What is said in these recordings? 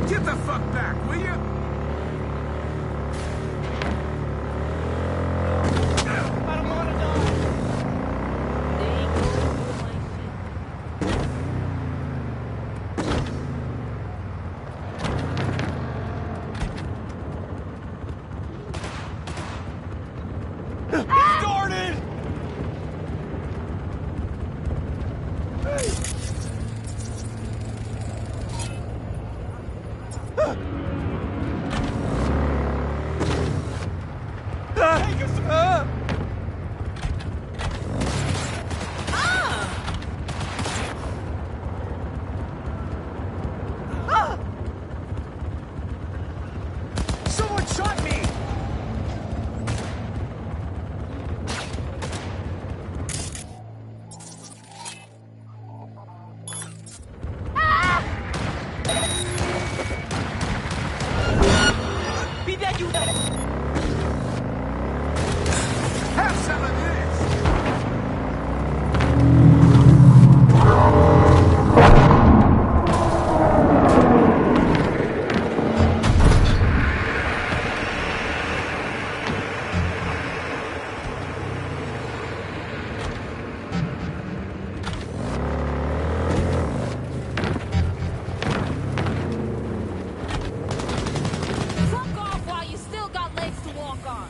Get the fuck back, will you? I don't wanna die. They ain't going to my shit. It started! Someone shot me! Be that you Have some of this! Fuck off while you still got legs to walk on.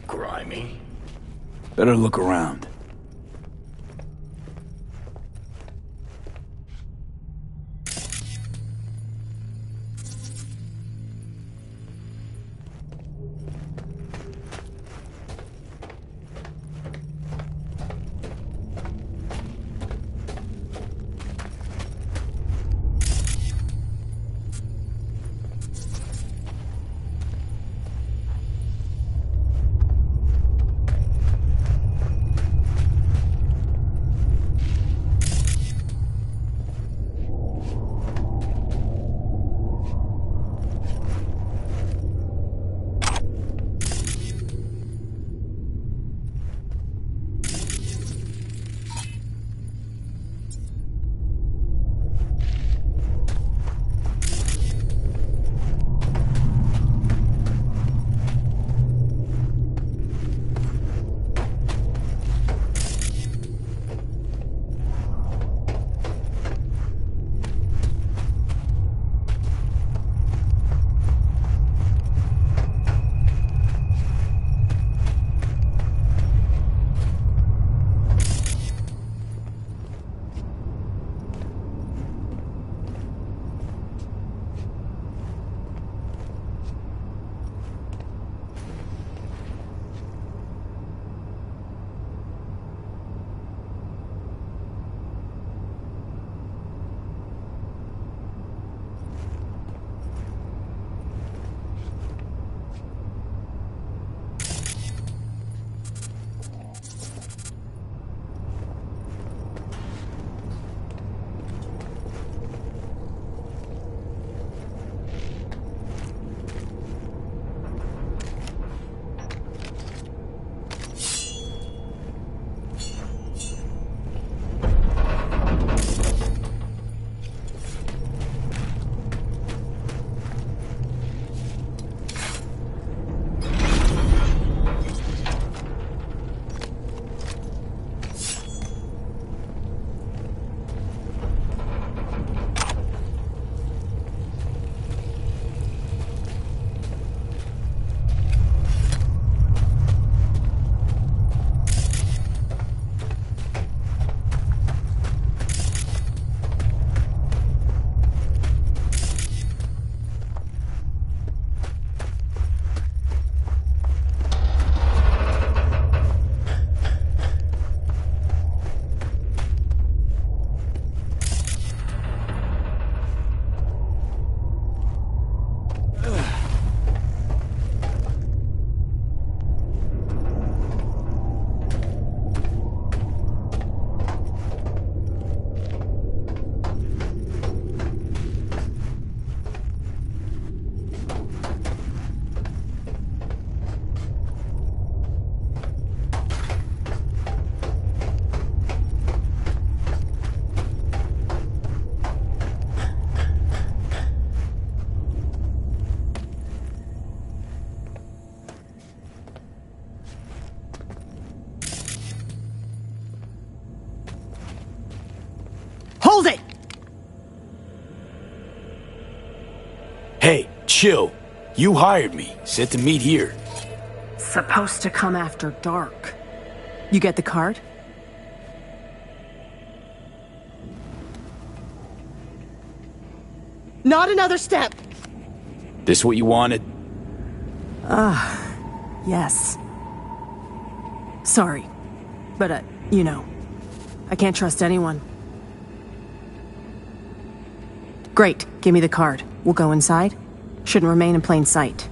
Grimy. Better look around. chill. You hired me. Set to meet here. Supposed to come after dark. You get the card? Not another step! This what you wanted? Yes. Sorry. But, you know, I can't trust anyone. Great. Give me the card. We'll go inside. Shouldn't remain in plain sight.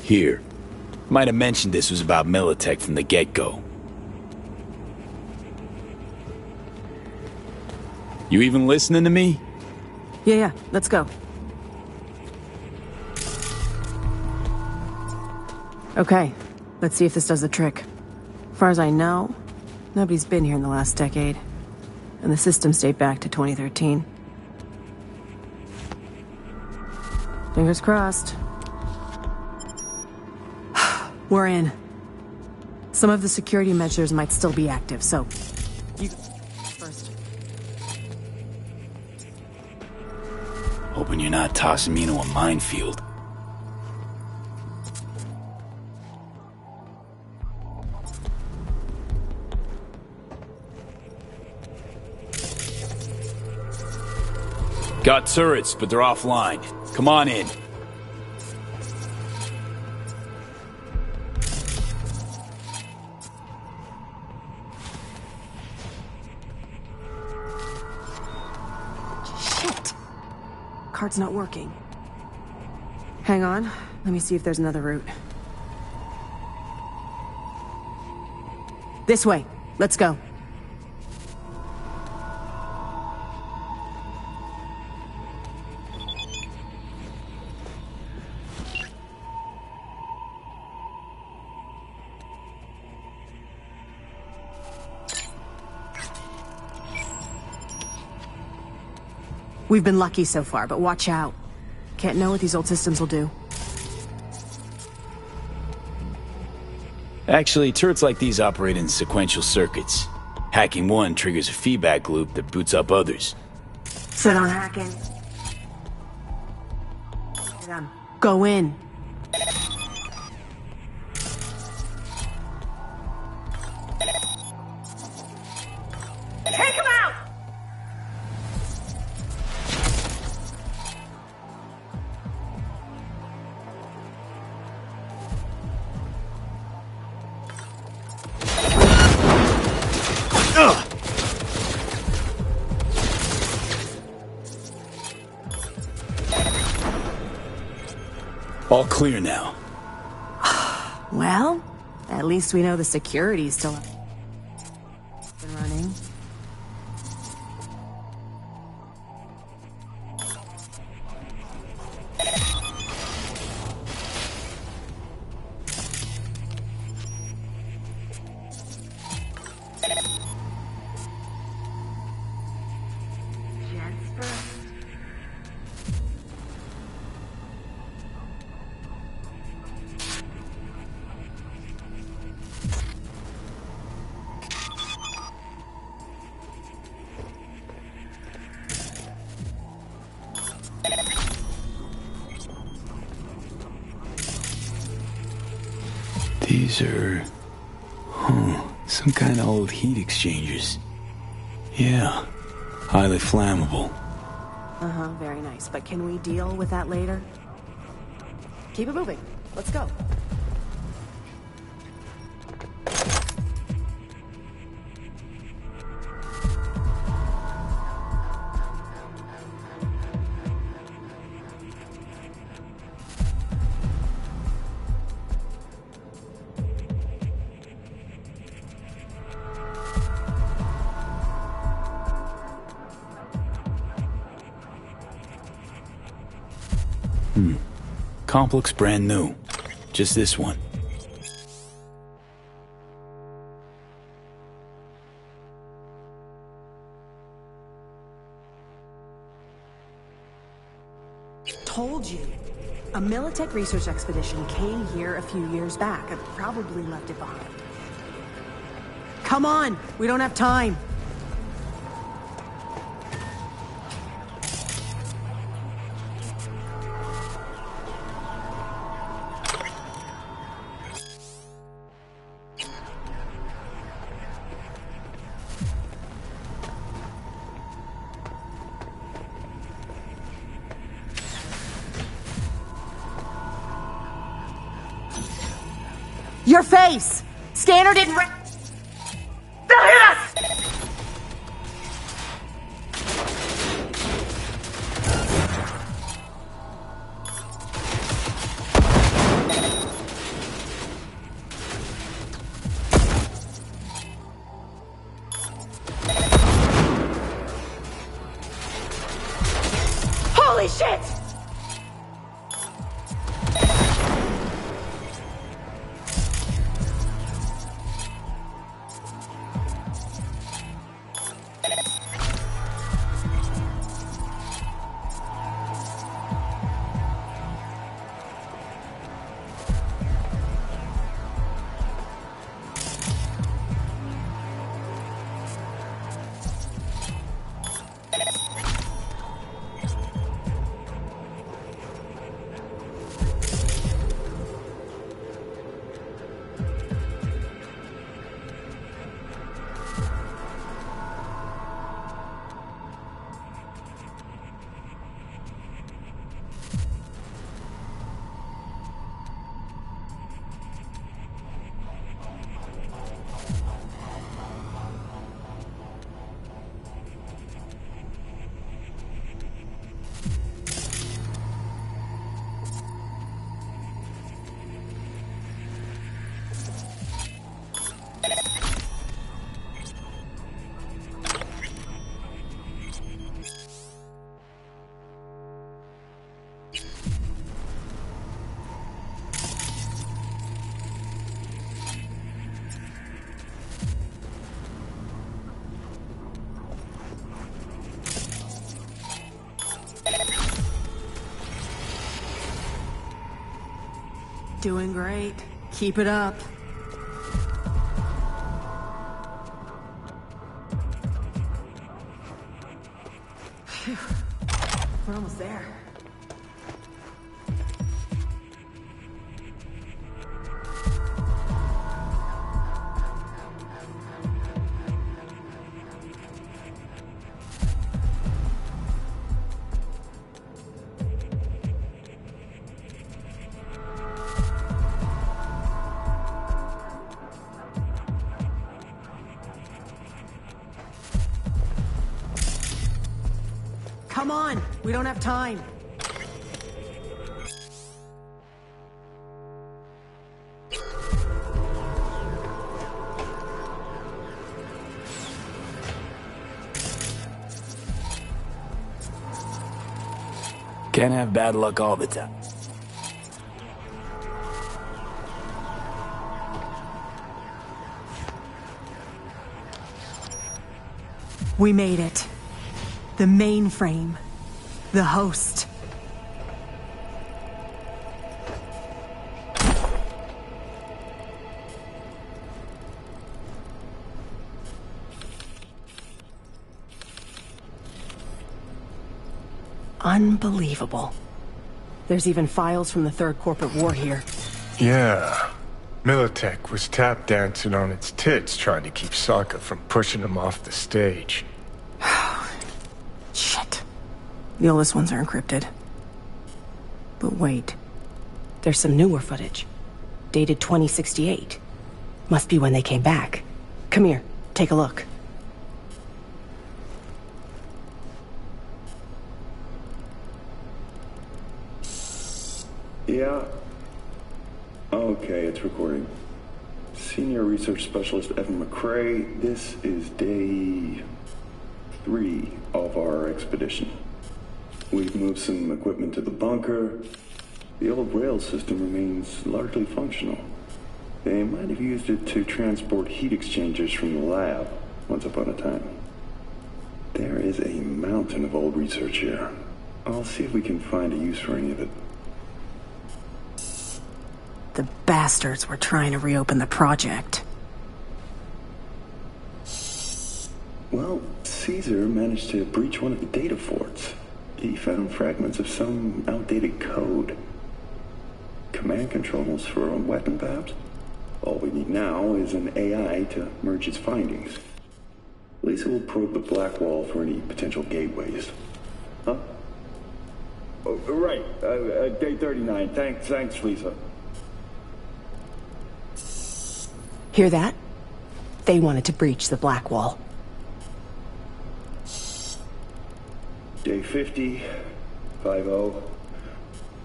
Here. Might have mentioned this was about Militech from the get-go. You even listening to me? Yeah, let's go. Okay, let's see if this does the trick. As far as I know, nobody's been here in the last decade. And the systems date back to 2013. Fingers crossed. We're in. Some of the security measures might still be active, so... You... first. Hoping you're not tossing me into a minefield. Got turrets, but they're offline. Come on in. Shit! Card's not working. Hang on. Let me see if there's another route. This way. Let's go. We've been lucky so far, but watch out. Can't know what these old systems will do. Actually, turrets like these operate in sequential circuits. Hacking one triggers a feedback loop that boots up others. So don't hack in. Go in. Take him out! All clear now. Well, at least we know the security's still up and running. These are... some kind of old heat exchangers. Yeah, highly flammable. Uh-huh, very nice. But can we deal with that later? Keep it moving. Let's go. Comp looks brand new. Just this one. Told you. A Militech research expedition came here a few years back and probably left it behind. Come on! We don't have time! Your face! Scanner didn't They'll hit us! Holy shit! Doing great. Keep it up. Phew. We're almost there. Come on, we don't have time. Can't have bad luck all the time. We made it. The mainframe. The host. Unbelievable. There's even files from the Third Corporate War here. Yeah. Militech was tap dancing on its tits trying to keep Sokka from pushing him off the stage. Shit. The oldest ones are encrypted. But wait. There's some newer footage. Dated 2068. Must be when they came back. Come here, take a look. Yeah. Okay, it's recording. Senior Research Specialist Evan McCrae, this is day 3 of our expedition. We've moved some equipment to the bunker. The old rail system remains largely functional. They might have used it to transport heat exchangers from the lab once upon a time. There is a mountain of old research here. I'll see if we can find a use for any of it. The bastards were trying to reopen the project. Well, Caesar managed to breach one of the data forts. He found fragments of some outdated code. Command controls for a weapon, perhaps? All we need now is an AI to merge its findings. Lisa will probe the black wall for any potential gateways. Huh? Oh, right. Day 39. Thanks, Lisa. Hear that? They wanted to breach the Black Wall. Day 50, 50.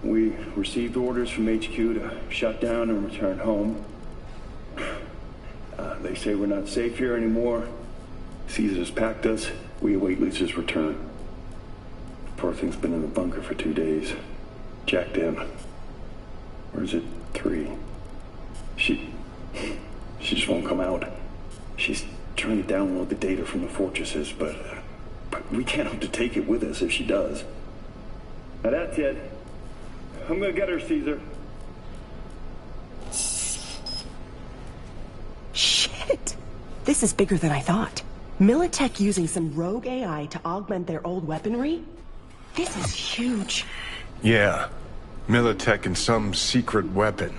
We received orders from HQ to shut down and return home. They say we're not safe here anymore. Caesar's packed us. We await Lisa's return. Poor thing's been in the bunker for 2 days. Jacked in. Or is it 3? She just won't come out. She's trying to download the data from the fortresses, but we can't hope to take it with us if she does. Now that's it. I'm gonna get her, Caesar. Shit! This is bigger than I thought. Militech using some rogue AI to augment their old weaponry? This is huge. Yeah. Militech and some secret weapon.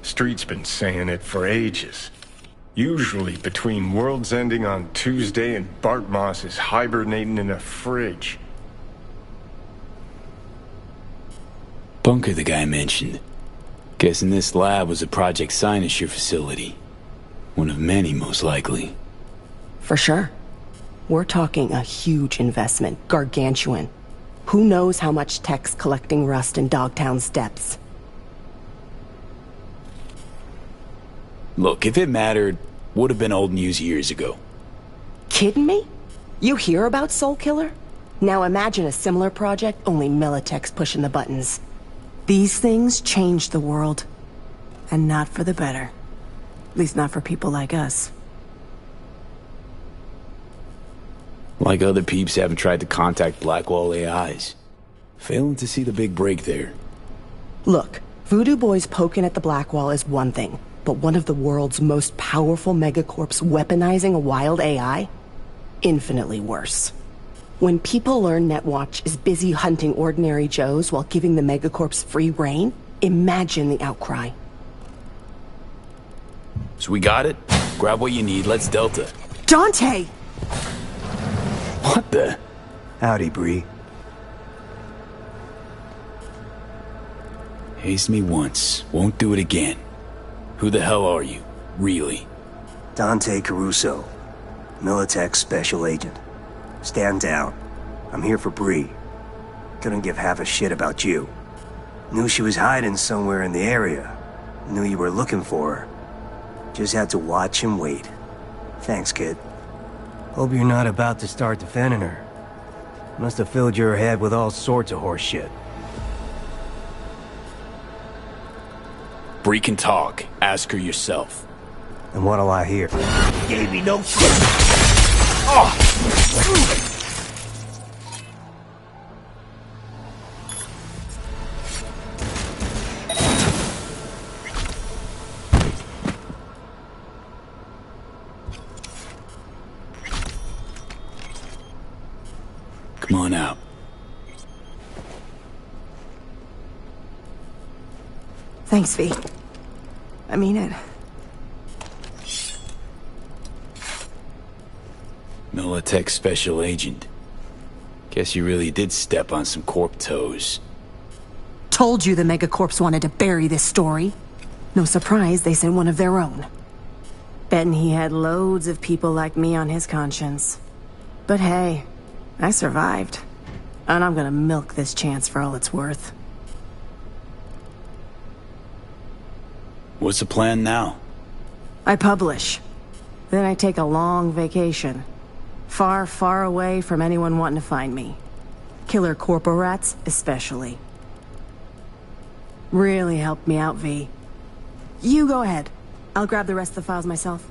Street's been saying it for ages. Usually between worlds ending on Tuesday and Bart Moss is hibernating in a fridge. Bunker the guy mentioned. Guessing this lab was a Project Cynosure facility. One of many, most likely. For sure. We're talking a huge investment, gargantuan. Who knows how much tech's collecting rust in Dogtown's depths? Look, if it mattered, would have been old news years ago. Kidding me? You hear about Soul Killer? Now imagine a similar project, only Militech's pushing the buttons. These things change the world. And not for the better. At least not for people like us. Like other peeps haven't tried to contact Blackwall AIs. Failing to see the big break there. Look, Voodoo Boys poking at the Blackwall is one thing, but one of the world's most powerful megacorps weaponizing a wild AI? Infinitely worse. When people learn Netwatch is busy hunting ordinary Joes while giving the megacorps free reign, imagine the outcry. So we got it? Grab what you need, let's Delta. Dante! What the? Howdy, Bree. Hazed me once, won't do it again. Who the hell are you, really? Dante Caruso, Militech Special Agent. Stand down. I'm here for Bree. Couldn't give half a shit about you. Knew she was hiding somewhere in the area. Knew you were looking for her. Just had to watch and wait. Thanks, kid. Hope you're not about to start defending her. Must have filled your head with all sorts of horse shit. Bree can talk. Ask her yourself. And what'll I hear? Gave me no Come on out. Thanks, V. I mean it. Militech Special Agent. Guess you really did step on some corp toes. Told you the megacorps wanted to bury this story. No surprise they sent one of their own. Betting he had loads of people like me on his conscience. But hey, I survived. And I'm gonna milk this chance for all it's worth. What's the plan now? I publish. Then I take a long vacation. Far, far away from anyone wanting to find me. Killer corpo rats, especially. Really helped me out, V. You go ahead. I'll grab the rest of the files myself.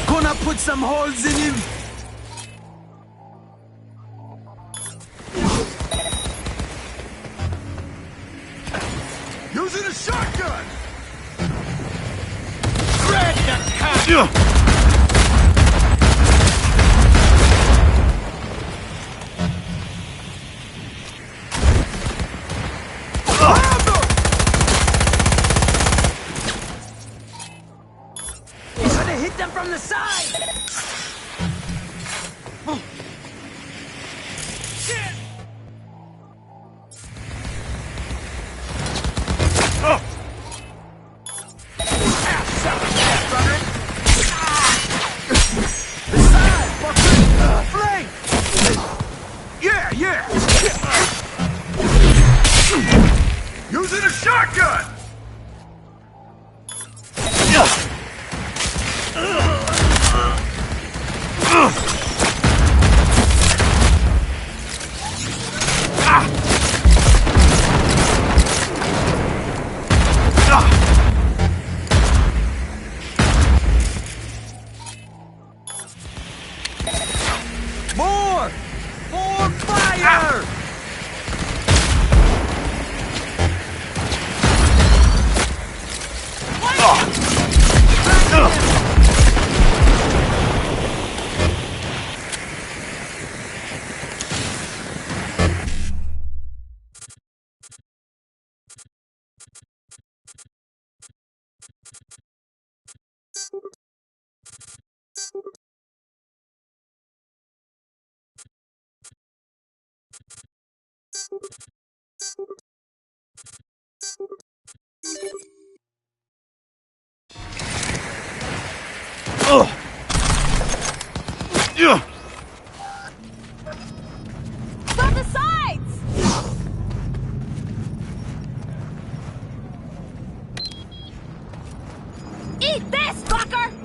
Gonna put some holes in him. Using a shotgun. Grab the cat. Hit them from the side! Shit! Yeah, yeah! Using a shotgun! More fire! From the sides! Eat this, fucker!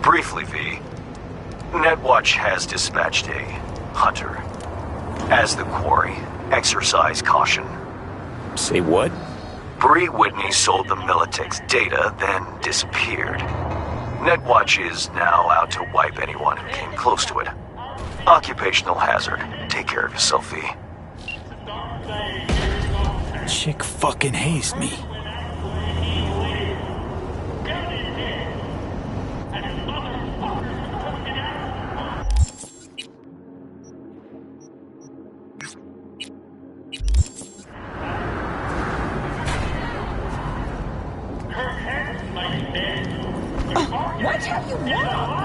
Briefly, V. Netwatch has dispatched a hunter. As the quarry, exercise caution. Say what? Bree Whitney sold the Militech's data, then disappeared. Netwatch is now out to wipe anyone who came close to it. Occupational hazard. Take care of yourself, V. Chick fucking hates me. Watch how you walk!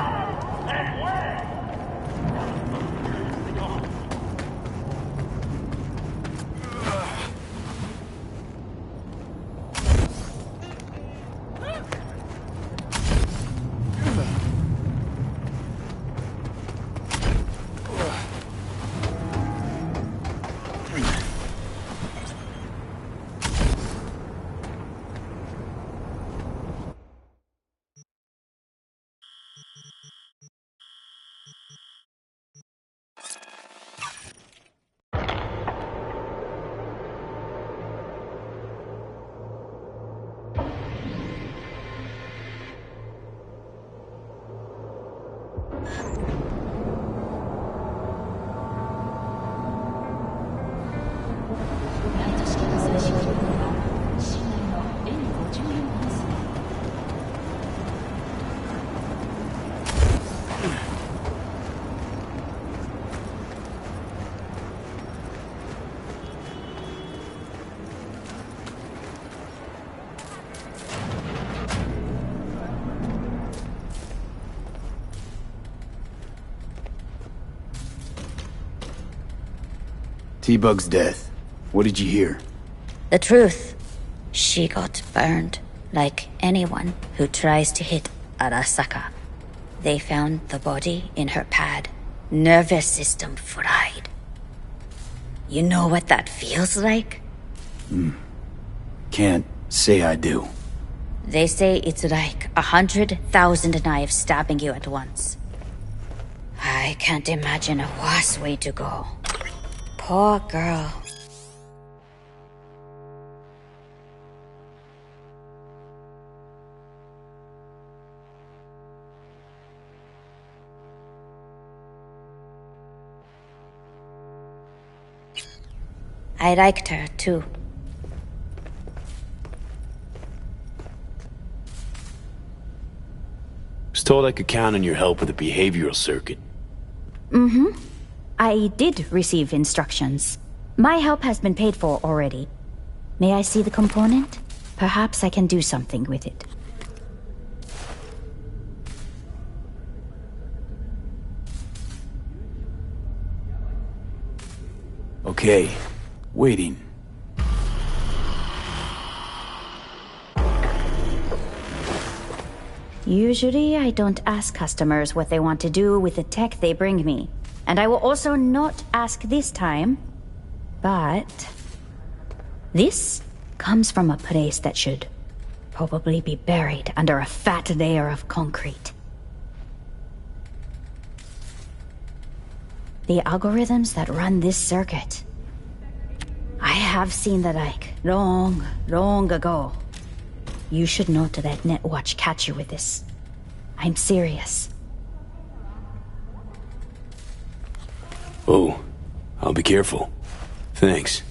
T-Bug's death. What did you hear? The truth. She got burned, like anyone who tries to hit Arasaka. They found the body in her pad. Nervous system fried. You know what that feels like? Can't say I do. They say it's like 100,000 knives stabbing you at once. I can't imagine a worse way to go. Poor girl. I liked her, too. Was told I could count on your help with the behavioral circuit. I did receive instructions. My help has been paid for already. May I see the component? Perhaps I can do something with it. Okay. Waiting. Usually, I don't ask customers what they want to do with the tech they bring me. And I will also not ask this time. But this comes from a place that should probably be buried under a fat layer of concrete. The algorithms that run this circuit. I have seen the like long, long ago. You should not let Netwatch catch you with this. I'm serious. Oh, I'll be careful. Thanks.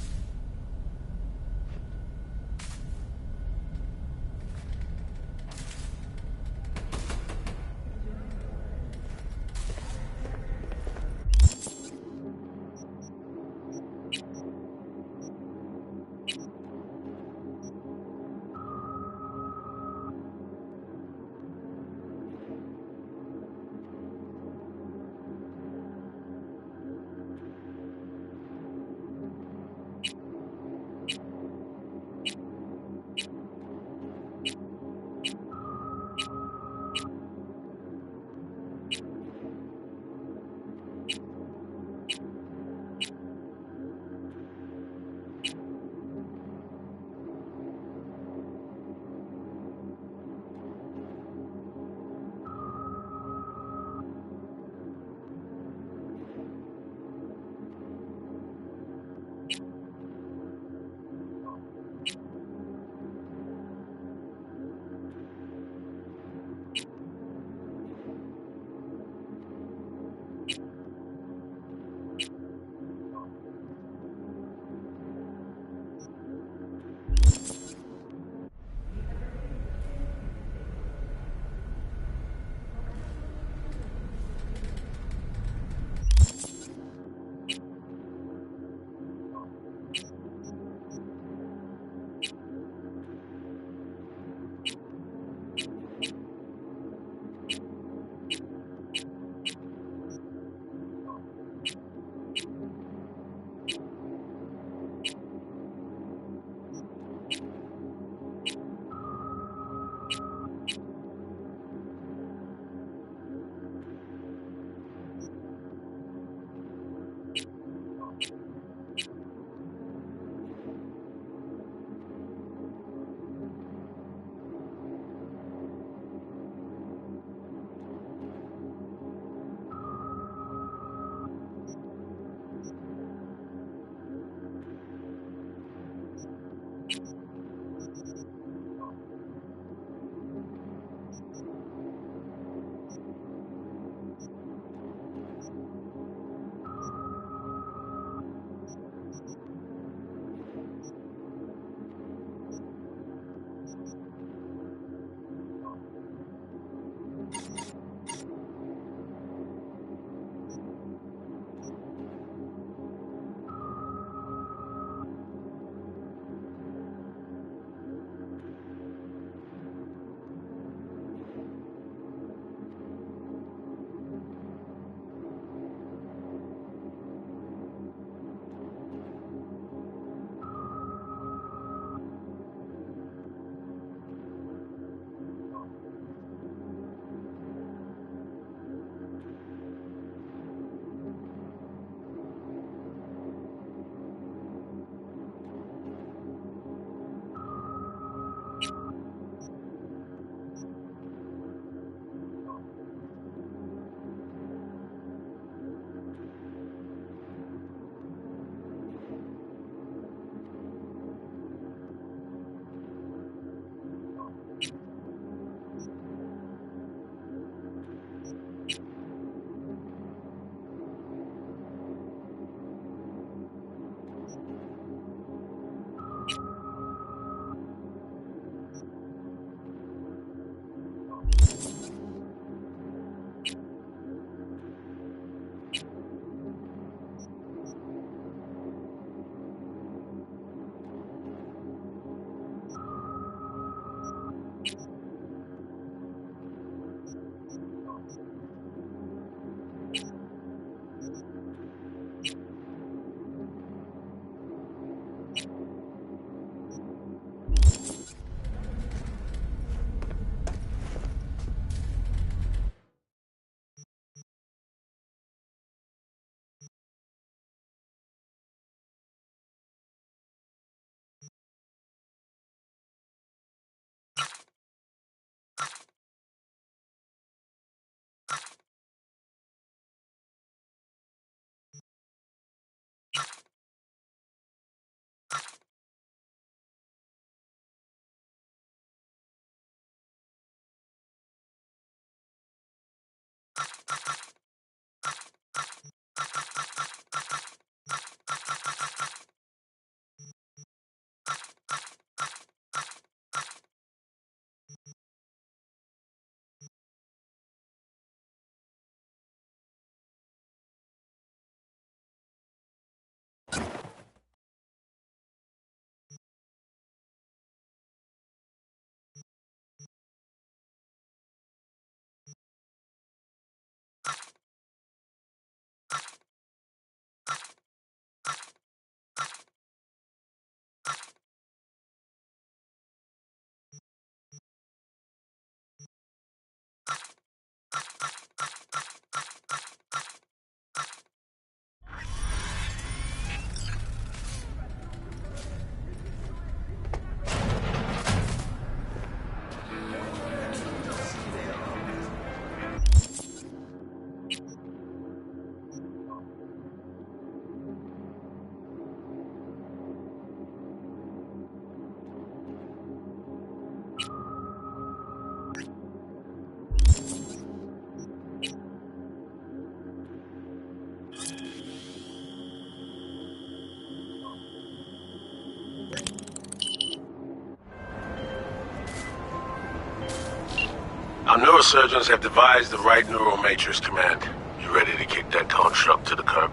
Our neurosurgeons have devised the right neural matrix command. You ready to kick that construct to the curb?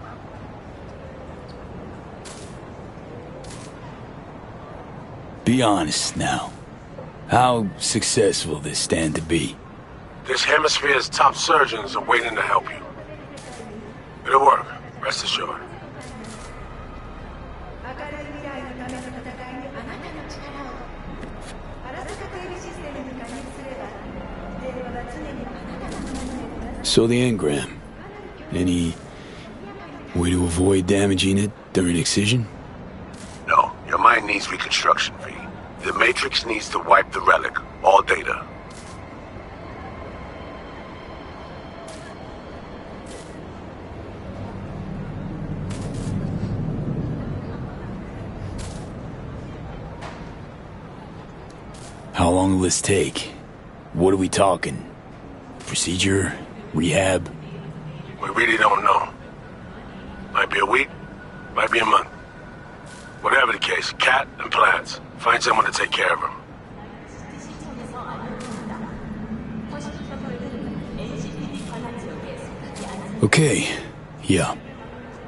Be honest now. How successful this stand to be? This hemisphere's top surgeons are waiting to help you. It'll work, rest assured. So the engram. Any way to avoid damaging it during excision? No, your mind needs reconstruction, V. The Matrix needs to wipe the relic, all data. How long will this take? What are we talking? Procedure? Rehab? We really don't know. Might be a week, might be a month. Whatever the case, Cat and plans. Find someone to take care of him. Okay. Yeah.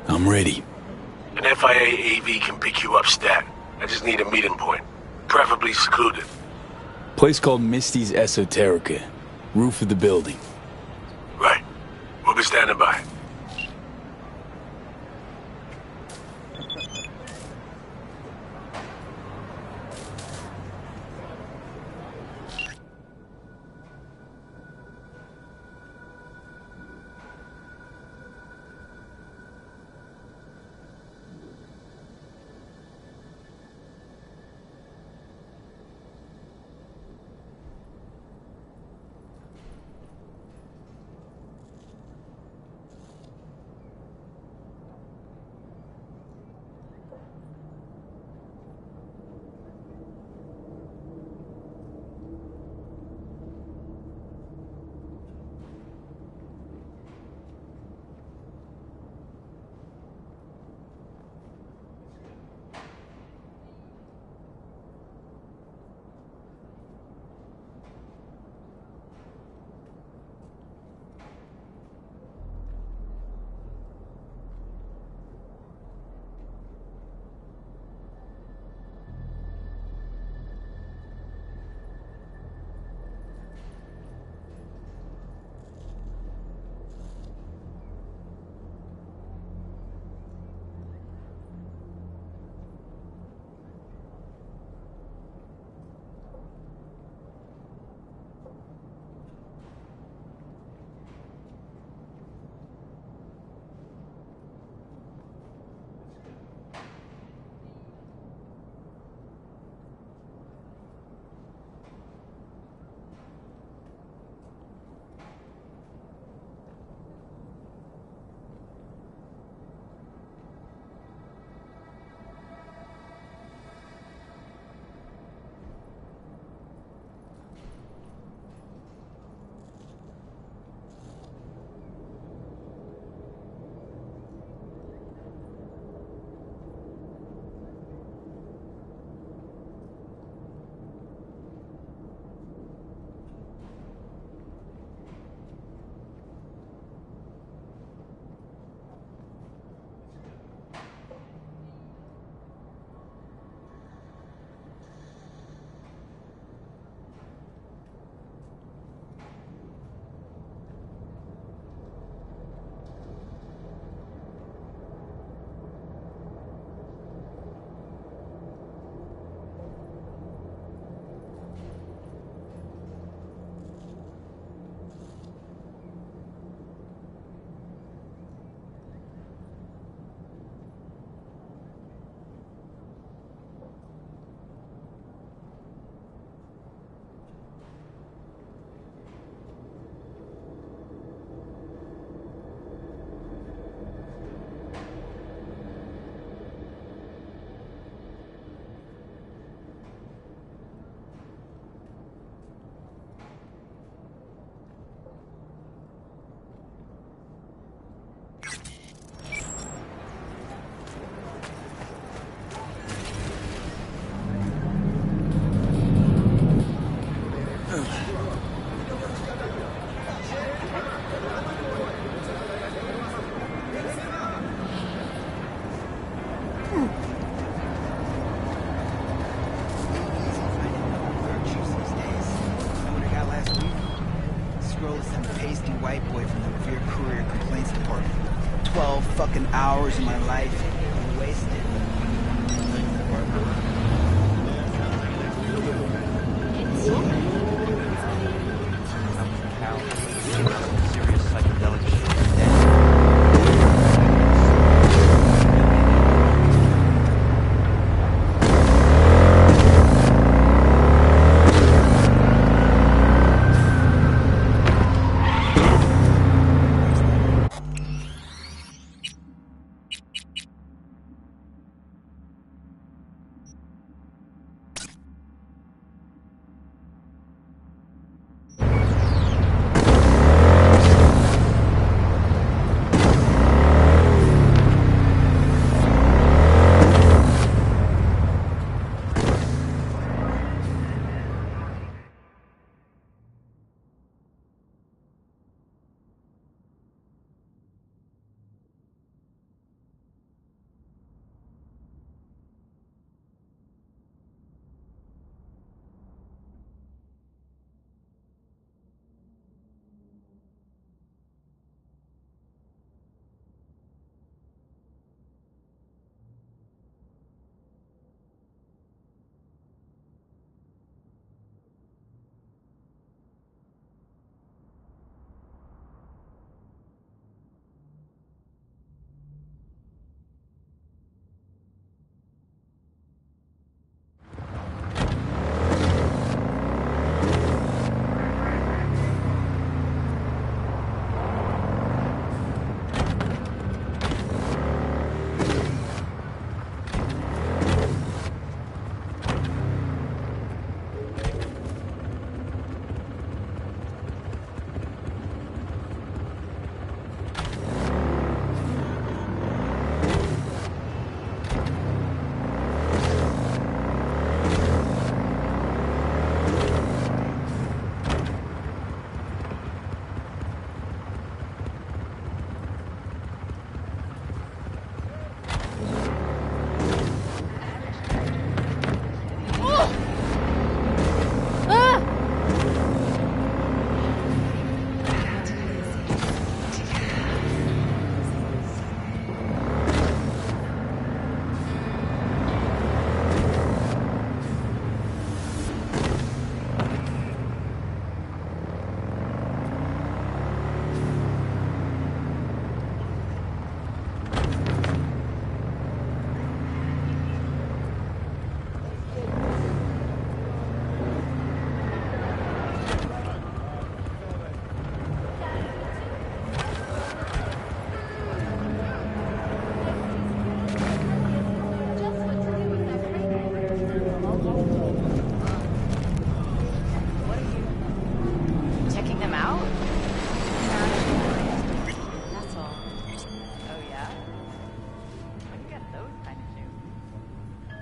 I'm ready. An FIA AV can pick you up stat. I just need a meeting point. Preferably secluded. Place called Misty's Esoterica. Roof of the building. Right. We'll be standing by. 12 fucking hours of my life wasted. Serious psychedelic shit.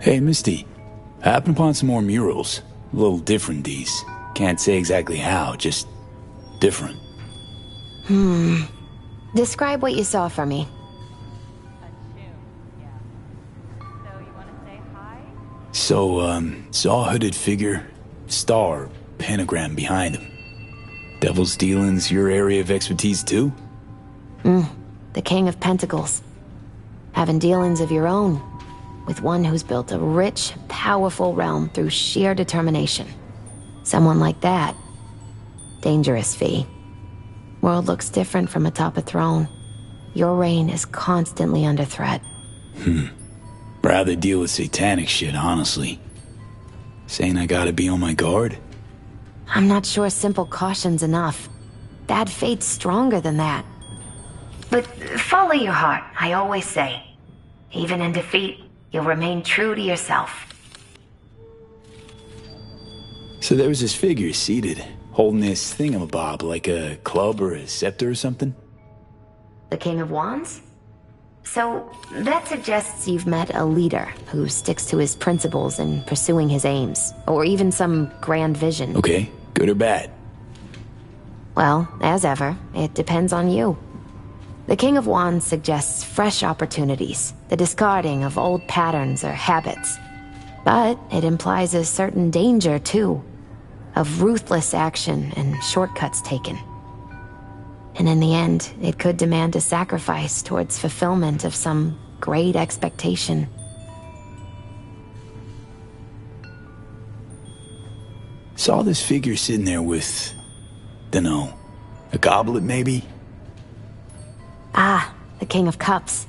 Hey, Misty. I happened upon some more murals. A little different, these. Can't say exactly how, just different. Describe what you saw for me. So, saw a hooded figure, star, pentagram behind him. Devil's dealings your area of expertise too? The King of Pentacles. Having dealings of your own, with one who's built a rich, powerful realm through sheer determination. Someone like that. Dangerous, V. World looks different from atop a throne. Your reign is constantly under threat. Rather deal with satanic shit, honestly. Saying I gotta be on my guard? I'm not sure simple caution's enough. Bad fate's stronger than that. But follow your heart, I always say. Even in defeat, you'll remain true to yourself. So there was this figure seated, holding this thingamabob like a club or a scepter or something? The King of Wands? So, that suggests you've met a leader who sticks to his principles in pursuing his aims, or even some grand vision. Okay, good or bad? Well, as ever, it depends on you. The King of Wands suggests fresh opportunities, the discarding of old patterns or habits. But it implies a certain danger, too, of ruthless action and shortcuts taken. And in the end, it could demand a sacrifice towards fulfillment of some great expectation. Saw this figure sitting there with, dunno, a goblet maybe? Ah, the King of Cups.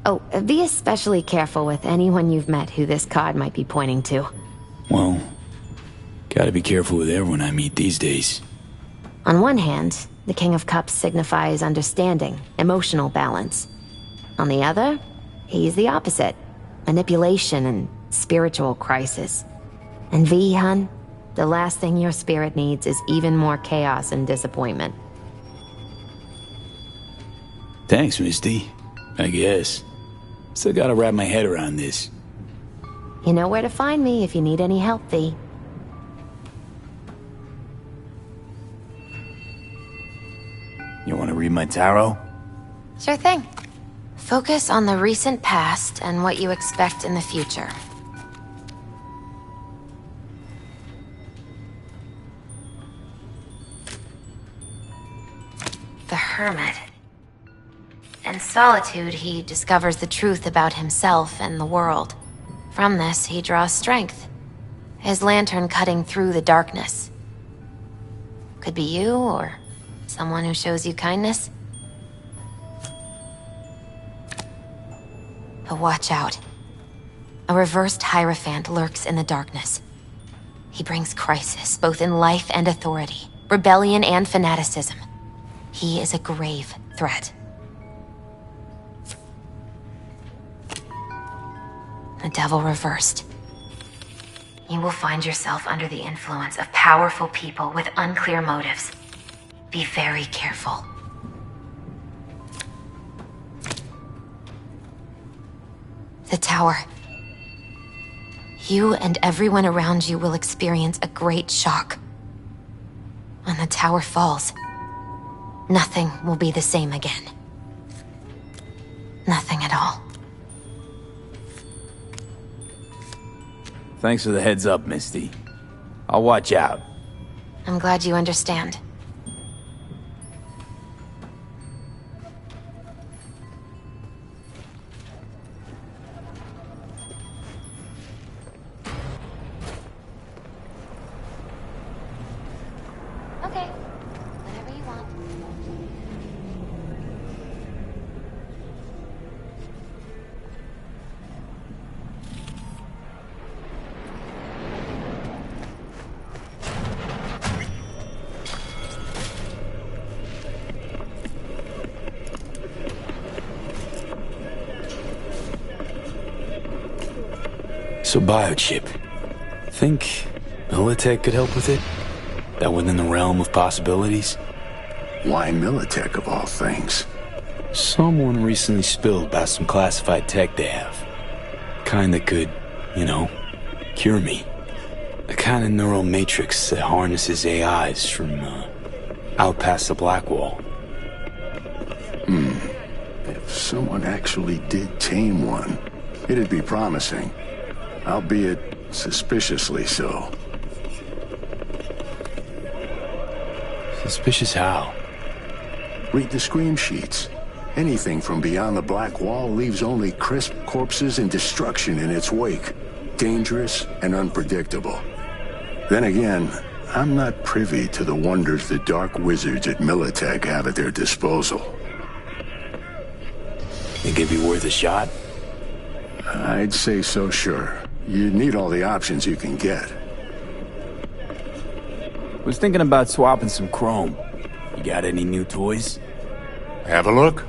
Oh, be especially careful with anyone you've met who this card might be pointing to. Well, gotta be careful with everyone I meet these days. On one hand, the King of Cups signifies understanding, emotional balance. On the other, he's the opposite. Manipulation and spiritual crisis. And V, hun, the last thing your spirit needs is even more chaos and disappointment. Thanks, Misty. I guess. Still gotta wrap my head around this. You know where to find me if you need any help, V. You wanna read my tarot? Sure thing. Focus on the recent past and what you expect in the future. The Hermit. In solitude, he discovers the truth about himself and the world. From this, he draws strength. His lantern cutting through the darkness. Could be you, or someone who shows you kindness. But watch out. A reversed Hierophant lurks in the darkness. He brings crisis, both in life and authority, rebellion and fanaticism. He is a grave threat. The devil reversed. You will find yourself under the influence of powerful people with unclear motives. Be very careful. The tower. You and everyone around you will experience a great shock. When the tower falls, nothing will be the same again. Nothing at all. Thanks for the heads up, Misty. I'll watch out. I'm glad you understand. Okay. Whenever you want. So biochip. Think Militech could help with it? That within the realm of possibilities? Why Militech of all things? Someone recently spilled about some classified tech they have. Kind that could, you know, cure me. A kind of neural matrix that harnesses AIs from, out past the Black Wall. If someone actually did tame one, it'd be promising. Albeit suspiciously so. Suspicious how? Read the scream sheets. Anything from beyond the Black Wall leaves only crisp corpses and destruction in its wake. Dangerous and unpredictable. Then again, I'm not privy to the wonders the dark wizards at Militech have at their disposal. Think it'd be worth a shot? I'd say so, sure. You need all the options you can get. Was thinking about swapping some chrome. You got any new toys? Have a look.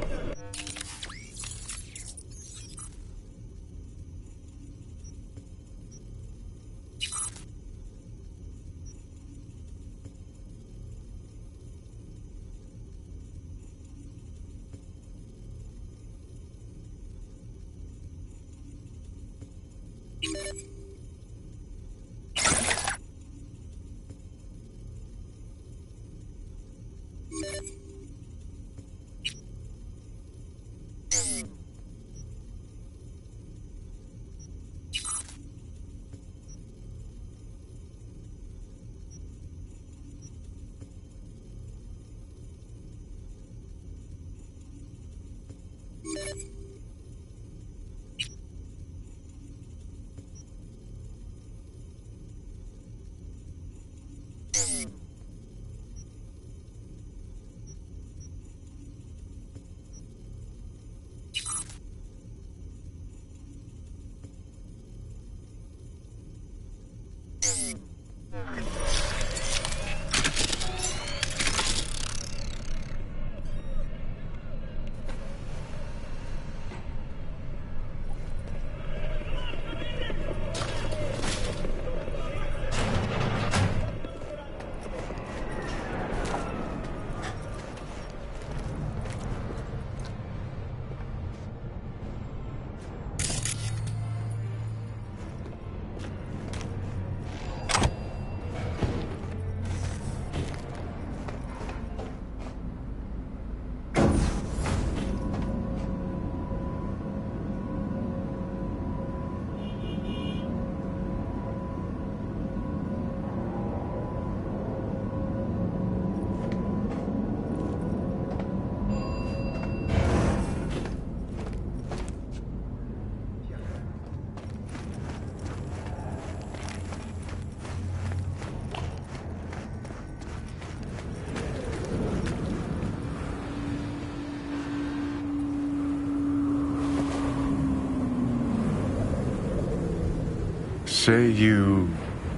Say you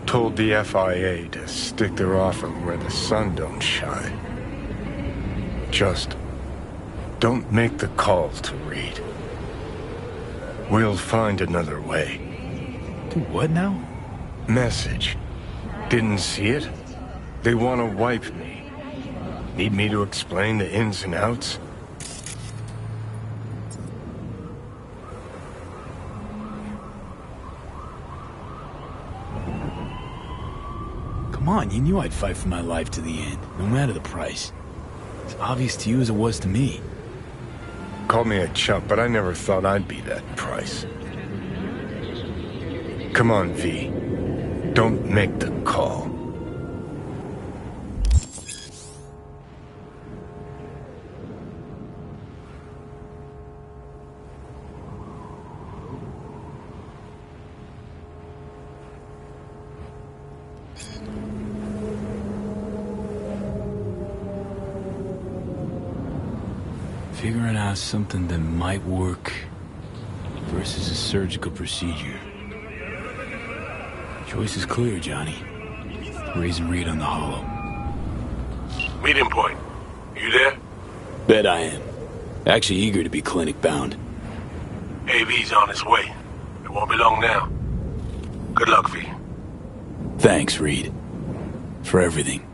told the FIA to stick their offer where the sun don't shine. Just don't make the call to Reed. We'll find another way. Do what now? Message. Didn't see it? They want to wipe me. Need me to explain the ins and outs? Come on, you knew I'd fight for my life to the end, no matter the price. It's obvious to you as it was to me. Call me a chump, but I never thought I'd be that price. Come on, V. Don't make the call. Figuring out something that might work versus a surgical procedure. Choice is clear, Johnny. Raising Reed on the hollow. Meeting point. You there? Bet I am. Actually eager to be clinic-bound. AV's on his way. It won't be long now. Good luck, V. Thanks, Reed. For everything.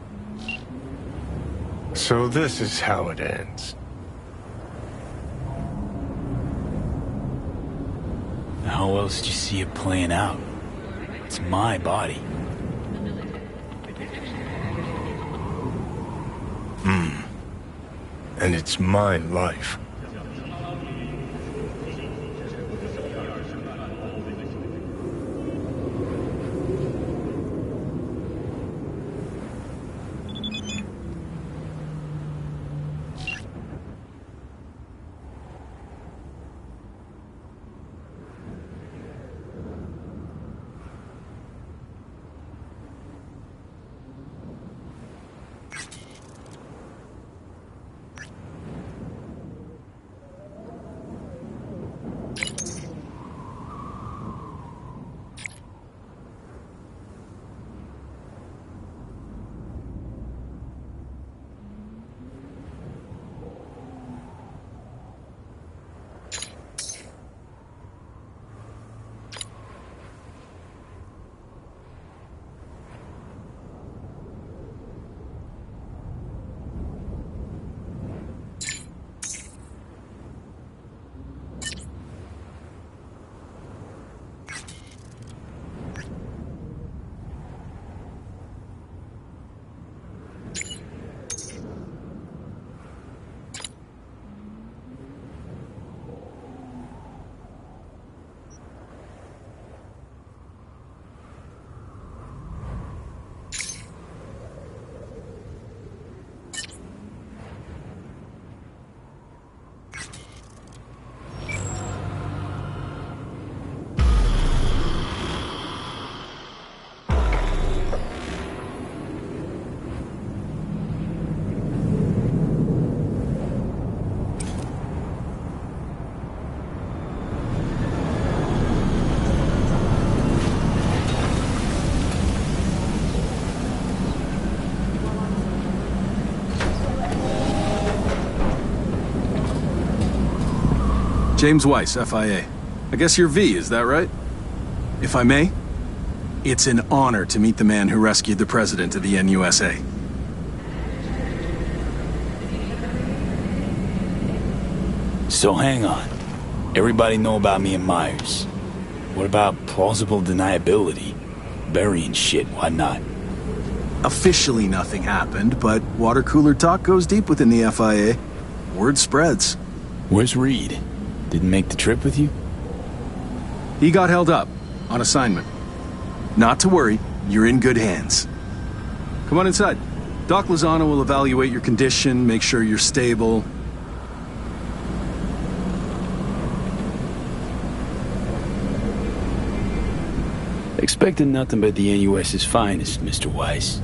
So this is how it ends. How else do you see it playing out? It's my body. And it's my life. James Weiss, FIA. I guess you're V, is that right? If I may, it's an honor to meet the man who rescued the president of the NUSA. So hang on. Everybody know about me and Myers. What about plausible deniability? Burying shit, why not? Officially nothing happened, but water cooler talk goes deep within the FIA. Word spreads. Where's Reed? Didn't make the trip with you? He got held up, on assignment. Not to worry, you're in good hands. Come on inside. Doc Lozano will evaluate your condition, make sure you're stable. Expecting nothing but the NUS's finest, Mr. Weiss.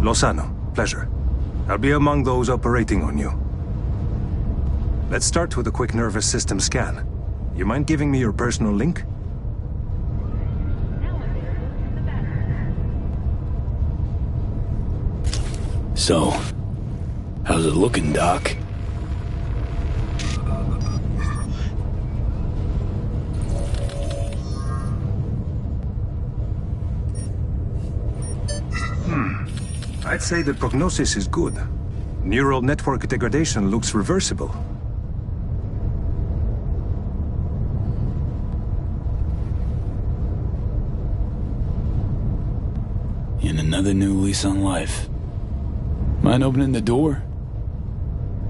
Lozano, pleasure. I'll be among those operating on you. Let's start with a quick nervous system scan. You mind giving me your personal link? So, how's it looking, Doc? I'd say the prognosis is good. Neural network degradation looks reversible. And another new lease on life. Mind opening the door?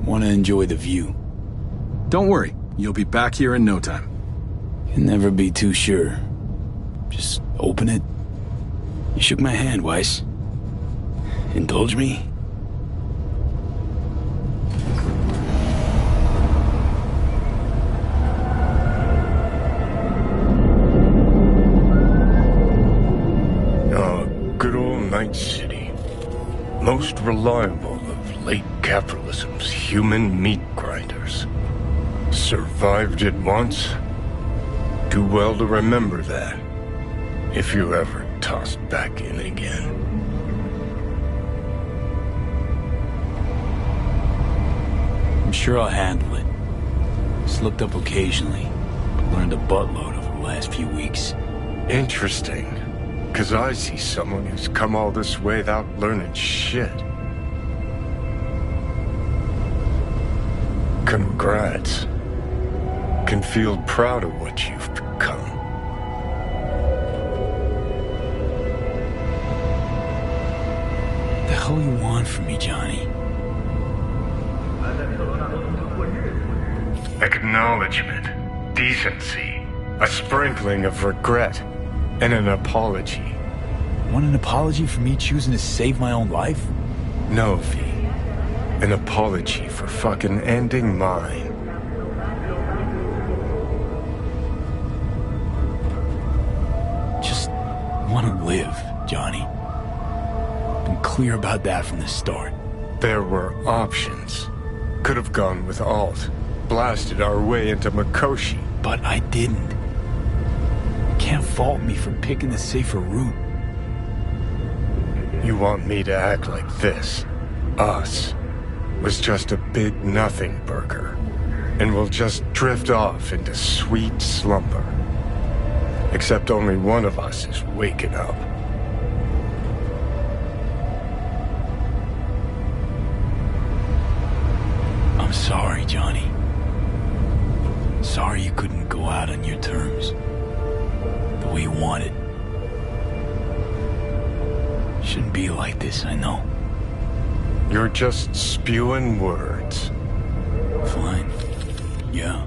Want to enjoy the view. Don't worry, you'll be back here in no time. Can never be too sure. Just open it. You shook my hand, Weiss. Indulge me? Good old Night City. Most reliable of late capitalism's human meat grinders. Survived it once. Too well to remember that. If you ever tossed back in again. I'm sure I'll handle it. Slipped up occasionally, but learned a buttload over the last few weeks. Interesting. 'Cause I see someone who's come all this way without learning shit. Congrats. Can feel proud of what you've become. The hell you want from me, Johnny? Acknowledgement, decency, a sprinkling of regret, and an apology. Want an apology for me choosing to save my own life? No, V. An apology for fucking ending mine. Just want to live, Johnny. Been clear about that from the start. There were options. Could have gone with Alt. Blasted our way into Mikoshi. But I didn't. Can't fault me for picking the safer route. You want me to act like this? Us was just a big nothing burger. And we'll just drift off into sweet slumber. Except only one of us is waking up. I'm sorry, Johnny. Sorry you couldn't go out on your terms. The way you wanted. Shouldn't be like this, I know. You're just spewing words. Fine. Yeah.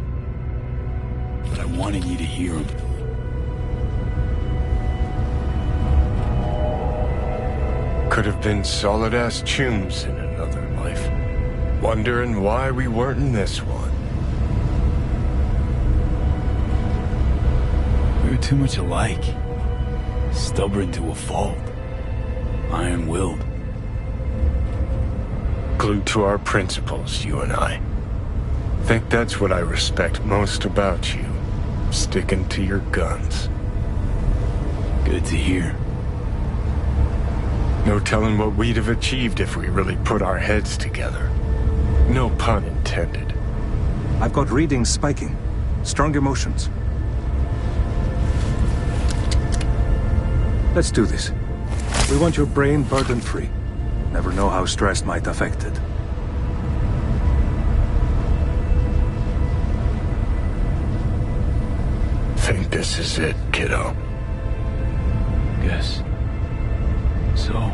But I wanted you to hear them. Could have been solid-ass chums in another life. Wondering why we weren't in this one. We were too much alike. Stubborn to a fault. Iron-willed. Glued to our principles, you and I. Think that's what I respect most about you. Sticking to your guns. Good to hear. No telling what we'd have achieved if we really put our heads together. No pun intended. I've got readings spiking. Strong emotions. Let's do this. We want your brain burden-free. Never know how stress might affect it. Think this is it, kiddo? Guess. So?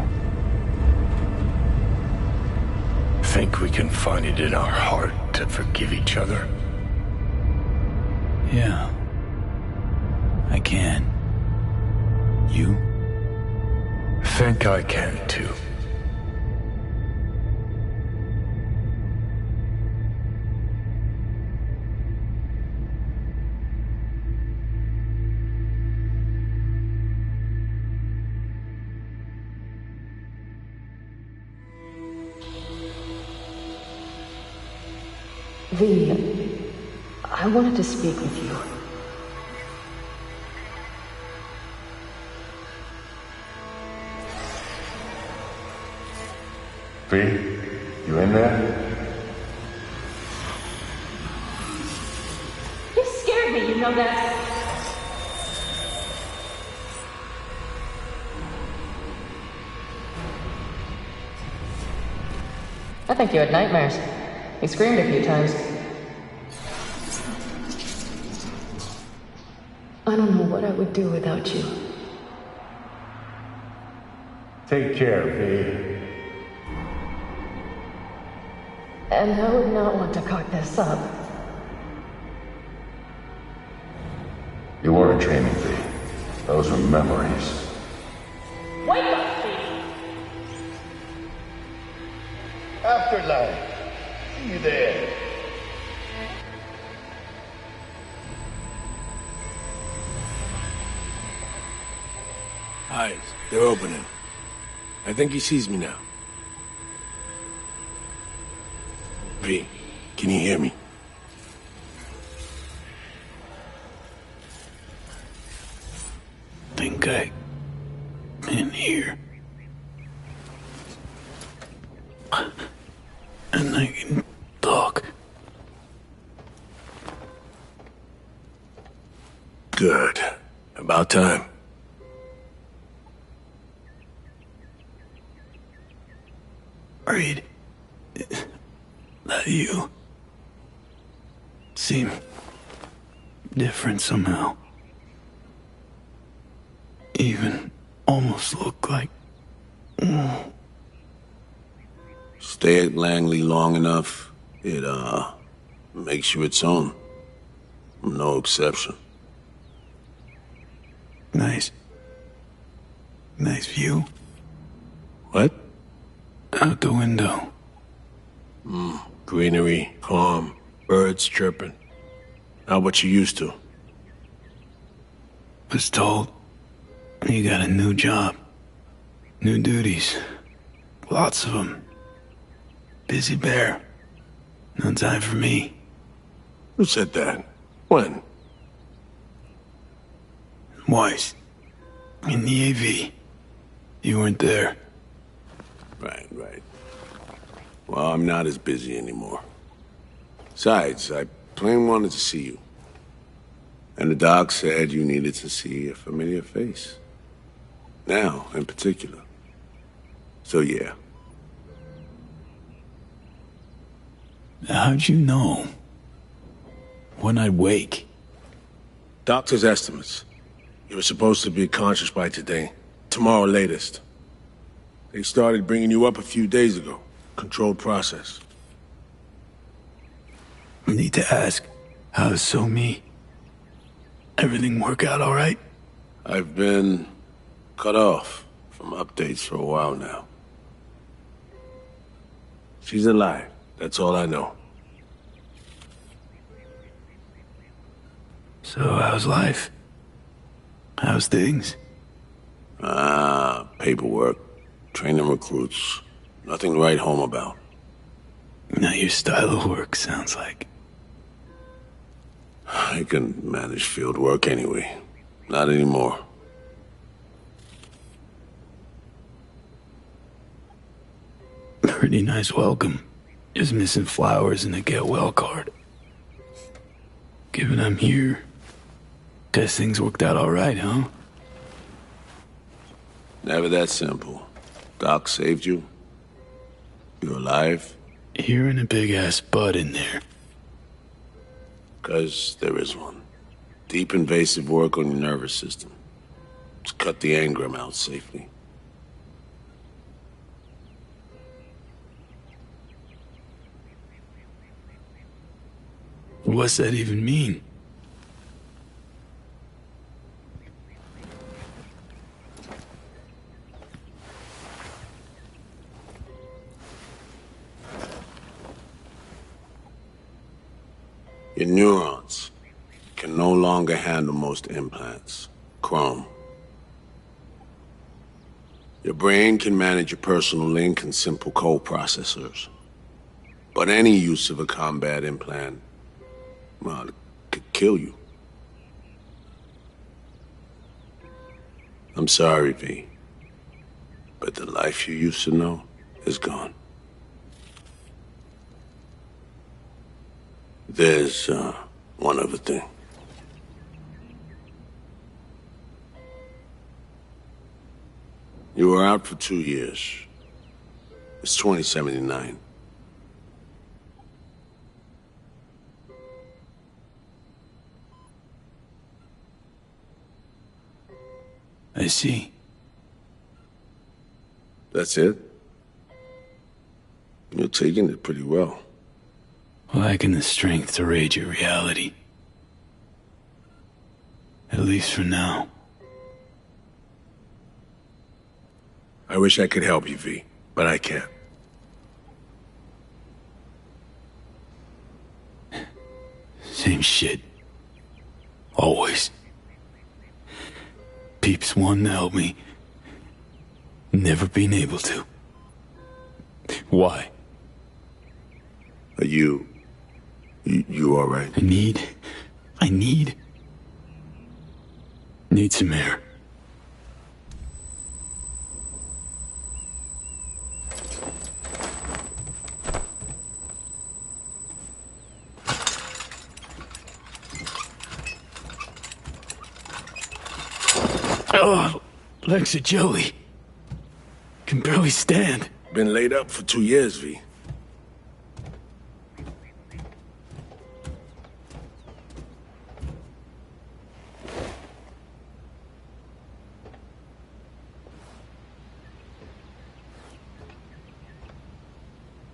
Think we can find it in our heart to forgive each other? Yeah. I can. You? Think I can, too. V, I wanted to speak with you. V, you in there? You scared me, you know that? I think you had nightmares. You screamed a few times. I don't know what I would do without you. Take care, V. And I would not want to cock this up. You weren't dreaming, V. Those were memories. Wake up, V! Afterlife. See you there. Eyes, they're opening. I think he sees me now. V, can you hear me? Think I can hear. And I can talk. Good. About time. Reed, that you seem different somehow. Even almost look like... Stay at Langley long enough, it, makes you its own. I'm no exception. Nice. Nice view. What? Out the window. Greenery, calm, birds chirping. Not what you used to. Was told you got a new job. New duties. Lots of them. Busy bear. No time for me. Who said that? When? Weiss. In the AV. You weren't there. Right. Well, I'm not as busy anymore. Besides, I plain wanted to see you. And the doc said you needed to see a familiar face. Now, in particular. So, yeah. How'd you know? When I'd wake? Doctor's estimates. You were supposed to be conscious by today. Tomorrow latest. They started bringing you up a few days ago. Controlled process. Need to ask, how's So Me? Everything work out all right? I've been cut off from updates for a while now. She's alive. That's all I know. So how's life? How's things? Paperwork. Training recruits. Nothing to write home about. Not your style of work, sounds like. I can manage field work anyway. Not anymore. Pretty nice welcome. Just missing flowers and a get well card. Given I'm here, guess things worked out all right, huh? Never that simple. Doc saved you. You're alive. You're in a big-ass butt in there. 'Cause there is one. Deep invasive work on your nervous system. To cut the engram out safely. What's that even mean? Your neurons can no longer handle most implants. Chrome. Your brain can manage your personal link and simple code processors. But any use of a combat implant, well, it could kill you. I'm sorry, V. But the life you used to know is gone. There's, one other thing. You were out for 2 years. It's 2079. I see. That's it? You're taking it pretty well. Lacking the strength to rage your reality. At least for now. I wish I could help you, V, but I can't. Same shit. Always. Peeps wanting to help me. Never been able to. Why? Are you all right? I need some air. Oh, legs are jelly. Can barely stand. Been laid up for 2 years, V.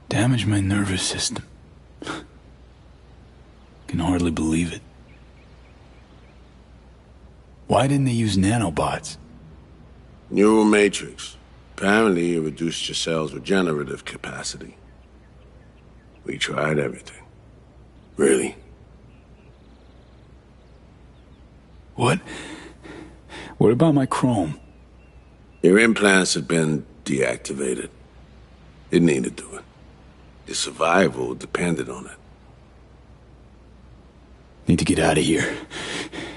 Damaged my nervous system. Can hardly believe it. Why didn't they use nanobots? Neural matrix. Apparently, it reduced your cell's regenerative capacity. We tried everything. Really? What about my chrome? Your implants had been deactivated. It needed doing. Your survival depended on it. Need to get out of here.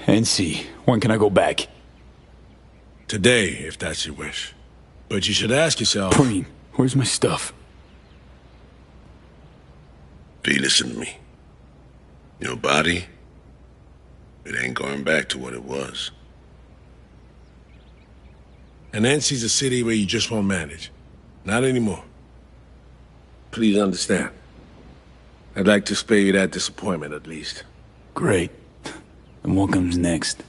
NC, when can I go back? Today, if that's your wish. But you should ask yourself... Preem, where's my stuff? V, listen to me. Your body, it ain't going back to what it was. And NC's a city where you just won't manage. Not anymore. Please understand. I'd like to spare you that disappointment, at least. Great. And what comes next?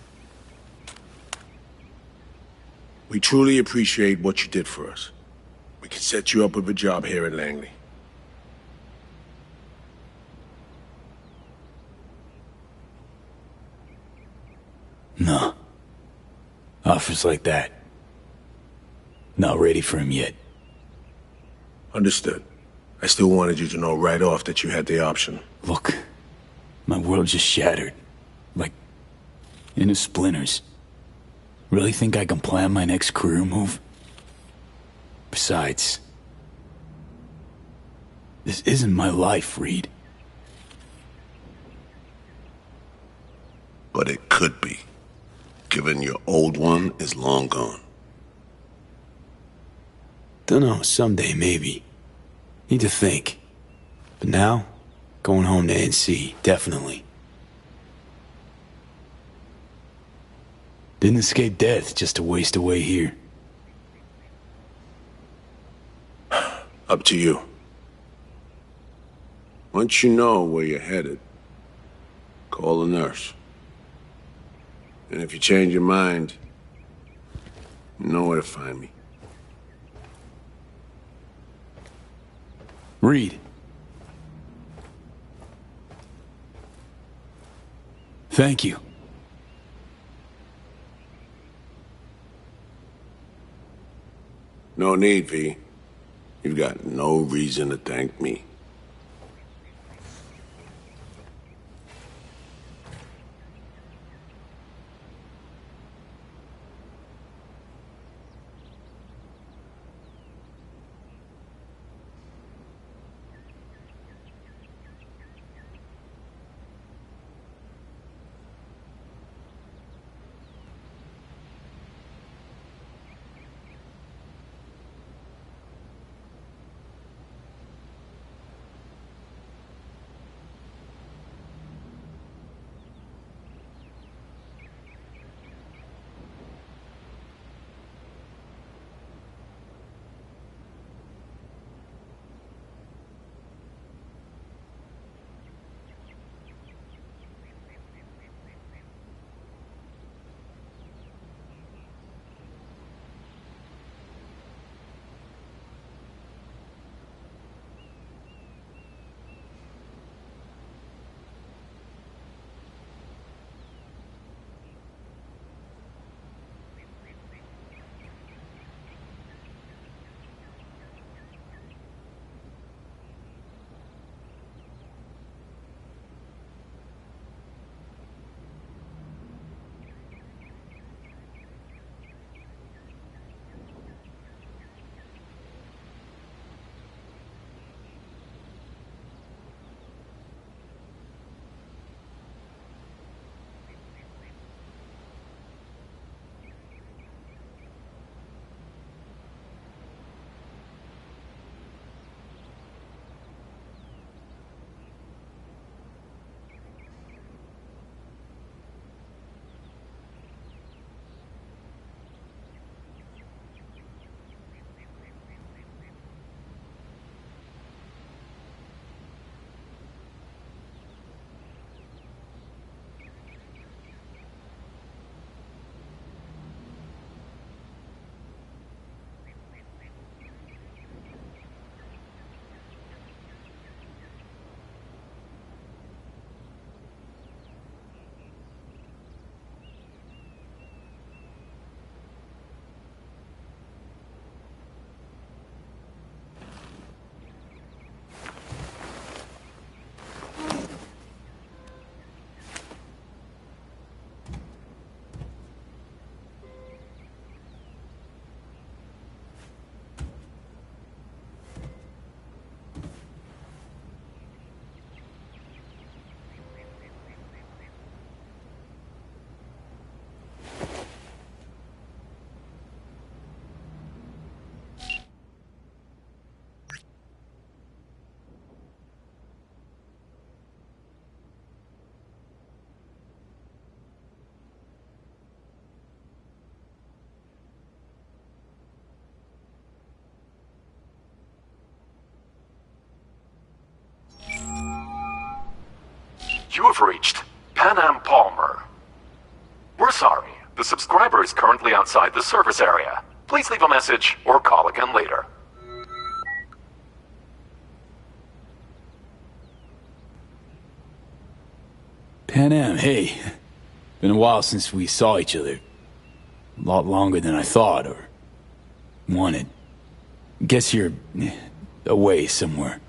We truly appreciate what you did for us. We can set you up with a job here at Langley. No. Offers like that. Not ready for him yet. Understood. I still wanted you to know right off that you had the option. Look, my world just shattered. Like, into splinters. Really think I can plan my next career move? Besides, this isn't my life, Reed. But it could be, given your old one is long gone. Dunno, someday maybe. Need to think. But now, going home to NC, definitely. Didn't escape death just to waste away here. Up to you. Once you know where you're headed, call a nurse. And if you change your mind, you know where to find me. Reed. Thank you. No need, V. You've got no reason to thank me. You have reached Pan Am Palmer. We're sorry. The subscriber is currently outside the service area. Please leave a message or call again later. Pan Am, hey. Been a while since we saw each other. A lot longer than I thought or wanted. Guess you're away somewhere.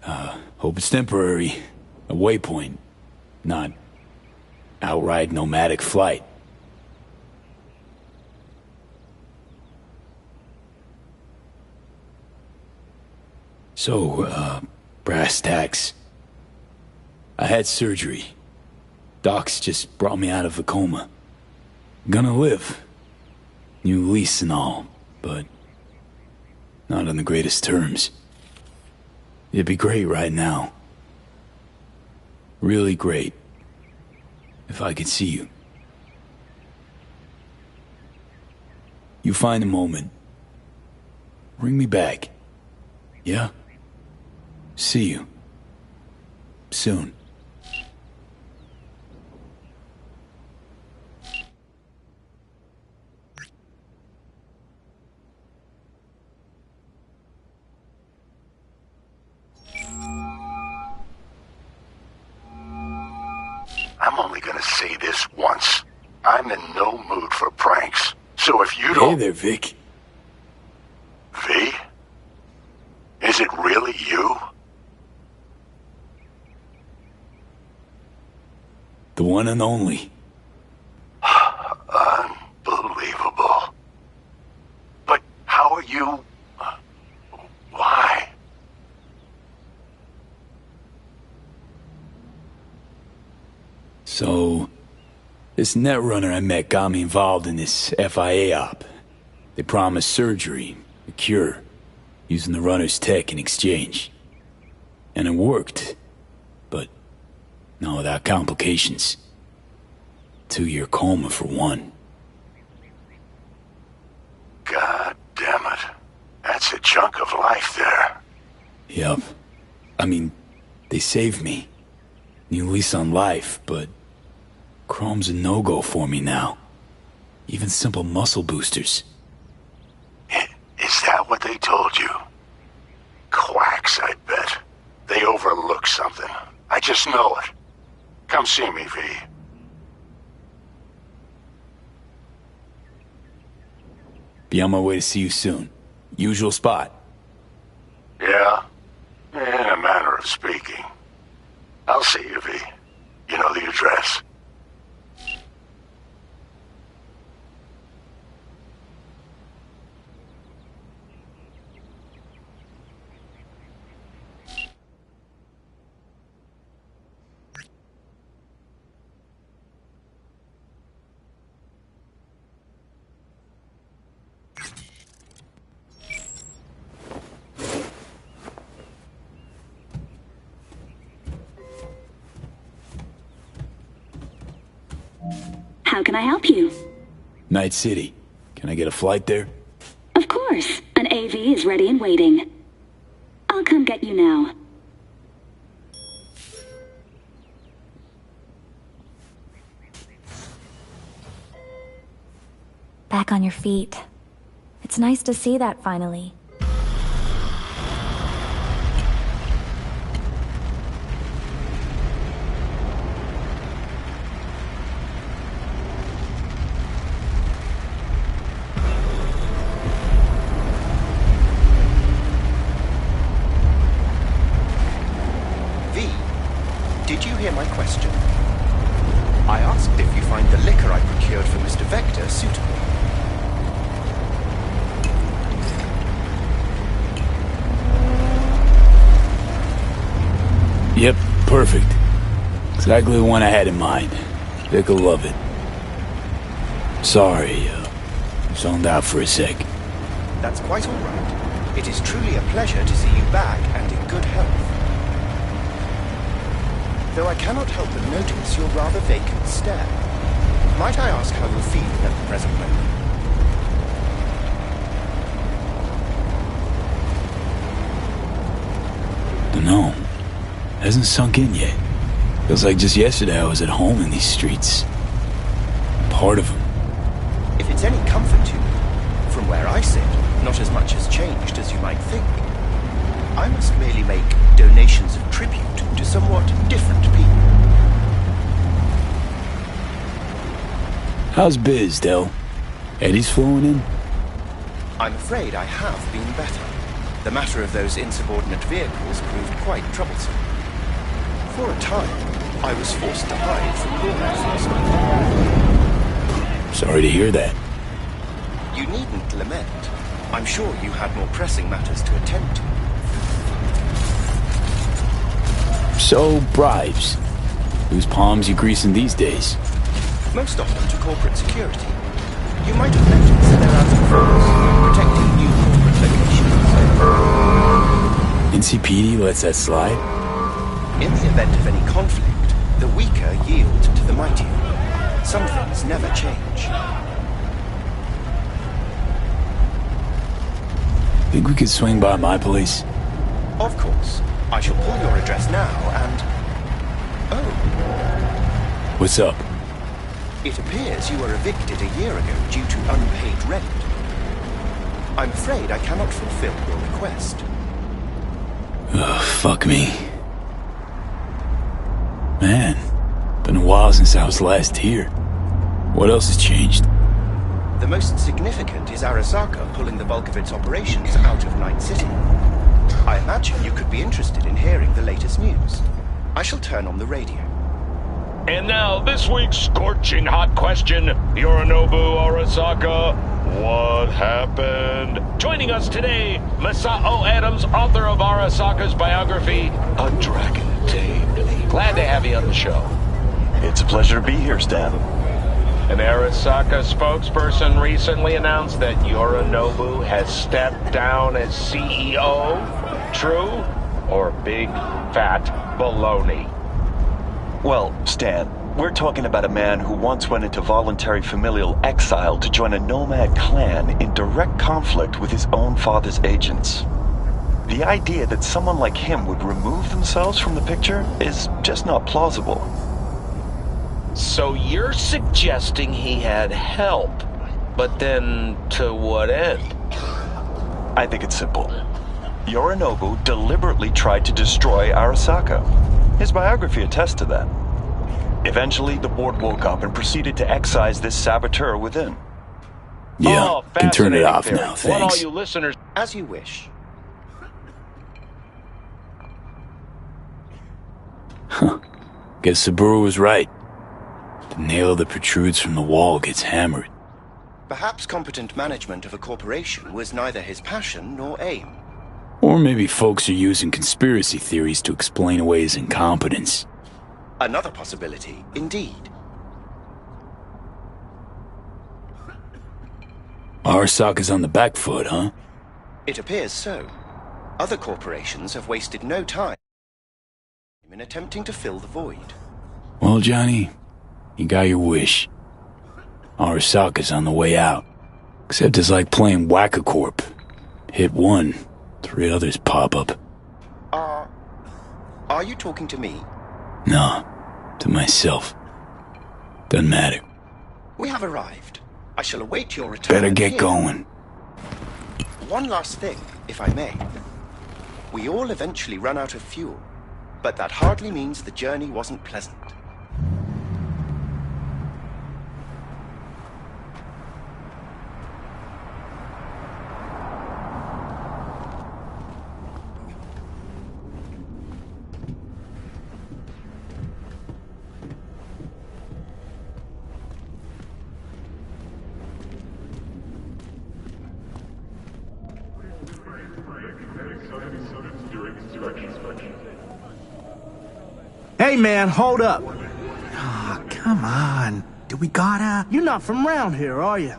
Hope it's temporary. A waypoint, not outright nomadic flight. So, brass tacks. I had surgery. Docs just brought me out of a coma. Gonna live. New lease and all, but not on the greatest terms. It'd be great right now. Really great. If I could see you. You find a moment. Ring me back. Yeah? See you. Soon. I'm only gonna say this once. I'm in no mood for pranks. So if you don't... Hey there, Vic. V? Is it really you? The one and only. Unbelievable. But how are you... Why? So, this netrunner I met got me involved in this FIA op. They promised surgery, a cure, using the runner's tech in exchange. And it worked. But not without complications. 2-year coma for one. God damn it. That's a chunk of life there. Yep. I mean, they saved me. New lease on life, but Chrome's a no-go for me now. Even simple muscle boosters. Is that what they told you? Quacks, I bet. They overlook something. I just know it. Come see me, V. Be on my way to see you soon. Usual spot. Yeah? In a manner of speaking. I'll see you, V. You know the address. How can I help you? Night City. Can I get a flight there? Of course. An AV is ready and waiting. I'll come get you now. Back on your feet. It's nice to see that finally. Did you hear my question? I asked if you find the liquor I procured for Mr. Vector suitable. Yep, perfect. Exactly the one I had in mind. Vic will love it. Sorry, zoned out for a sec. That's quite all right. It is truly a pleasure to see you back and in good health. Though I cannot help but notice your rather vacant stare. Might I ask how you're feeling at the present moment? Dunno. Hasn't sunk in yet. Feels like just yesterday I was at home in these streets. Part of them. If it's any comfort to you, from where I sit, not as much has changed as you might think. I must merely make donations of tribute to somewhat different people. How's biz, Del? Eddie's flowing in? I'm afraid I have been better. The matter of those insubordinate vehicles proved quite troublesome. For a time, I was forced to hide from law enforcement. Sorry to hear that. You needn't lament. I'm sure you had more pressing matters to attend to. So, bribes. Whose palms you greasing these days? Most often to corporate security. You might have noticed they're out in France, protecting new corporate locations. NCPD lets that slide? In the event of any conflict, the weaker yield to the mightier. Some things never change. Think we could swing by my place? Of course. I shall pull your address now and... Oh. What's up? It appears you were evicted a year ago due to unpaid rent. I'm afraid I cannot fulfill your request. Ugh, fuck me. Man, been a while since I was last here. What else has changed? The most significant is Arasaka pulling the bulk of its operations out of Night City. I imagine you could be interested in hearing the latest news. I shall turn on the radio. And now, this week's scorching hot question, Yorinobu Arasaka, what happened? Joining us today, Masao Adams, author of Arasaka's biography, A Dragon Tamed. Glad to have you on the show. It's a pleasure to be here, Stan. An Arasaka spokesperson recently announced that Yorinobu has stepped down as CEO. True or big fat baloney? Well, Stan, we're talking about a man who once went into voluntary familial exile to join a nomad clan in direct conflict with his own father's agents. The idea that someone like him would remove themselves from the picture is just not plausible. So you're suggesting he had help, but then to what end? I think it's simple. Yorinobu deliberately tried to destroy Arasaka. His biography attests to that. Eventually, the board woke up and proceeded to excise this saboteur within. Yeah, can turn it off now, thanks. What all you listeners... As you wish. Huh. Guess Saburo was right. The nail that protrudes from the wall gets hammered. Perhaps competent management of a corporation was neither his passion nor aim. Or maybe folks are using conspiracy theories to explain away his incompetence. Another possibility, indeed. Arasaka's on the back foot, huh? It appears so. Other corporations have wasted no time in attempting to fill the void. Well, Johnny, you got your wish. Arasaka's on the way out. Except it's like playing Whack-A-Corp. Hit one, 3 others pop up. Are you talking to me? No, to myself. Doesn't matter. We have arrived. I shall await your return. Better get going. One last thing, if I may. We all eventually run out of fuel, but that hardly means the journey wasn't pleasant. Hey man, hold up. Ah, oh, come on. Do we gotta? You're not from around here, are you?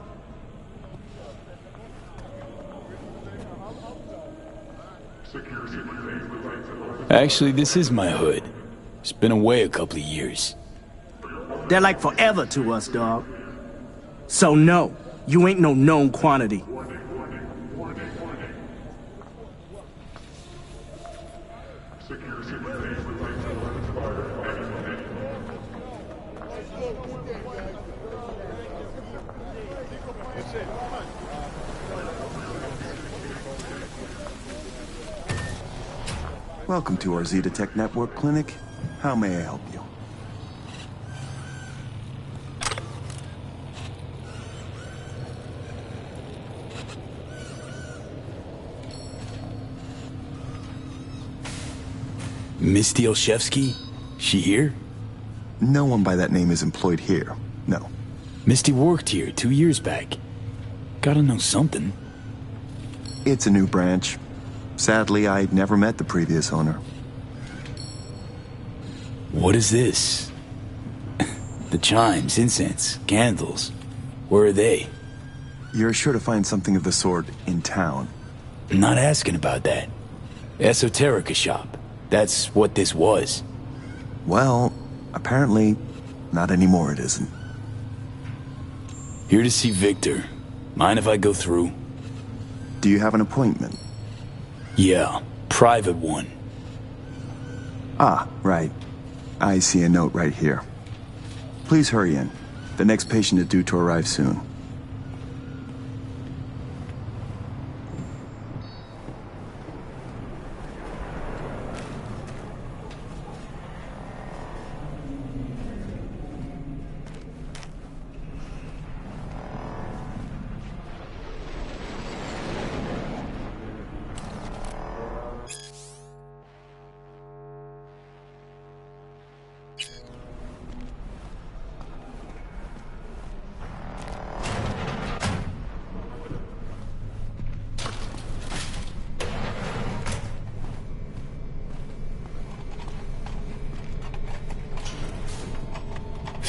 Actually, this is my hood. It's been away a couple of years. They're like forever to us, dog. So no, you ain't no known quantity. Welcome to our Zetatech Network Clinic. How may I help you? Misty Olszewski? She here? No one by that name is employed here. No. Misty worked here 2 years back. Gotta know something. It's a new branch. Sadly, I never met the previous owner. What is this? The chimes, incense, candles. Where are they? You're sure to find something of the sort in town. I'm not asking about that. Esoterica shop. That's what this was. Well, apparently, not anymore it isn't. Here to see Victor. Mind if I go through? Do you have an appointment? Yeah, private one. Ah, right. I see a note right here. Please hurry in. The next patient is due to arrive soon.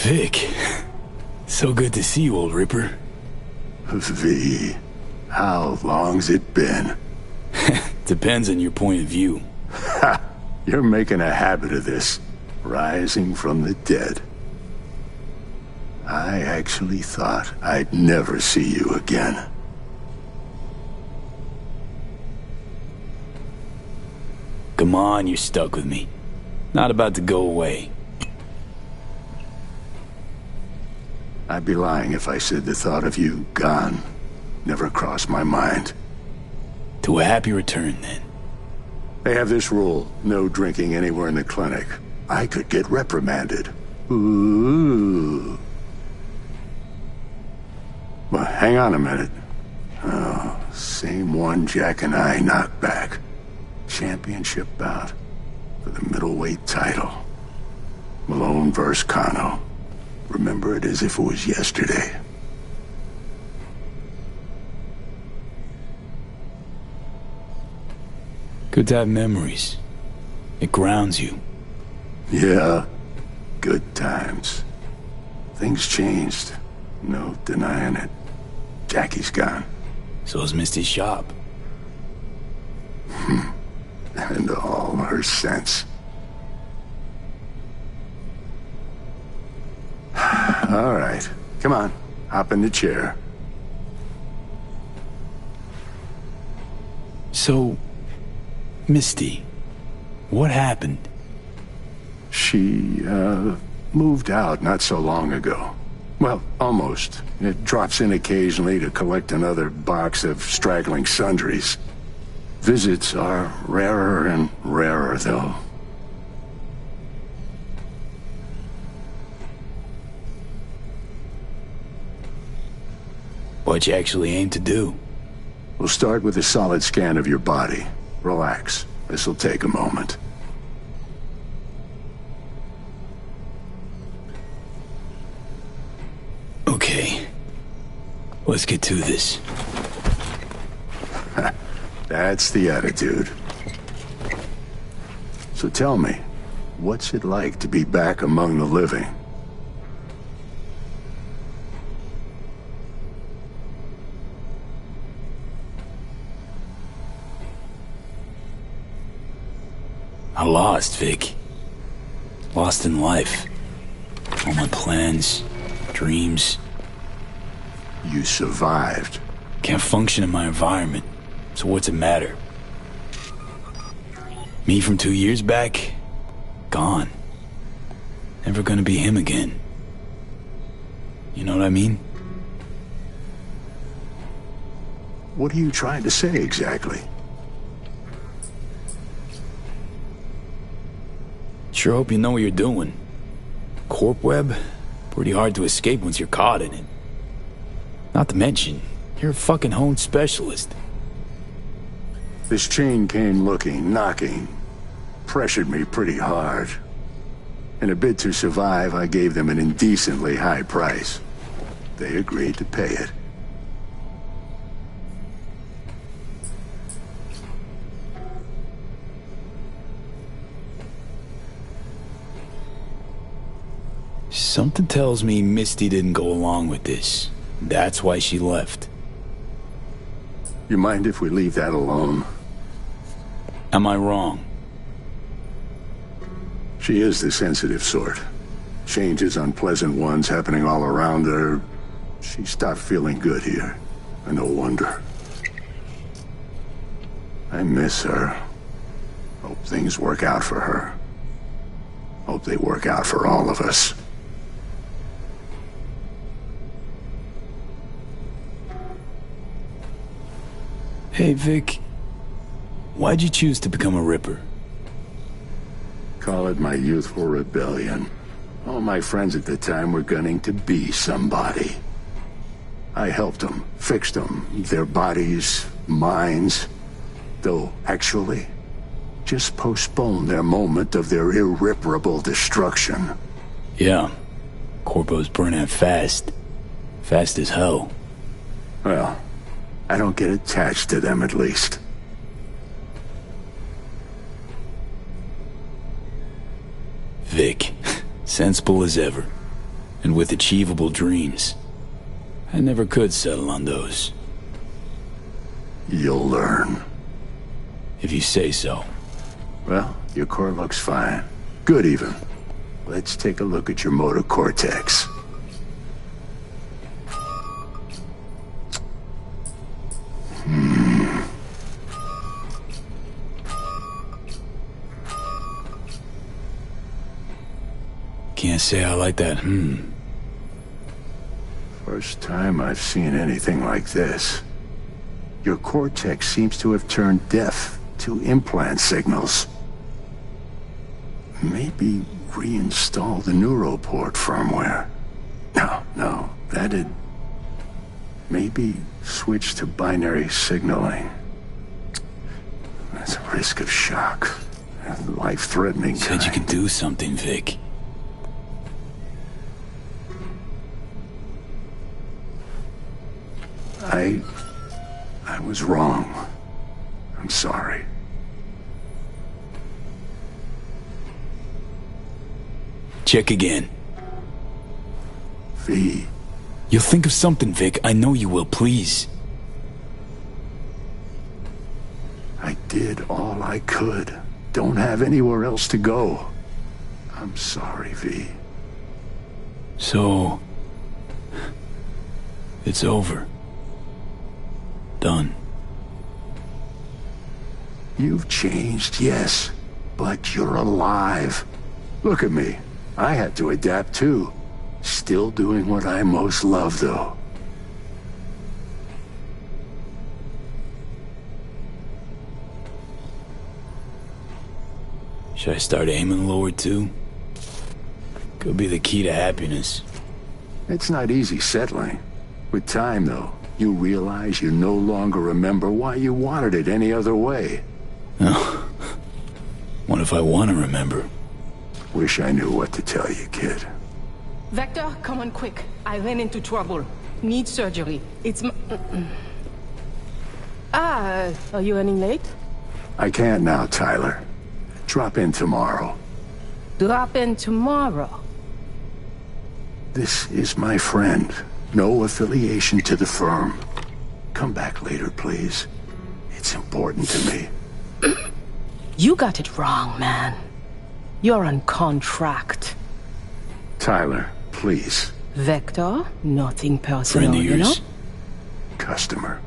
Vic, so good to see you, old Ripper. V, how long's it been? Depends on your point of view. Ha! You're making a habit of this, rising from the dead. I actually thought I'd never see you again. Come on, you're stuck with me. Not about to go away. I'd be lying if I said the thought of you gone never crossed my mind. To a happy return, then. They have this rule, no drinking anywhere in the clinic. I could get reprimanded. Ooh. Well, hang on a minute. Oh, same one Jack and I knocked back. Championship bout for the middleweight title. Malone versus Kano. Remember it as if it was yesterday. Good to have memories. It grounds you. Yeah, good times. Things changed. No denying it. Jackie's gone. So's Misty's shop. And all her sense. All right, come on, hop in the chair. So, Misty, what happened? She, moved out not so long ago. Well, almost. It drops in occasionally to collect another box of straggling sundries. Visits are rarer and rarer, though. What you actually aim to do? We'll start with a solid scan of your body. Relax. This'll take a moment. Okay. Let's get to this. That's the attitude. So tell me, what's it like to be back among the living? I lost, Vic. Lost in life. All my plans, dreams. You survived. Can't function in my environment, so what's it matter? Me from 2 years back? Gone. Never gonna be him again. You know what I mean? What are you trying to say exactly? Sure hope you know what you're doing. Corp web? Pretty hard to escape once you're caught in it. Not to mention, you're a fucking honed specialist. This chain came looking, knocking. Pressured me pretty hard. In a bid to survive, I gave them an indecently high price. They agreed to pay it. Something tells me Misty didn't go along with this. That's why she left. You mind if we leave that alone? Am I wrong? She is the sensitive sort. Changes, unpleasant ones happening all around her. She stopped feeling good here. And no wonder. I miss her. Hope things work out for her. Hope they work out for all of us. Hey, Vic. Why'd you choose to become a Ripper? Call it my youthful rebellion. All my friends at the time were gunning to be somebody. I helped them, fixed them, their bodies, minds. Though, actually, just postponed their moment of their irreparable destruction. Yeah. Corpos burn out fast. Fast as hell. Well, I don't get attached to them at least. Vic, sensible as ever, and with achievable dreams. I never could settle on those. You'll learn. If you say so. Well, your core looks fine. Good even. Let's take a look at your motor cortex. Can't say I like that, First time I've seen anything like this. Your cortex seems to have turned deaf to implant signals. Maybe reinstall the neuroport firmware. No, that'd... Maybe switch to binary signaling. That's a risk of shock. Life-threatening kind. Said you could do something, Vic. I was wrong. I'm sorry. Check again. V. You'll think of something, Vic. I know you will, please. I did all I could. Don't have anywhere else to go. I'm sorry, V. So... it's over. Done. You've changed, yes. But you're alive. Look at me. I had to adapt too. Still doing what I most love, though. Should I start aiming lower too? Could be the key to happiness. It's not easy settling. With time, though, you realize you no longer remember why you wanted it any other way. Oh. What if I want to remember? Wish I knew what to tell you, kid. Vector, come on quick. I ran into trouble. Need surgery. It's are you running late? I can't now, Tyler. Drop in tomorrow. Drop in tomorrow. This is my friend. No affiliation to the firm. Come back later, please. It's important to me. You got it wrong, man. You're on contract. Tyler, please. Vector, nothing personal, Friend of you know? yours? Customer.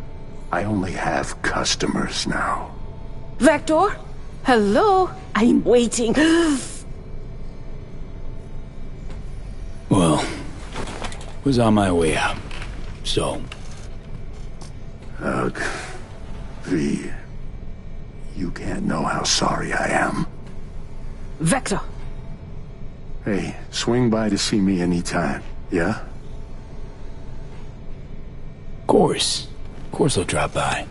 I only have customers now. Vector? Hello? I'm waiting. Well, was on my way out, so... Ugh. V. You can't know how sorry I am. Vector! Hey, swing by to see me anytime, yeah? Of course. Of course I'll drop by.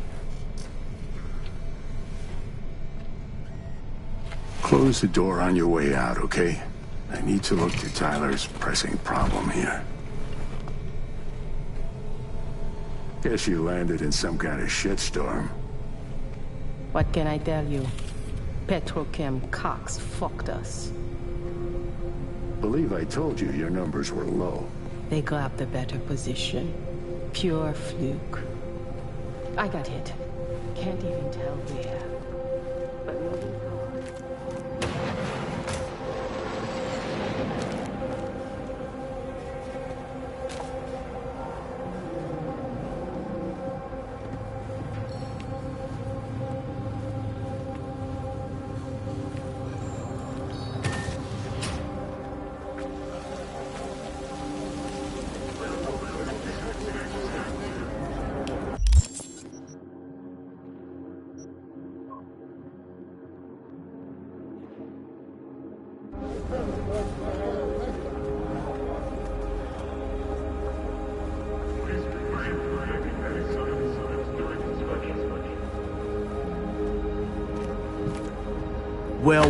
Close the door on your way out, okay? I need to look to Tyler's pressing problem here. Guess you landed in some kind of shitstorm. What can I tell you? Petrochem Cox fucked us. Believe I told you your numbers were low. They grabbed a better position. Pure fluke. I got hit. Can't even tell where. But moving on.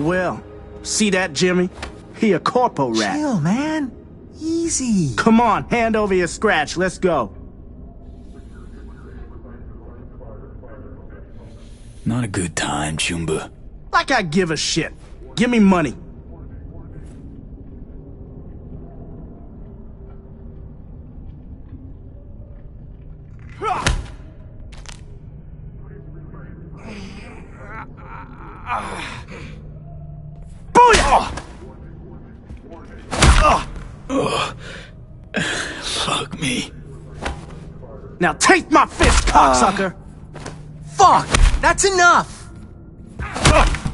Well. See that, Jimmy? He a corpo rat. Chill, man. Easy. Come on, hand over your scratch. Let's go. Not a good time, Chumba. Like I give a shit. Give me money. Fuck me. Now take my fist, cocksucker! Fuck! That's enough!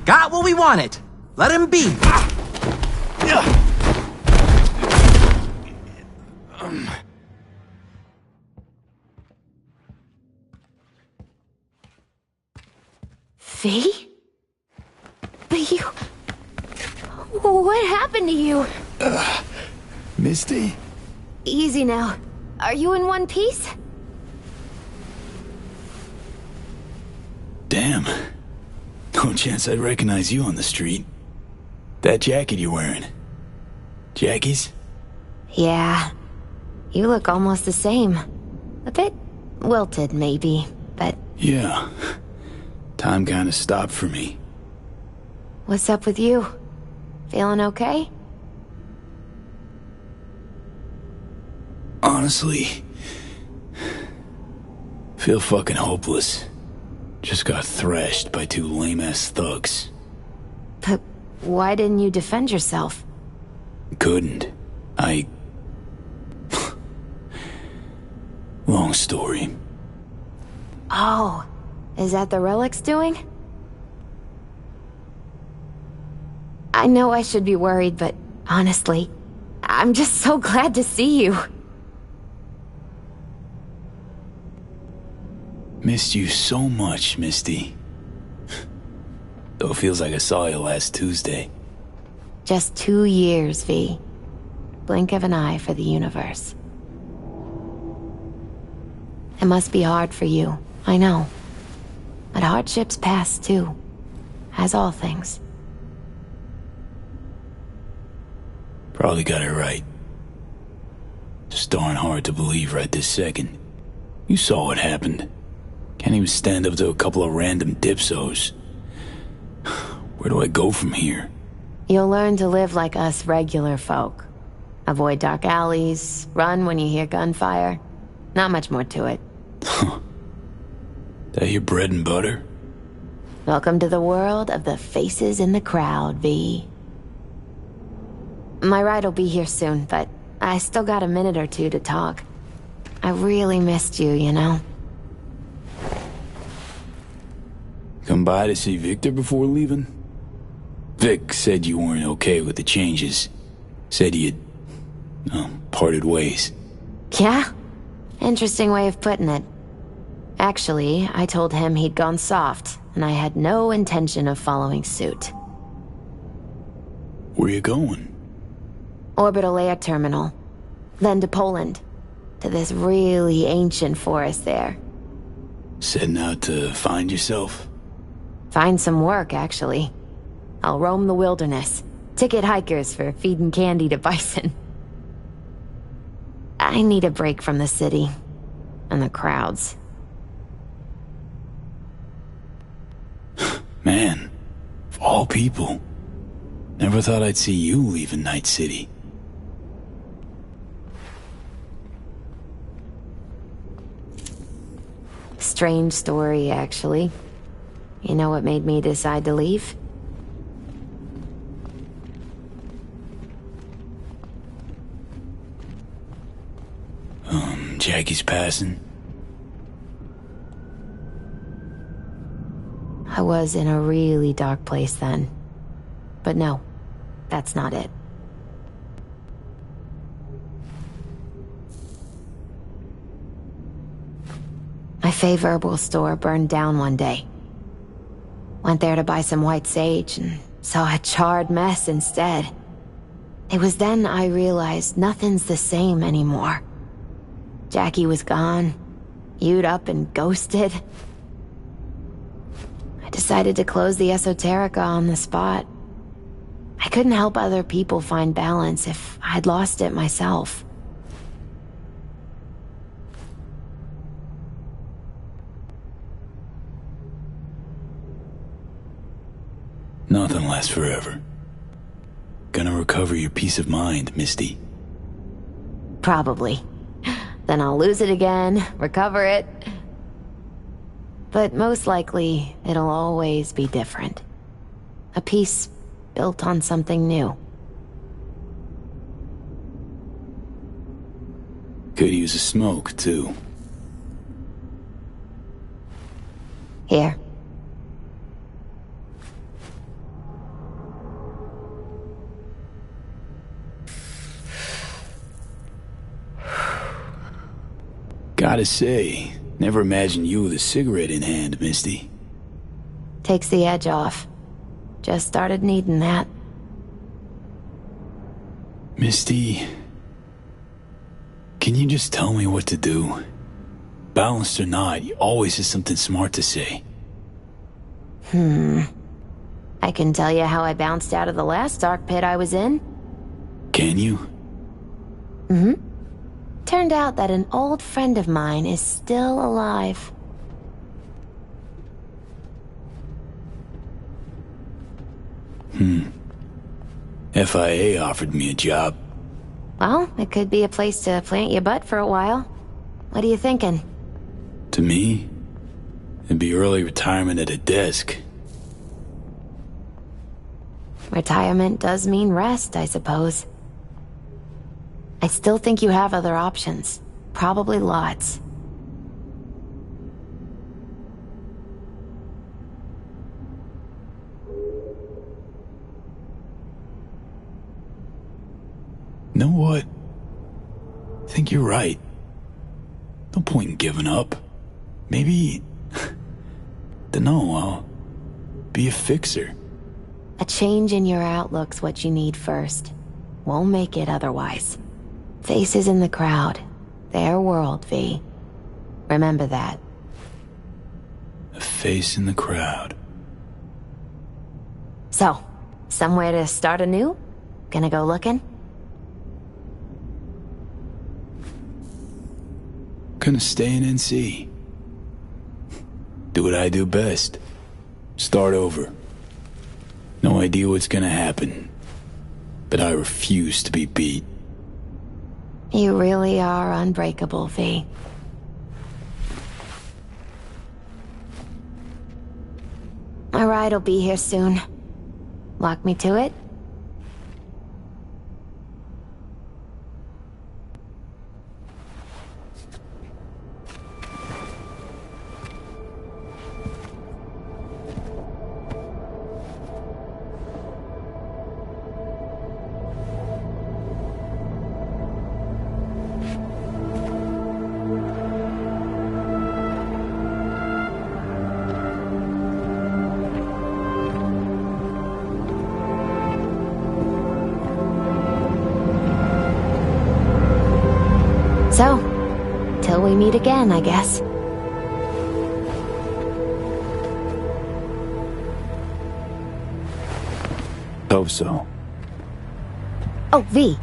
Got what we wanted. Let him be. V? But you... What happened to you? Misty? Easy now. Are you in one piece? Damn. No chance I'd recognize you on the street. That jacket you're wearing. Jackie's? Yeah. You look almost the same. A bit wilted, maybe, but... Yeah. Time kinda stopped for me. What's up with you? Feeling okay? Honestly... feel fucking hopeless. Just got thrashed by two lame-ass thugs. But why didn't you defend yourself? Couldn't. Long story. Oh, is that the Relic's doing? I know I should be worried, but honestly, I'm just so glad to see you. Missed you so much, Misty. Though it feels like I saw you last Tuesday. Just 2 years, V. Blink of an eye for the universe. It must be hard for you, I know. But hardships pass too. As all things. Probably got it right. Just darn hard to believe right this second. You saw what happened. Can't even stand up to a couple of random dipsos. Where do I go from here? You'll learn to live like us regular folk. Avoid dark alleys, run when you hear gunfire. Not much more to it. That your bread and butter? Welcome to the world of the faces in the crowd, V. My ride'll be here soon, but I still got a minute or two to talk. I really missed you, you know? Come by to see Victor before leaving? Vic said you weren't okay with the changes. Said you'd, parted ways. Yeah? Interesting way of putting it. Actually, I told him he'd gone soft, and I had no intention of following suit. Where you going? Orbital air terminal. Then to Poland. To this really ancient forest there. Setting out to find yourself? Find some work, actually. I'll roam the wilderness. Ticket hikers for feeding candy to bison. I need a break from the city. And the crowds. Man, of all people. Never thought I'd see you leaving Night City. Strange story, actually. You know what made me decide to leave? Jackie's passing. I was in a really dark place then. But no, that's not it. My Fey Verbal store burned down one day. Went there to buy some white sage and saw a charred mess instead. It was then I realized nothing's the same anymore. Jackie was gone, You'd up and ghosted. I decided to close the Esoterica on the spot. I couldn't help other people find balance if I'd lost it myself. Nothing lasts forever. Gonna recover your peace of mind, Misty. Probably. Then I'll lose it again, recover it. But most likely, it'll always be different. A piece built on something new. Could use a smoke, too. Here. Gotta say, never imagined you with a cigarette in hand, Misty. Takes the edge off. Just started needing that. Misty, can you just tell me what to do? Balanced or not, you always have something smart to say. I can tell you how I bounced out of the last dark pit I was in. Can you? Turned out that an old friend of mine is still alive. FIA offered me a job. Well, it could be a place to plant your butt for a while. What are you thinking? To me, it'd be early retirement at a desk. Retirement does mean rest, I suppose. I still think you have other options. Probably lots. Know what? I think you're right. No point in giving up. Maybe... dunno, I'll be a fixer. A change in your outlook's what you need first. Won't make it otherwise. Faces in the crowd. Their world, V. Remember that. A face in the crowd. So, somewhere to start anew? Gonna go looking? Gonna stay in NC. Do what I do best. Start over. No idea what's gonna happen. But I refuse to be beat. You really are unbreakable, V. My ride'll be here soon. Lock me to it? So, till we meet again, I guess. Hope so. Oh, V.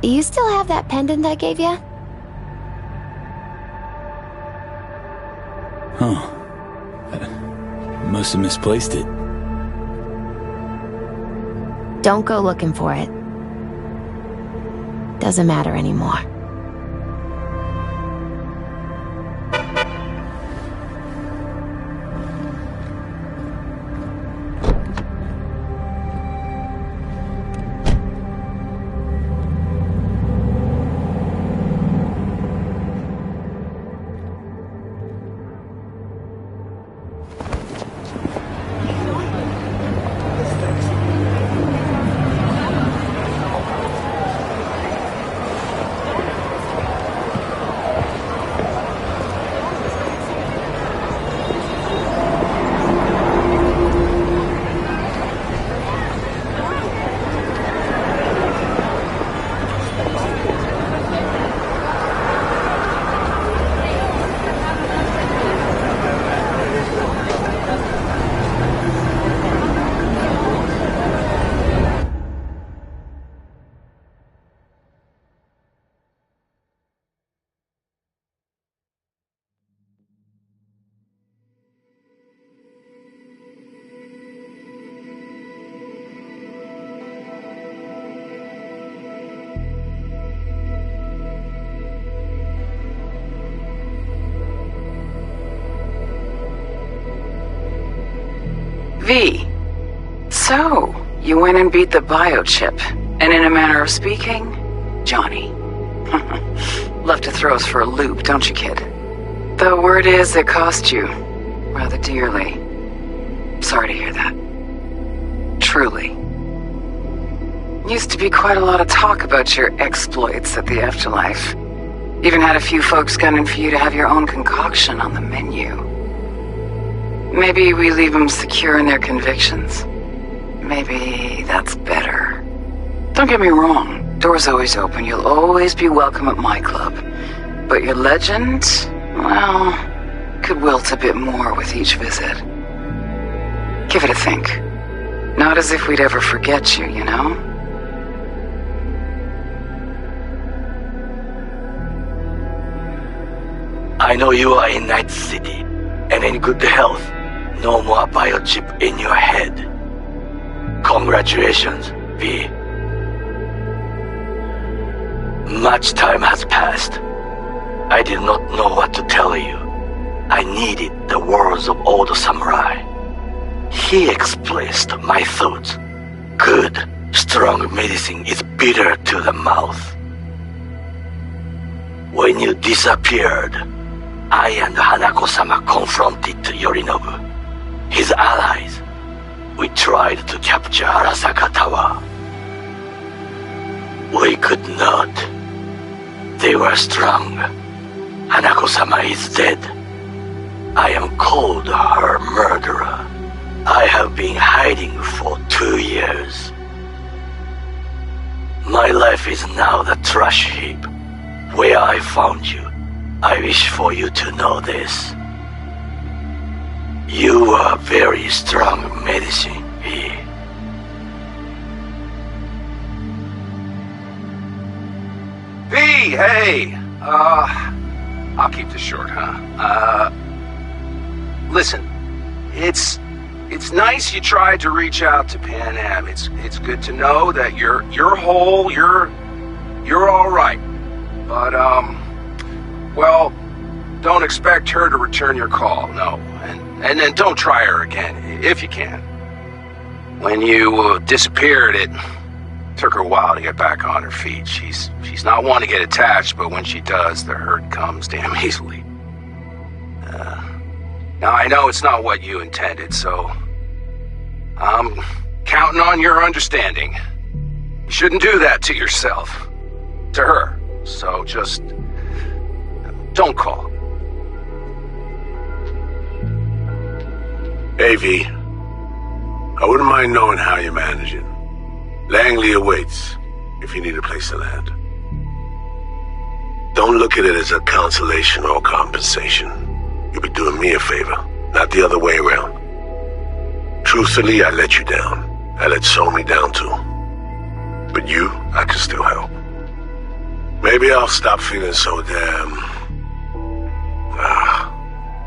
You still have that pendant I gave you? Huh. Must have misplaced it. Don't go looking for it. Doesn't matter anymore. V. So, you went and beat the biochip. And in a manner of speaking, Johnny. Love to throw us for a loop, don't you, kid? The word is it cost you. Rather dearly. Sorry to hear that. Truly. Used to be quite a lot of talk about your exploits at the afterlife. Even had a few folks gunning for you to have your own concoction on the menu. Maybe we leave them secure in their convictions. Maybe that's better. Don't get me wrong, door's always open. You'll always be welcome at my club. But your legend, well, could wilt a bit more with each visit. Give it a think. Not as if we'd ever forget you, you know? I know you are in Night City, and in good health. No more biochip in your head. Congratulations, V. Much time has passed. I did not know what to tell you. I needed the words of old samurai. He expressed my thoughts. Good, strong medicine is bitter to the mouth. When you disappeared, I and Hanako-sama confronted Yorinobu. His allies. We tried to capture Arasaka Tower. We could not. They were strong. Hanako-sama is dead. I am called her murderer. I have been hiding for 2 years. My life is now the trash heap where I found you. I wish for you to know this. You are very strong medicine, V. V, hey! I'll keep this short, huh? Listen, it's nice you tried to reach out to Pan Am. It's good to know that you're whole, you're all right. But, well, don't expect her to return your call, no. And then don't try her again, if you can. When you disappeared, it took her a while to get back on her feet. She's not one to get attached, but when she does, the hurt comes damn easily. Now, I know it's not what you intended, so I'm counting on your understanding. You shouldn't do that to yourself, to her. So just don't call. Hey, V. I wouldn't mind knowing how you're managing. Langley awaits, if you need a place to land. Don't look at it as a consolation or compensation. You'll be doing me a favor, not the other way around. Truthfully, I let you down. I let Somi down too. But you, I can still help. Maybe I'll stop feeling so damn...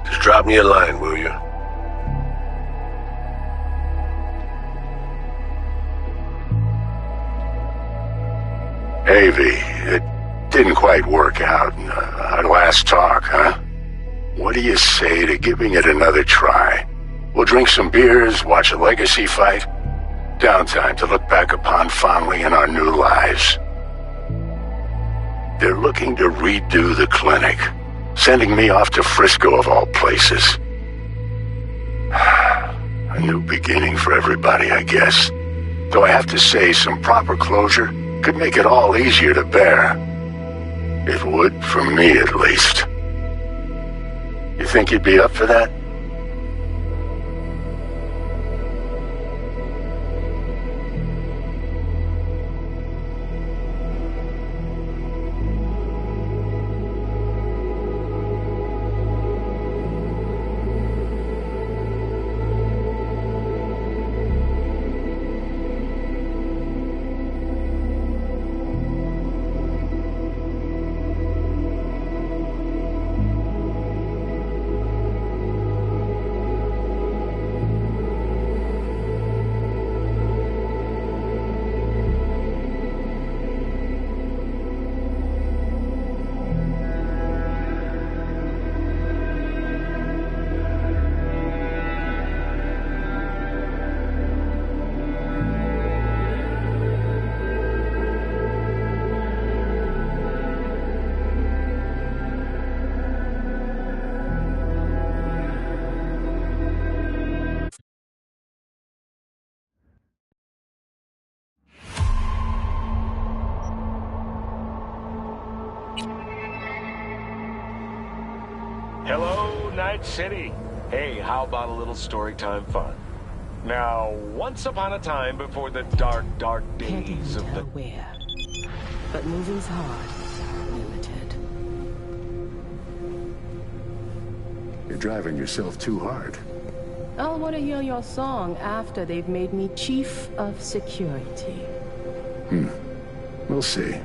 just drop me a line, will you? Hey, V, it didn't quite work out our last talk, huh? What do you say to giving it another try? We'll drink some beers, watch a legacy fight. Downtime to look back upon fondly in our new lives. They're looking to redo the clinic, sending me off to Frisco of all places. A new beginning for everybody, I guess. Though I have to say, some proper closure could make it all easier to bear. It would, for me at least. You think you'd be up for that? Hello, Night City. Hey, how about a little storytime fun? Now, once upon a time before the dark, dark days of the... where. But moving's hard. Limited. You're driving yourself too hard. I'll want to hear your song after they've made me Chief of Security. We'll see.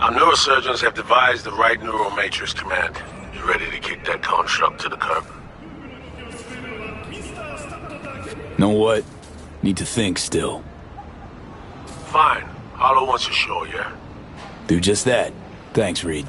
Our neurosurgeons have devised the right neural matrix command. You ready to kick that construct to the curb? Know what? Need to think still. Fine. Hollow wants a show, yeah? Do just that. Thanks, Reed.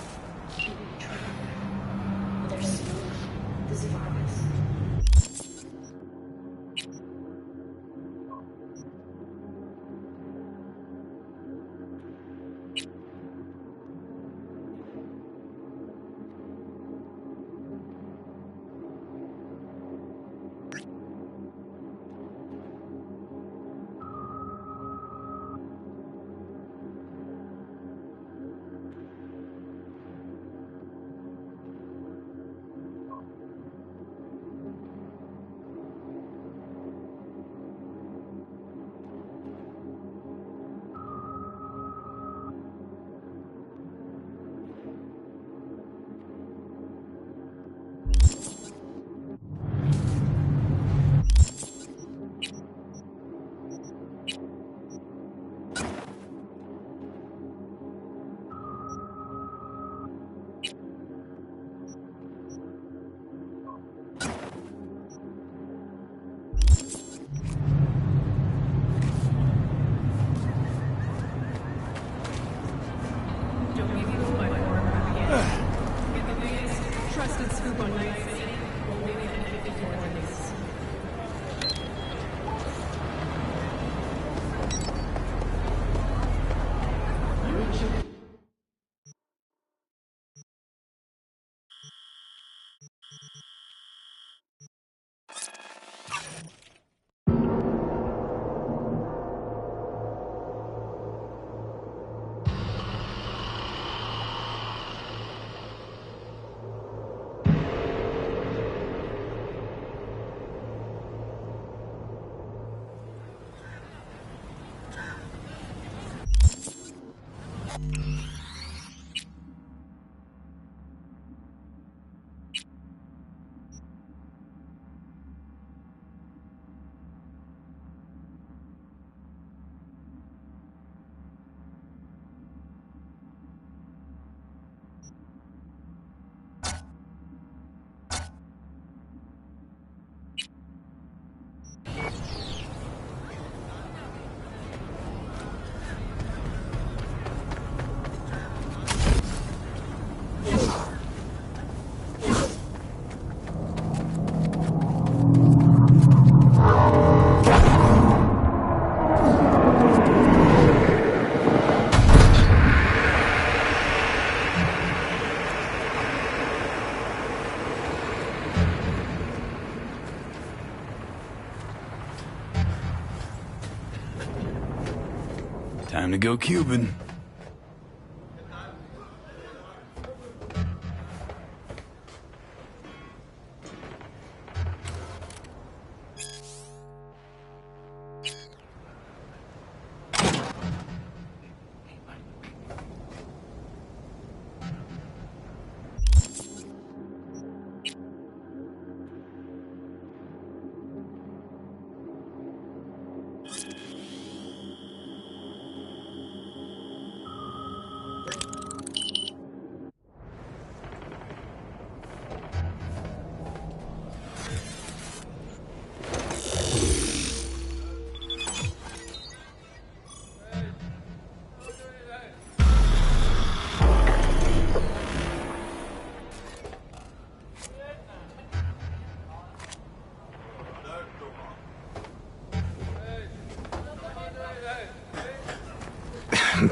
Time to go Cuban.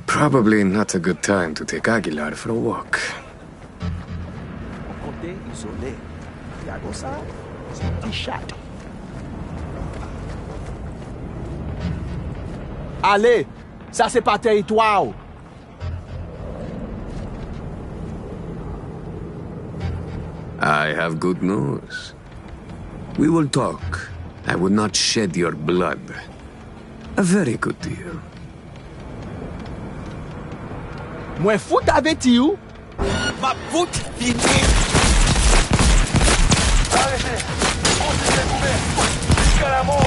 Probably not a good time to take Aguilar for a walk. Côté isolé. Yago ça, c'est un petit chat. Allez, ça c'est pas territoire. I have good news. We will talk. I would not shed your blood. A very good deal. Mwen fout avec you. Ma fout fini. Arrêtez. On s'est découvert. Jusqu'à la mort.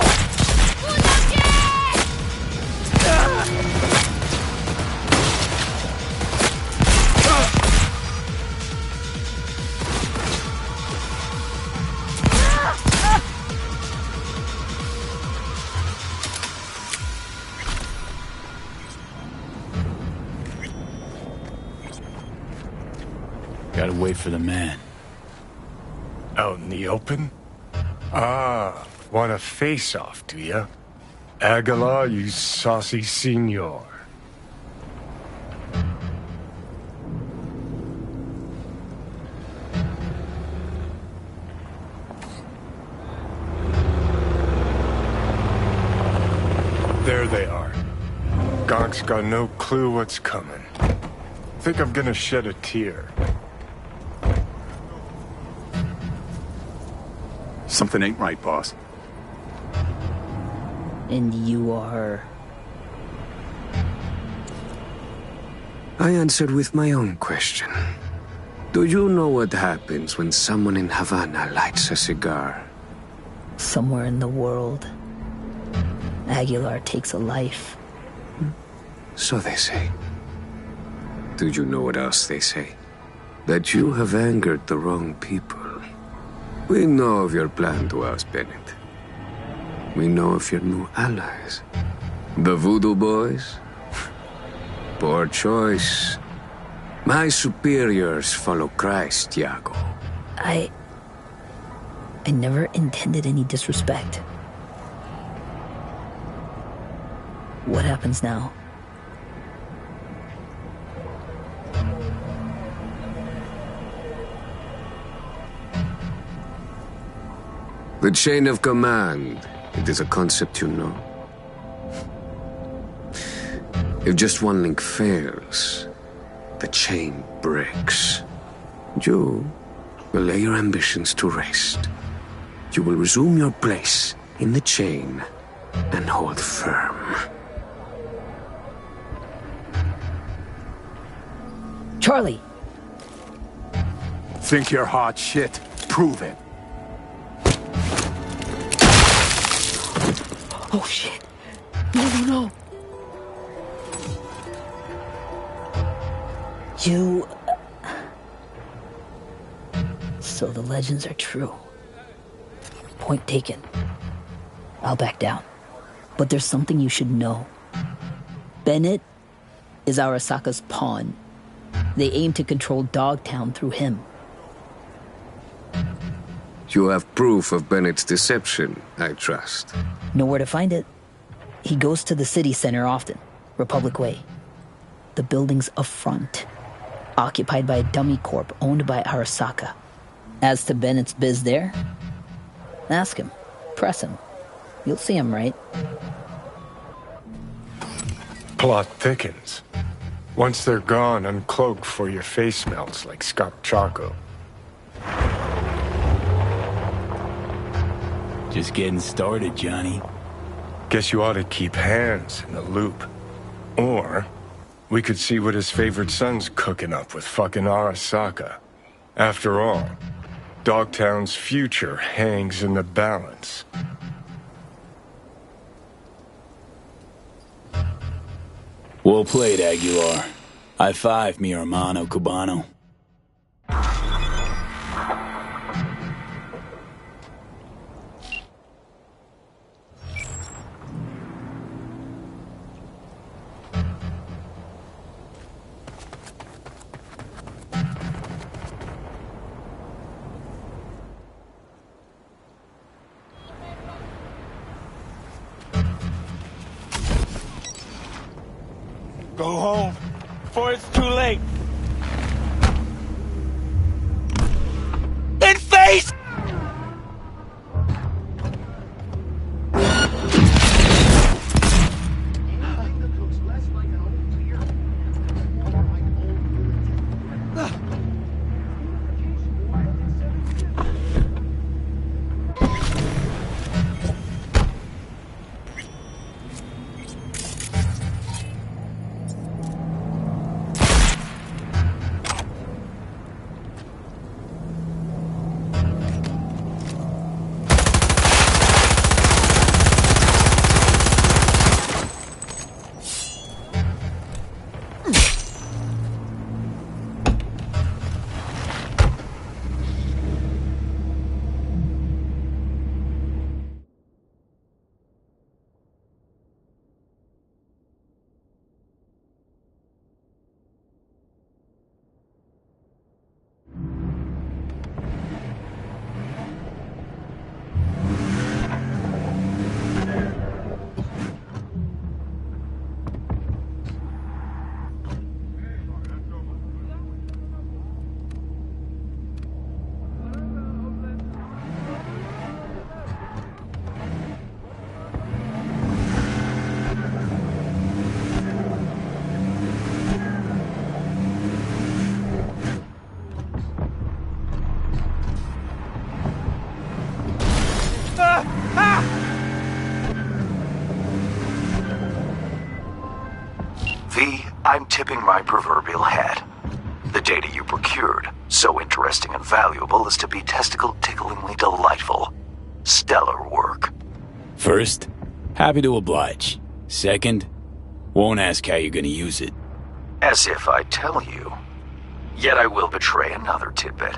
Gotta wait for the man. Out in the open? Ah, want a face-off, do ya? Aguilar, you saucy senor. There they are. Gonk's got no clue what's coming. Think I'm gonna shed a tear. Something ain't right, boss. And you are... I answered with my own question. Do you know what happens when someone in Havana lights a cigar? Somewhere in the world, Aguilar takes a life. So they say. Do you know what else they say? That you have angered the wrong people. We know of your plan to oust Bennett. We know of your new allies. The Voodoo Boys? Poor choice. My superiors follow Christ, Iago. I never intended any disrespect. What happens now? The chain of command. It is a concept you know. If just one link fails, the chain breaks. You will lay your ambitions to rest. You will resume your place in the chain and hold firm. Charlie! Think you're hot shit? Prove it. Oh shit. No. You... So the legends are true. Point taken. I'll back down. But there's something you should know. Bennett is Arasaka's pawn. They aim to control Dogtown through him. You have proof of Bennett's deception, I trust. Know where to find it? He goes to the city center often, Republic Way. The building's a front, occupied by a dummy corp owned by Arasaka. As to Bennett's biz there, ask him, press him. You'll see him, right? Plot thickens. Once they're gone, uncloak before your face melts like Scott Choco. Just getting started, Johnny. Guess you ought to keep hands in the loop. Or, we could see what his favorite son's cooking up with fucking Arasaka. After all, Dogtown's future hangs in the balance. Well played, Aguilar. High five, mi hermano cubano. Go home before it's too late. In face! I'm tipping my proverbial hat. The data you procured, so interesting and valuable as to be testicle-ticklingly delightful. Stellar work. First, happy to oblige. Second, won't ask how you're gonna use it. As if I tell you. Yet I will betray another tidbit.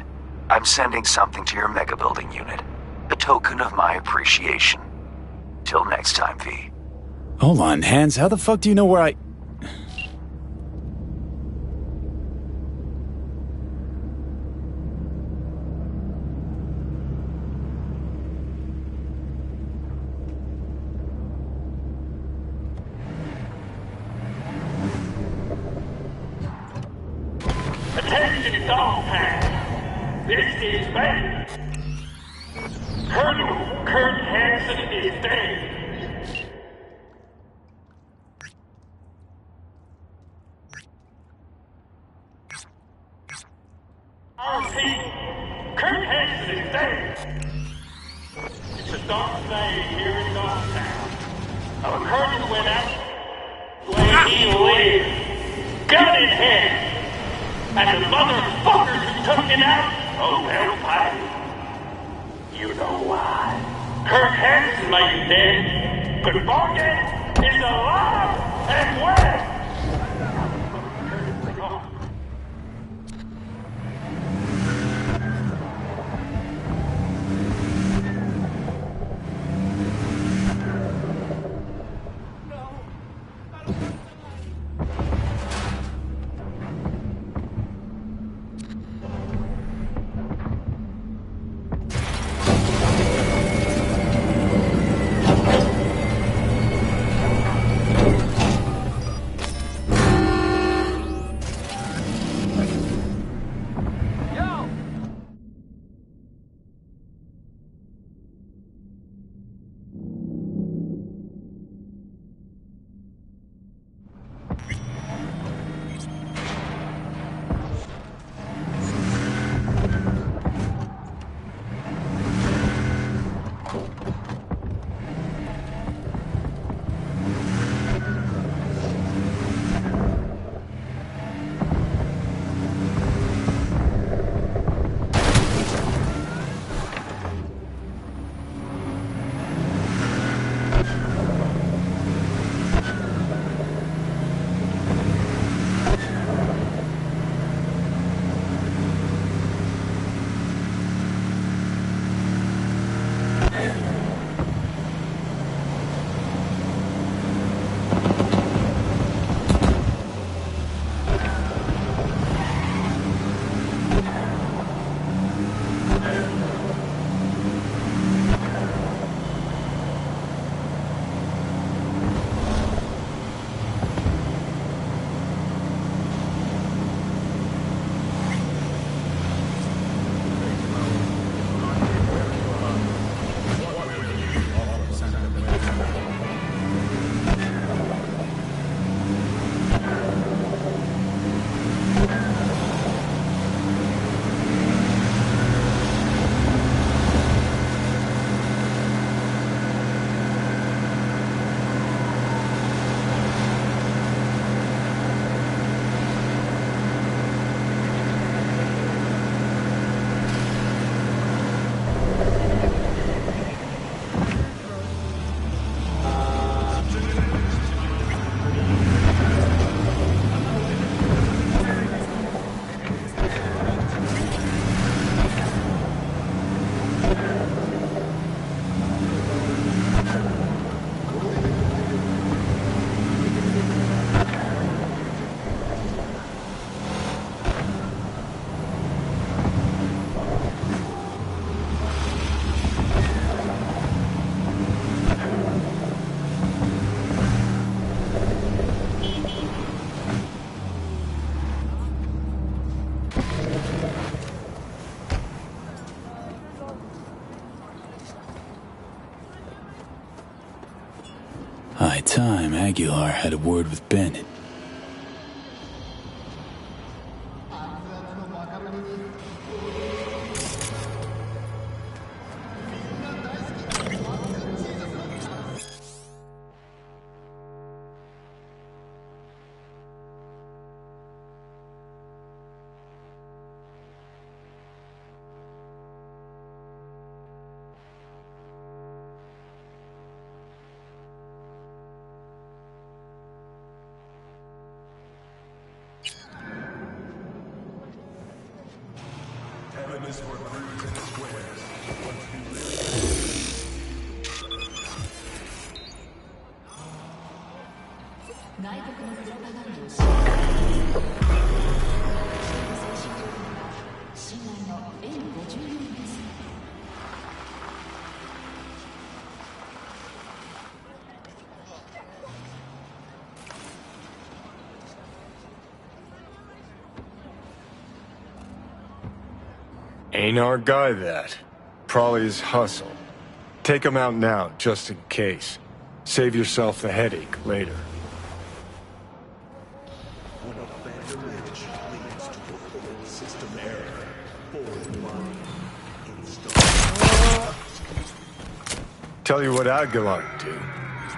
I'm sending something to your mega-building unit. A token of my appreciation. Till next time, V. Hold on, Hans, how the fuck do you know where I... Attention, Dogtown. This is Bennett. Colonel Kurt Hansen is dead. RP, Kurt Hansen is dead. It's a dark night here in Dogtown. Our colonel went out the way he lived. Gun in hand. and the motherfuckers who took him out, oh, they'll pay. You know why? Kirk Hansen may be dead, but Morgan is alive and well. High time Aguilar had a word with Bennett. Ain't our guy that. Probably his hustle. Take him out now, just in case. Save yourself the headache later. Tell you what I'd go on to do.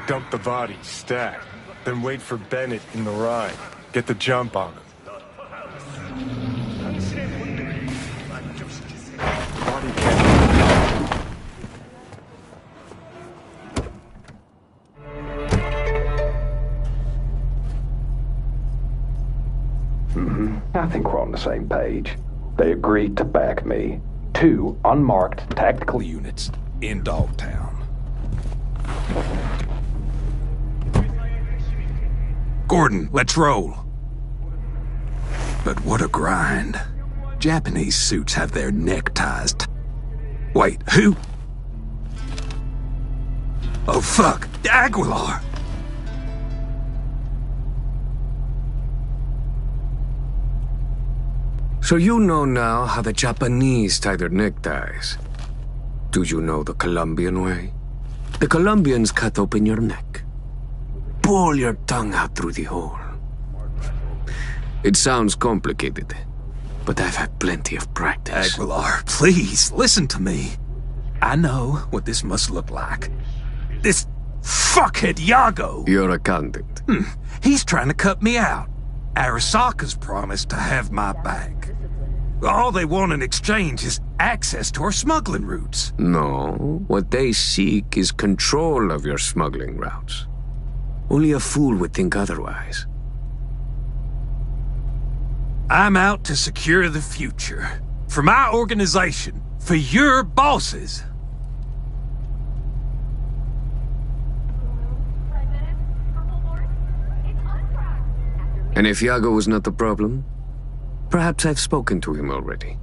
Dump the body, stack, then wait for Bennett in the ride. Get the jump on him. I think we're on the same page. They agreed to back me. 2 unmarked tactical units in Dogtown. Gordon, let's roll. But what a grind. Japanese suits have their neckties. Wait, who? Oh, fuck. Aguilar! So you know now how the Japanese tie their neckties. Do you know the Colombian way? The Colombians cut open your neck. Pull your tongue out through the hole. It sounds complicated, but I've had plenty of practice. Aguilar, please, listen to me. I know what this must look like. This fuckhead Iago. Your accountant. He's trying to cut me out. Arasaka's promised to have my back. All they want in exchange is access to our smuggling routes. No, what they seek is control of your smuggling routes. Only a fool would think otherwise. I'm out to secure the future. For my organization. For your bosses. And if Iago was not the problem, perhaps I've spoken to him already.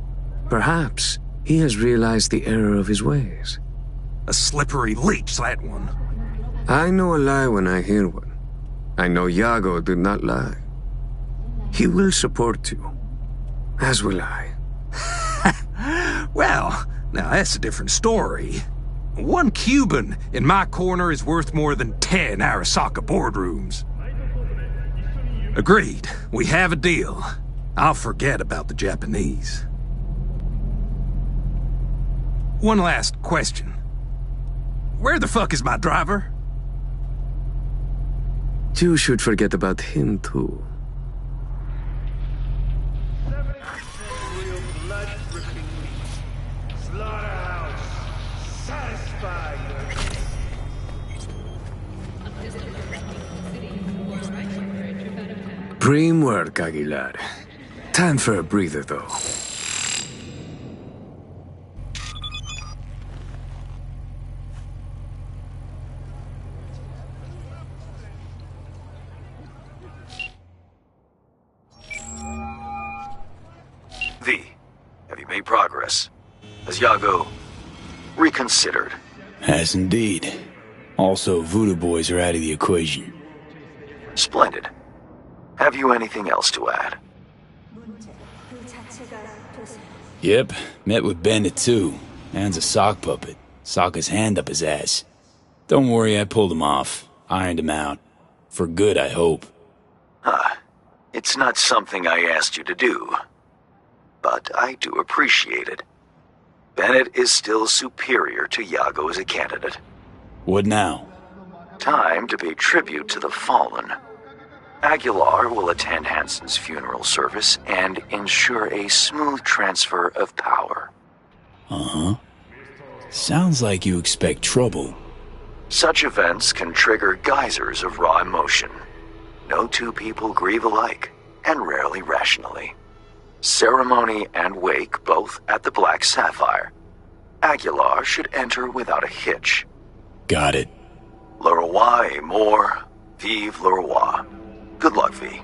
Perhaps he has realized the error of his ways. A slippery leech, that one. I know a lie when I hear one. I know Iago did not lie. He will support you, as will I. Well, now that's a different story. 1 Cuban in my corner is worth more than 10 Arasaka boardrooms. Agreed. We have a deal. I'll forget about the Japanese. One last question. Where the fuck is my driver? You should forget about him, too. Supreme work, Aguilar. Time for a breather, though. V, have you made progress? Has Iago reconsidered? Has indeed. Also, Voodoo Boys are out of the equation. Splendid. Have you anything else to add? Yep, met with Bandit too. Man's a sock puppet. Sock his hand up his ass. Don't worry, I pulled him off. Ironed him out. For good, I hope. It's not something I asked you to do. But I do appreciate it. Bennett is still superior to Iago as a candidate. What now? Time to pay tribute to the fallen. Aguilar will attend Hansen's funeral service and ensure a smooth transfer of power. Uh-huh. Sounds like you expect trouble. Such events can trigger geysers of raw emotion. No 2 people grieve alike, and rarely rationally. Ceremony and wake both at the Black Sapphire. Aguilar should enter without a hitch. Got it. Le roi est mort, vive le roi. Good luck, V.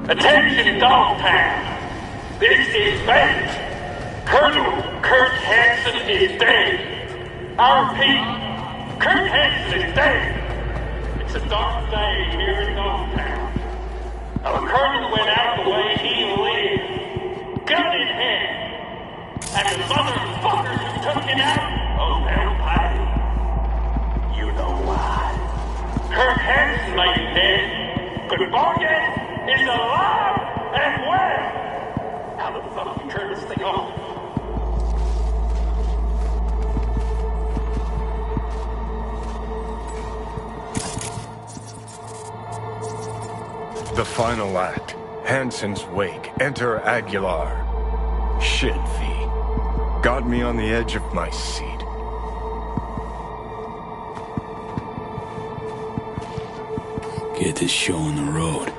Attention, Dogtown! This is Banks. Colonel Kurt Hansen is dead. I repeat, Kurt Hansen is dead. It's a dark day here in Dogtown. Our colonel went out the way he lived, gun in hand. And the motherfuckers who took him out, oh, they'll pay. You know why. Kurt Hansen may be dead, but Vargas is alive and well! How the fuck you turn this thing off? The final act. Hansen's wake. Enter Aguilar. Shit, V. Got me on the edge of my seat. Get this show on the road.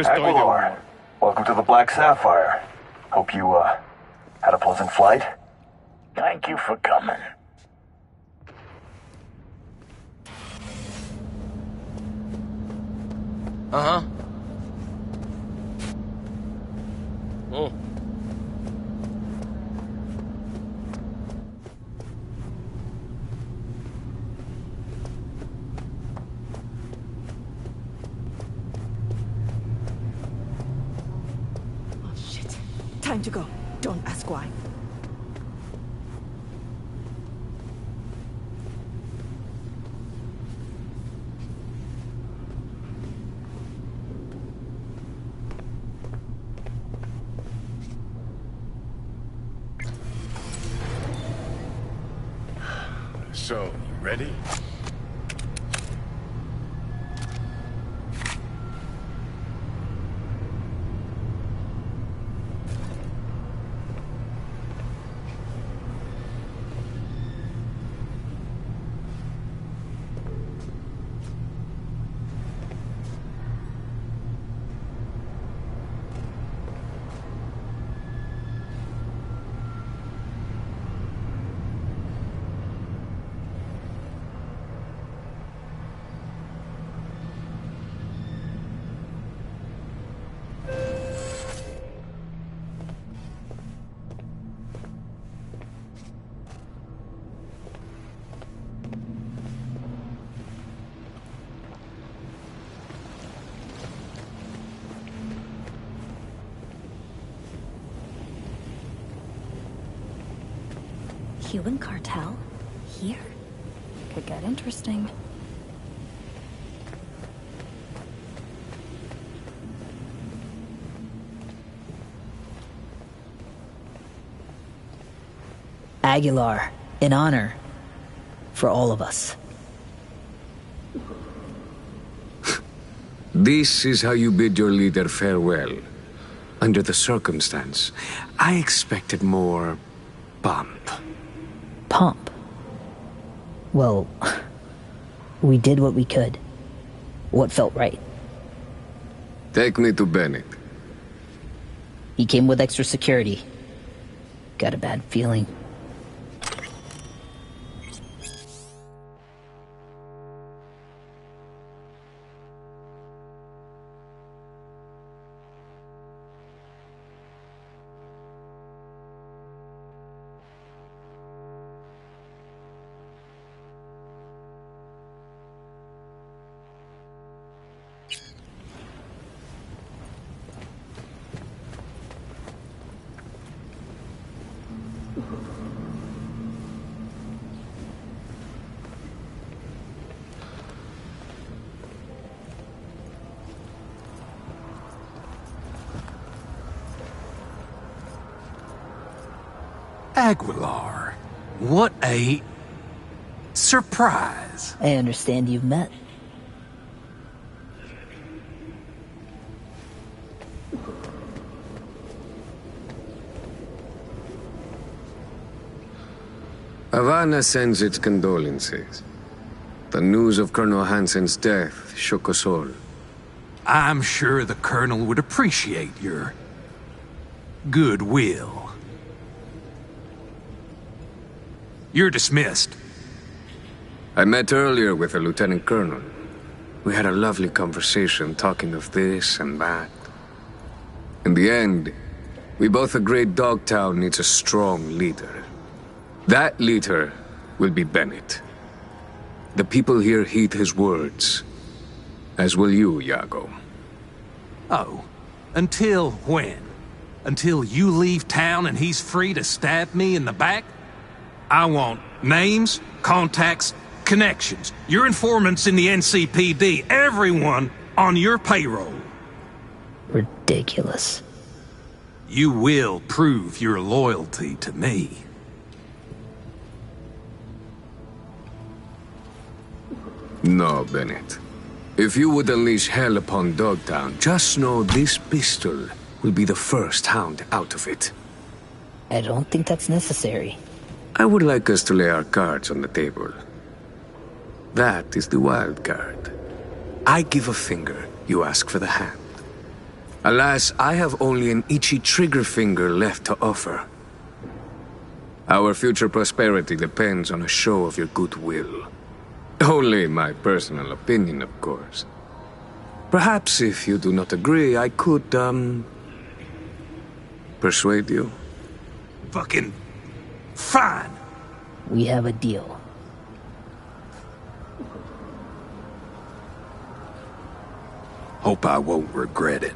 Aguilar, welcome to the Black Sapphire. Hope you, had a pleasant flight. Thank you for coming. Uh-huh. Oh. Time to go. Don't ask why. So, you ready? Cuban cartel? Here? Could get interesting. Aguilar, in honor. For all of us. This is how you bid your leader farewell. Under the circumstance, I expected more pomp. Pomp? Well, we did what we could. What felt right. Take me to Bennett. He came with extra security. Got a bad feeling. Aguilar. What a surprise. I understand you've met. Havana sends its condolences. The news of Colonel Hansen's death shook us all. I'm sure the Colonel would appreciate your goodwill. You're dismissed. I met earlier with the Lieutenant Colonel. We had a lovely conversation talking of this and that. In the end, we both agreed Dogtown needs a strong leader. That leader will be Bennett. The people here heed his words, as will you, Iago. Oh, until when? Until you leave town and he's free to stab me in the back? I want names, contacts, connections, your informants in the NCPD, everyone on your payroll. Ridiculous. You will prove your loyalty to me. No, Bennett. If you would unleash hell upon Dogtown, just know this pistol will be the first hound out of it. I don't think that's necessary. I would like us to lay our cards on the table. That is the wild card. I give a finger, you ask for the hand. Alas, I have only an itchy trigger finger left to offer. Our future prosperity depends on a show of your goodwill. Only my personal opinion, of course. Perhaps if you do not agree, I could, persuade you. Fucking fine. We have a deal. Hope I won't regret it.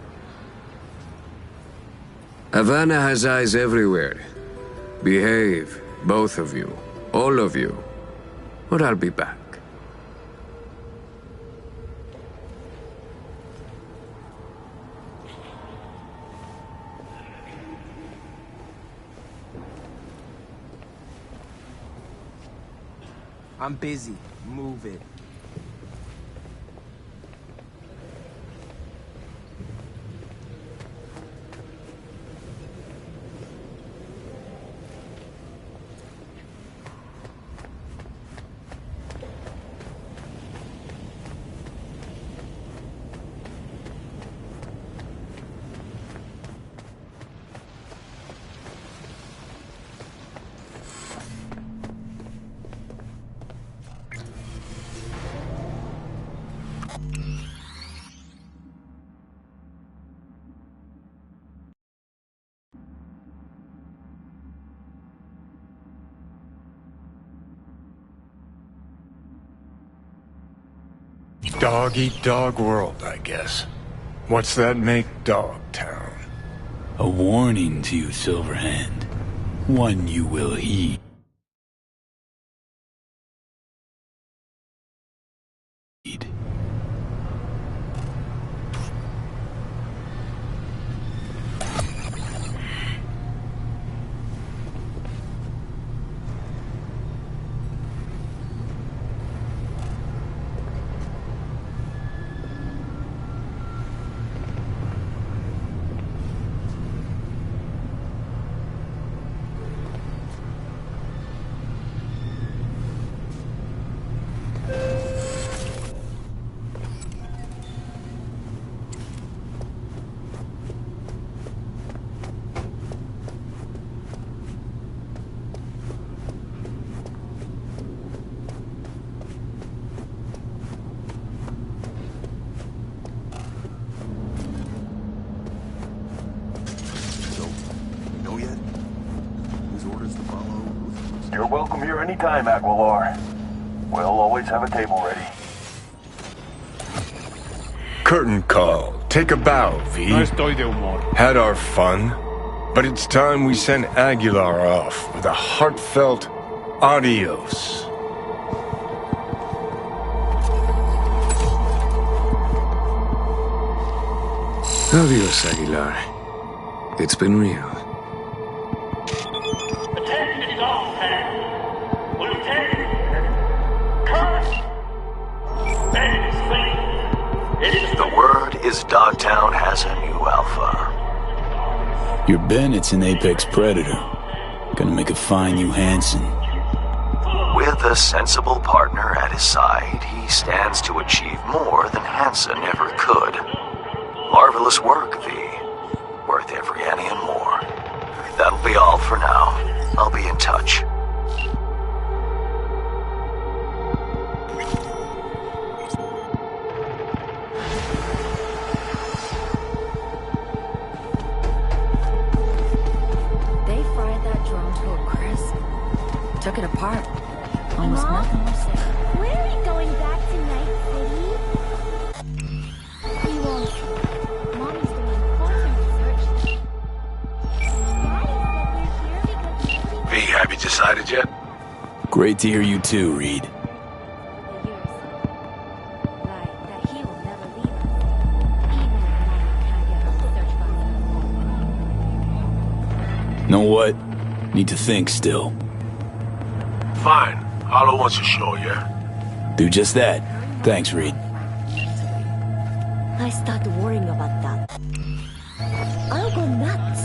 Havana has eyes everywhere. Behave, both of you, all of you, or I'll be back. I'm busy. Move it. Dog-eat-dog world, I guess. What's that make Dogtown? A warning to you, Silverhand. One you will heed. You're welcome here anytime, Aguilar. We'll always have a table ready. Curtain call. Take a bow, V. No estoy de humor. Had our fun, but it's time we send Aguilar off with a heartfelt adios. Adios, Aguilar. It's been real. Attention! is Dogtown has a new alpha. Your Bennett's an apex predator. Gonna make a fine new Hanson. With a sensible partner at his side, he stands to achieve more than Hansen ever could. Marvelous work, V. Worth every penny and more. That'll be all for now. I'll be in touch. They fried that drone to a crisp. Took it apart. Almost nothing was there. Where are we going back tonight, City? We won't. Mommy's doing important research. Daddy said we're here because V, have you decided yet? Great to hear you too, Reed. that he will never leave us. Even if Mommy can't get her research funds. Know what? Need to think still. Fine. Hollow wants to show you. Do just that. Thanks, Reed. I start worrying about that. I'll go nuts.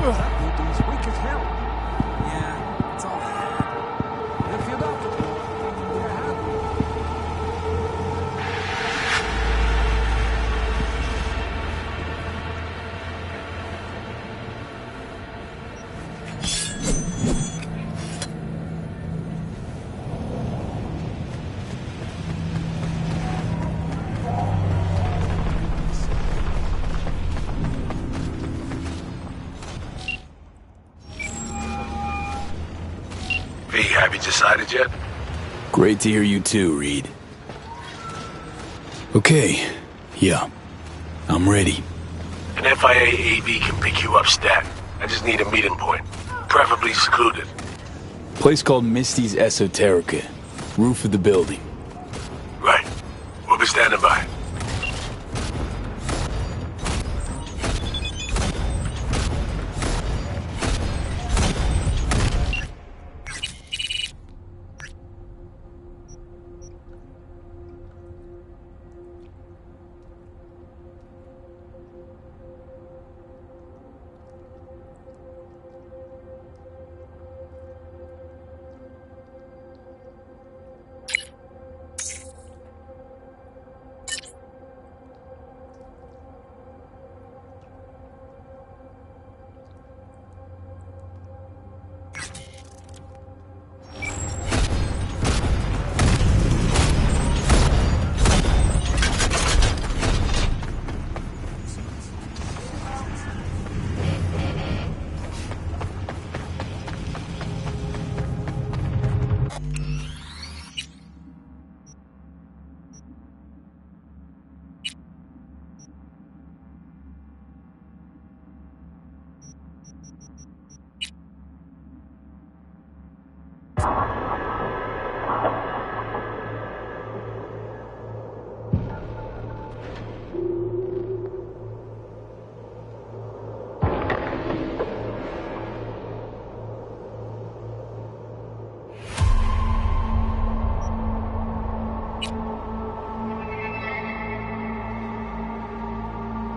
That building's weak as hell. Yeah, it's all I had. If you're not, you're happy. V, have you decided yet? Great to hear you too, Reed. Okay, yeah. I'm ready. An FIA AV can pick you up stat. I just need a meeting point. Preferably secluded. Place called Misty's Esoterica. Roof of the building. Right. We'll be standing by.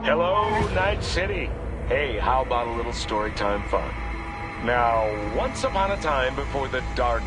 Hello, Night City. Hey, how about a little story time fun? Now, once upon a time before the dark...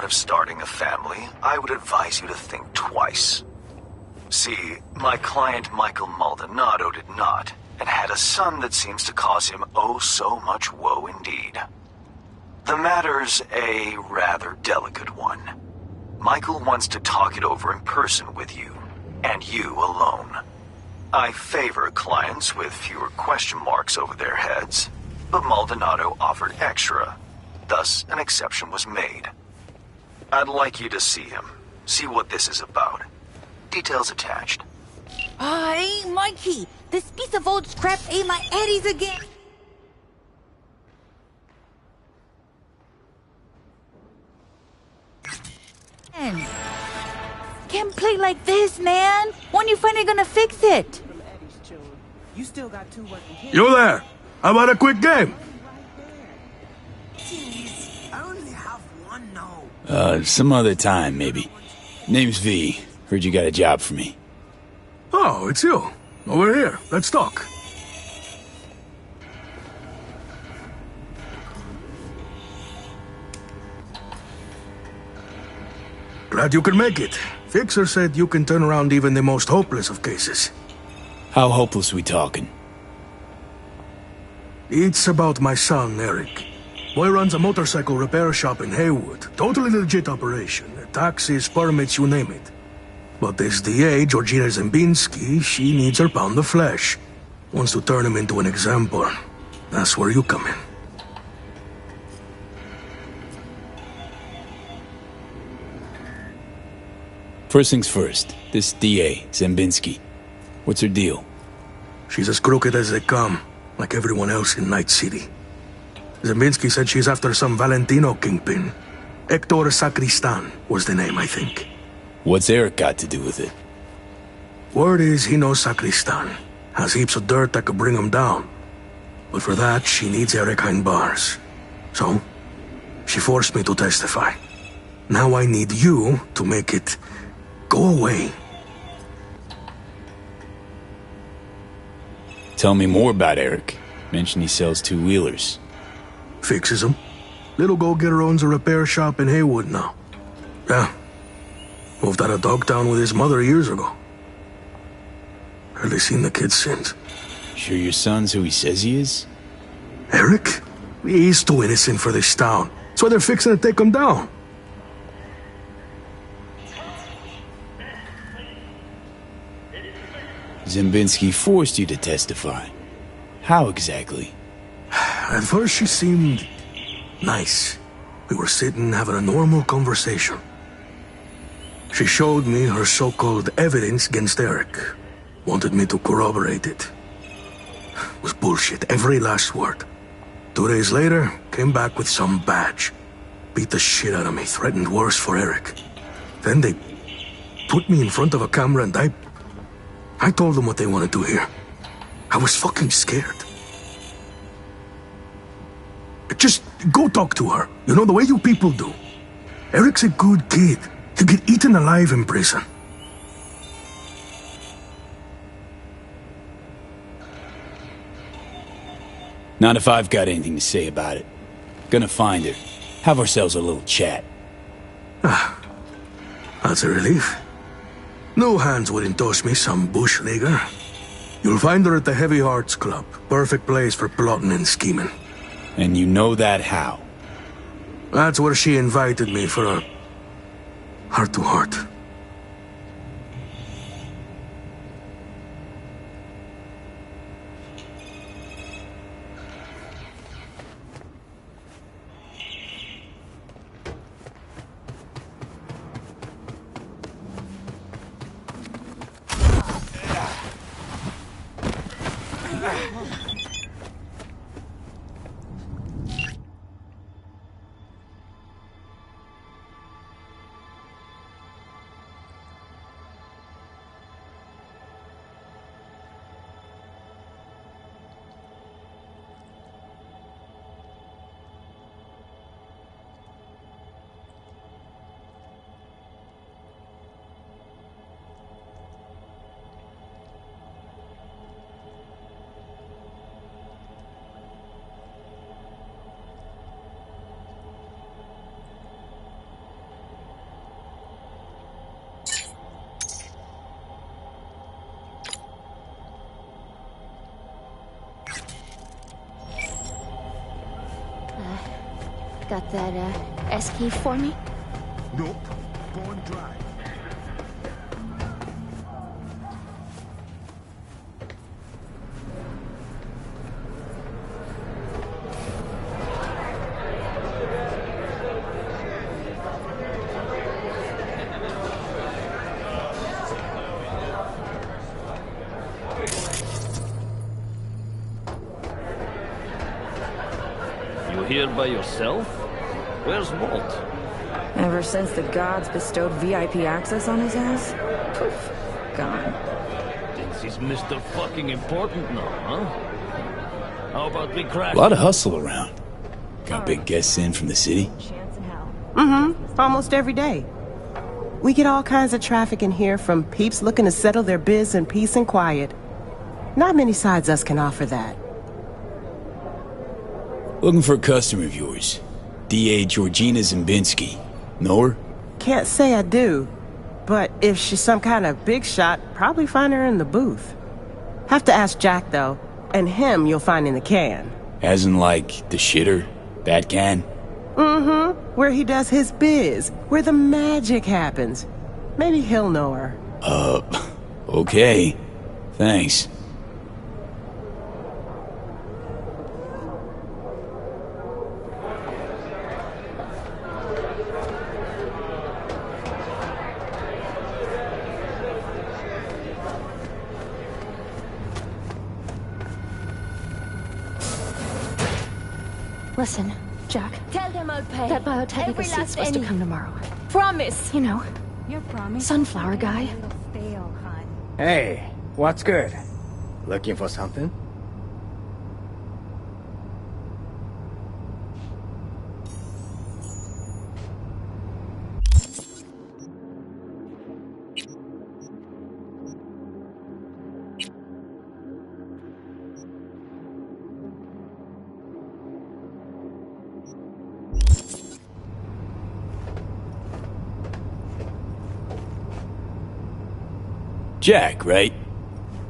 of starting a family, I would advise you to think twice. See, my client Michael Maldonado did not, and had a son that seems to cause him oh so much woe indeed. The matter's a rather delicate one. Michael wants to talk it over in person with you, and you alone. I favor clients with fewer question marks over their heads, but Maldonado offered extra, thus an exception was made. I'd like you to see him, see what this is about. Details attached. Hey, Mikey! This piece of old scrap ate my eddies again! Can't play like this, man! When you finally gonna fix it? You still got 2 working kids. You there? How about a quick game? Jeez, I only have one now. Some other time, maybe. Name's V. Heard you got a job for me. Oh, it's you. Over here. Let's talk. Glad you could make it. Fixer said you can turn around even the most hopeless of cases. How hopeless we talking? It's about my son, Eric. Boy runs a motorcycle repair shop in Haywood. Totally legit operation. Taxes, permits, you name it. But this DA, Georgina Zembinski, she needs her pound of flesh. Wants to turn him into an example. That's where you come in. First things first, this DA, Zembinski. What's her deal? She's as crooked as they come, like everyone else in Night City. Zembinski said she's after some Valentino kingpin. Hector Sacristan was the name, I think. What's Eric got to do with it? Word is he knows Sacristan. Has heaps of dirt that could bring him down. But for that, she needs Eric behind bars. So, she forced me to testify. Now I need you to make it go away. Tell me more about Eric. Mentioned he sells 2-wheelers. Fixes them. Little go-getter owns a repair shop in Haywood now. Yeah. Moved out of Dogtown with his mother years ago. Hardly seen the kid since. Sure your son's who he says he is? Eric? He's too innocent for this town. That's why they're fixing to take him down. Zembinski forced you to testify. How exactly? At first she seemed nice. We were sitting having a normal conversation. She showed me her so-called evidence against Eric. Wanted me to corroborate it. It was bullshit, every last word. 2 days later, came back with some badge. Beat the shit out of me, threatened worse for Eric. Then they put me in front of a camera and I told them what they wanted to hear. I was fucking scared. Just go talk to her. You know, the way you people do. Eric's a good kid. He'll get eaten alive in prison. Not if I've got anything to say about it. Gonna find her. Have ourselves a little chat. Ah, that's a relief. No hands wouldn't toss me some bush leaguer. You'll find her at the Heavy Hearts Club. Perfect place for plotting and scheming. And you know that how? That's where she invited me for a heart-to-heart. Got that, S-key for me? Nope. Going dry. You here by yourself? Where's Walt? Ever since the gods bestowed VIP access on his ass? Poof. Gone. Thinks he's Mr. Fucking Important now, huh? How about we crash? A lot of hustle around. Got big guests in from the city? Mm-hmm. Almost every day. We get all kinds of traffic in here from peeps looking to settle their biz in peace and quiet. Not many sides us can offer that. Looking for a customer of yours. D.A. Georgina Zimbinski. Know her? Can't say I do, but if she's some kind of big shot, probably find her in the booth. Have to ask Jack, though, and him you'll find in the can. As in, like, the shitter? That can? Mm-hmm. Where he does his biz, where the magic happens. Maybe he'll know her. Okay. Thanks. Listen, Jack. Tell them I'll pay. That biotechnical Every suit's last supposed to penny. come tomorrow. Promise. You know, Your promise. sunflower guy. Hey, what's good? Looking for something? Jack, right?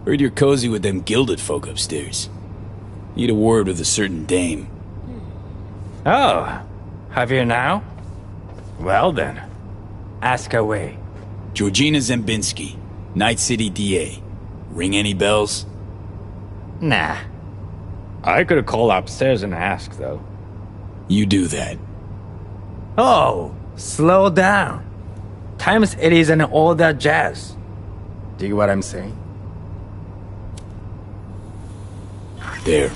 Heard you're cozy with them gilded folk upstairs. Need a word with a certain dame. Oh, have you now? Well then, ask away. Georgina Zimbinski, Night City DA. Ring any bells? Nah. I could call upstairs and ask, though. You do that. Oh, slow down. Times it isn't all that jazz. Dig what I'm saying? There.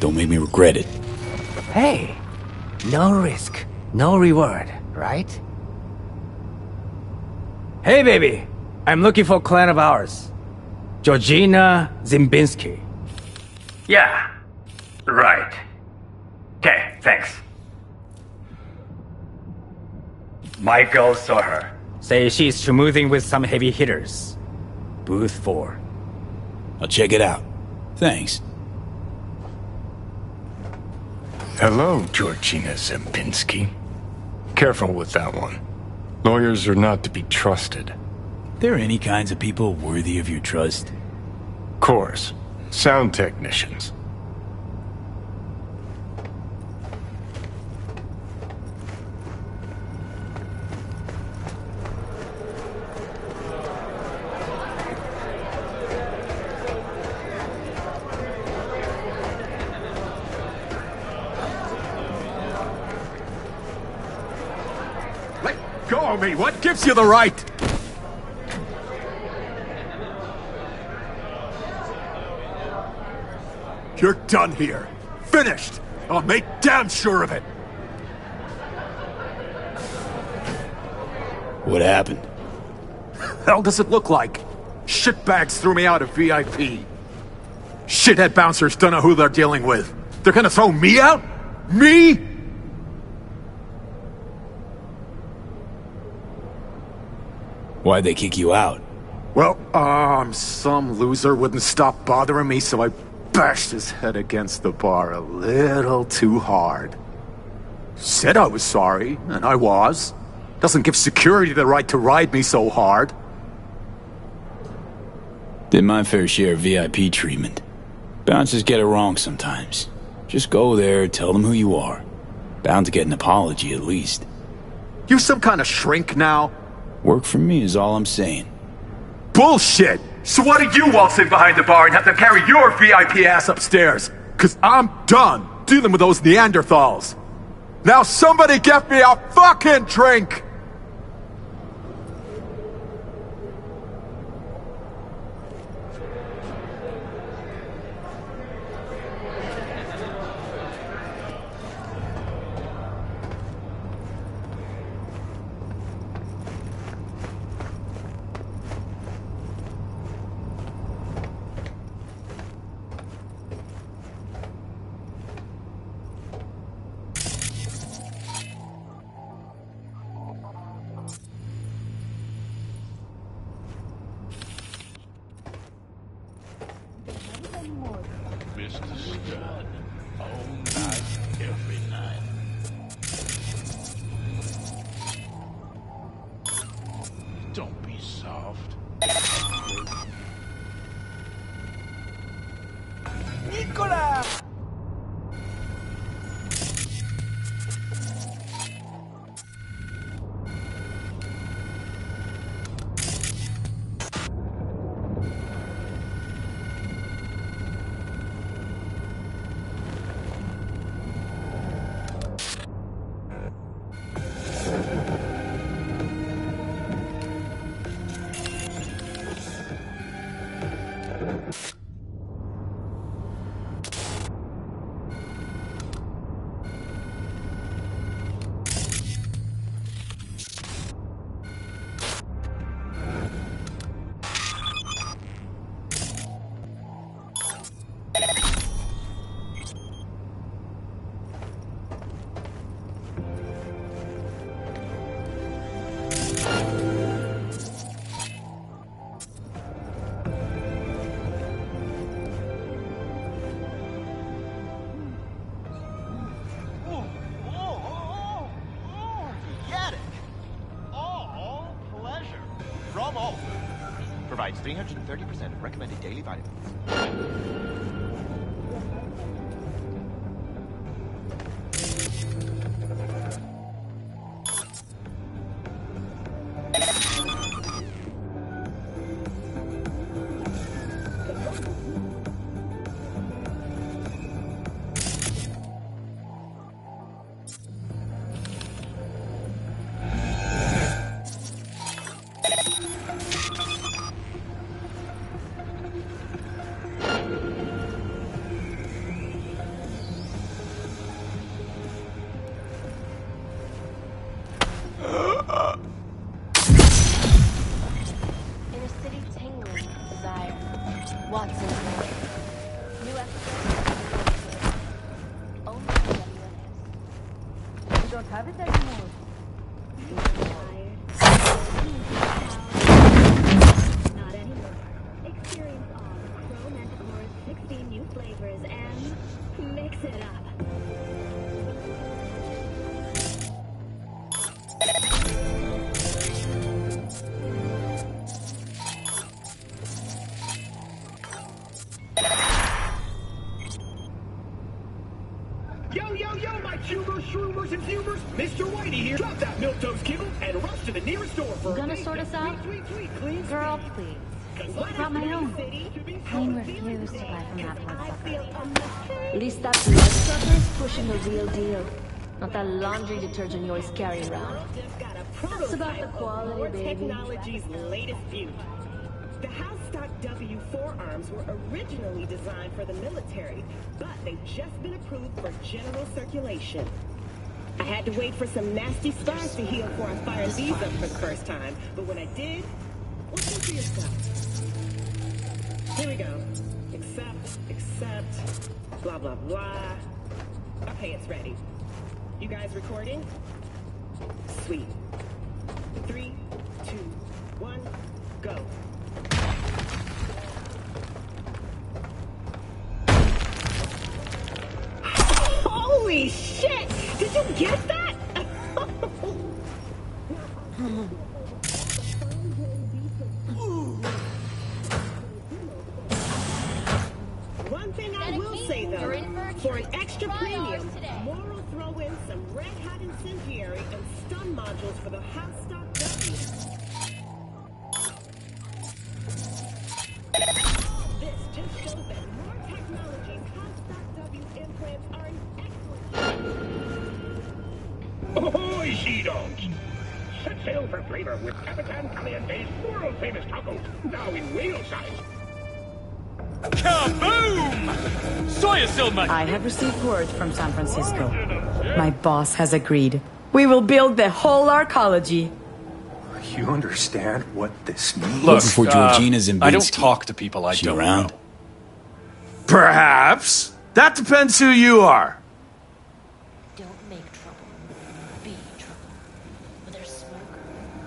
Don't make me regret it. Hey, no risk, no reward, right? Hey, baby. I'm looking for a client of ours. Georgina Zimbinski. Yeah, right. Okay, thanks. My girl saw her. Say she's schmoozing with some heavy hitters. Booth 4. I'll check it out. Thanks. Hello, Georgina Zimbinski. Careful with that one. Lawyers are not to be trusted. There any kinds of people worthy of your trust? Course. Sound technicians. Go of me! What gives you the right? You're done here. Finished! I'll make damn sure of it! What happened? Hell does it look like? Shitbags threw me out of VIP. Shithead bouncers don't know who they're dealing with. They're gonna throw me out? Me? Why'd they kick you out? Well, some loser wouldn't stop bothering me, so I bashed his head against the bar a little too hard. Said I was sorry, and I was. Doesn't give security the right to ride me so hard. Did my fair share of VIP treatment. Bouncers get it wrong sometimes. Just go there, tell them who you are. Bound to get an apology at least. You some kind of shrink now? Work for me is all I'm saying. Bullshit! So why did you waltz in behind the bar and have to carry your VIP ass upstairs? Cause I'm done dealing with those Neanderthals. Now somebody get me a fucking drink! Mr. Stud, all night, every night. Don't be soft. Nicola! Provides 330% of recommended daily vitamins. Shroomers and fumers, Mr. Whitey here. Drop that milquetoast kibble and rush to the nearest store for You gonna sort us out? Girl, please. Brought my own. Plain refuse to buy from that bloodsucker. At least that bloodsucker's pushing the real deal. Not that laundry detergent you always carry around. It's about the quality, baby. Technology's latest beauty. The house stock W4 arms were originally designed for the military, but they've just been approved for general circulation. I had to wait for some nasty scars to heal before I fired these up for the first time, but when I did, well, think for yourself. Here we go. Accept, blah, blah, blah. Okay, it's ready. You guys recording? Sweet. 3, 2, 1, go. Holy shit! Did you get that? One thing I will say though, for an extra premium, moral throw in some red-hot incendiary and stun modules for the house stock W. This just shows that more technologies house stock W implants are an excellent. Ahoy, she dogs! Set sail for flavor with Capitan Caliente's world-famous tacos, now in whale size. Kaboom! Soya Silma! I have received word from San Francisco. My boss has agreed. We will build the whole arcology. You understand what this means? Look, for Georgina Zimbinski. I don't talk to people I don't around? know. Perhaps. That depends who you are. Don't make trouble. Be trouble. Whether smoke,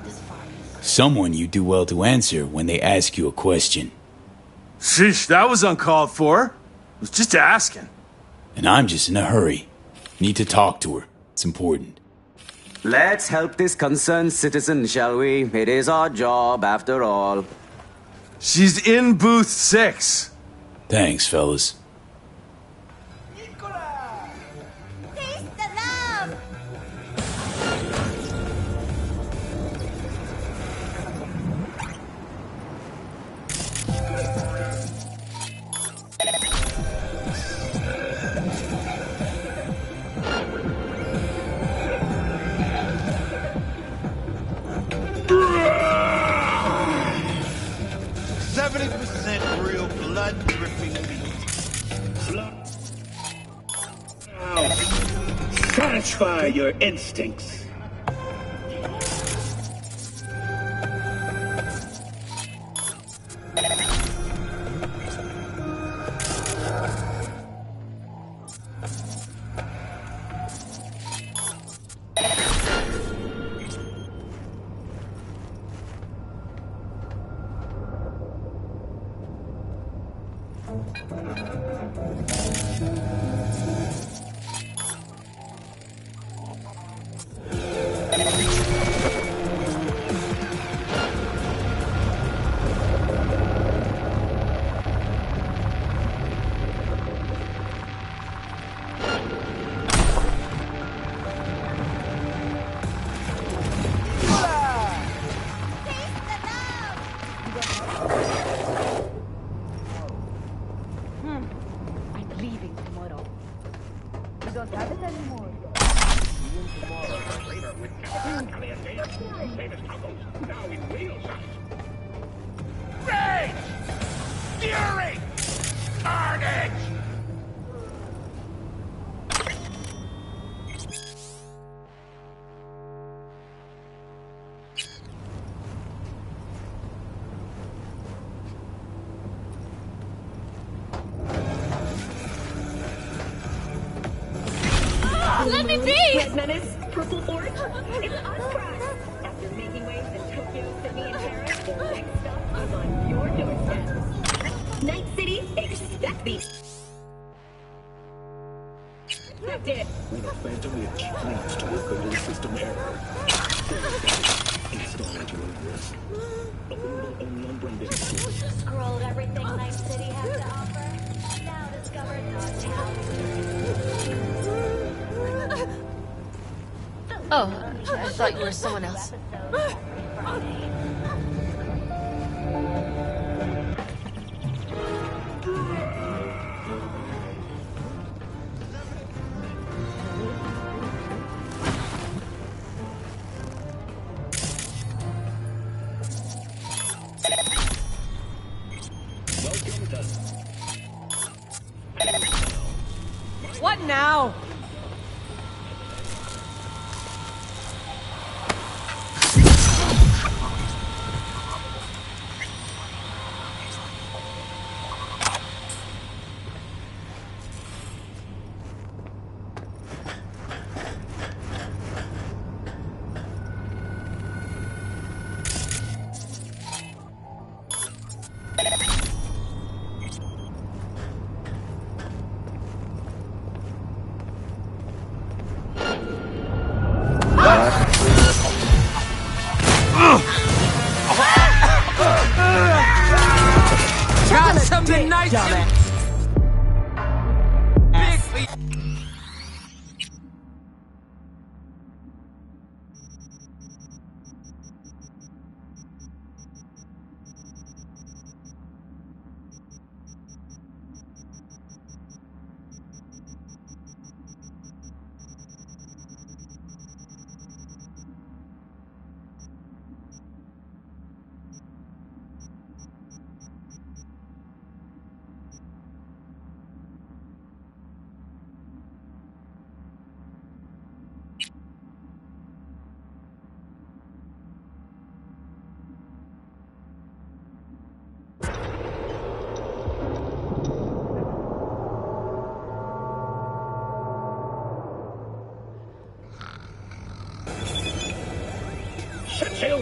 this virus. Someone you do well to answer when they ask you a question. Sheesh, that was uncalled for. I was just asking. And I'm just in a hurry. Need to talk to her. It's important. Let's help this concerned citizen, shall we? It is our job, after all. She's in booth 6. Thanks, fellas. Real blood dripping meat. Satisfy your instincts. I'm leaving tomorrow. We don't have it anymore. Flavor with Capitan Caliente's world-famous tacos, now in whale size. Rage! Fury! Carnage! Let me be! Red Menace, Purple Forge, it's us cracks. After making waves in Tokyo, Sydney, and Paris, the next stop is on your doorstep. Night City, expect these. That's it. When a phantom itch leads to a fatal system error. Install at your own risk. Available only on Brendan. Scrolled everything Night City has to offer. Now discovered Oh, I thought you were someone else. What now? Got something nice,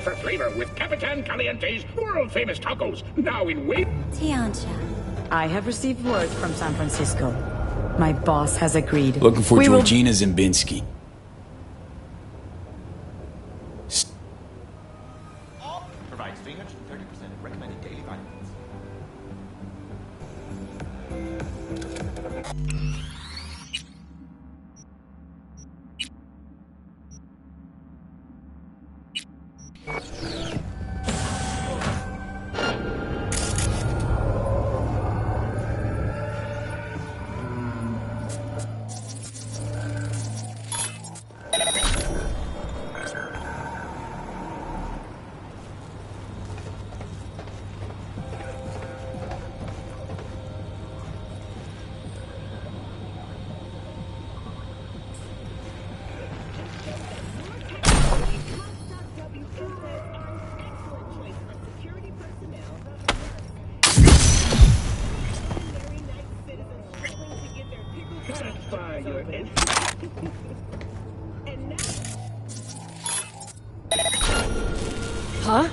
for flavor with Capitan Caliente's world-famous tacos. Now in wait. Tiancha. I have received word from San Francisco. My boss has agreed. Looking for We will- Georgina Zimbinski. Provides 330% of recommended daily vitamins. Satisfy your Huh?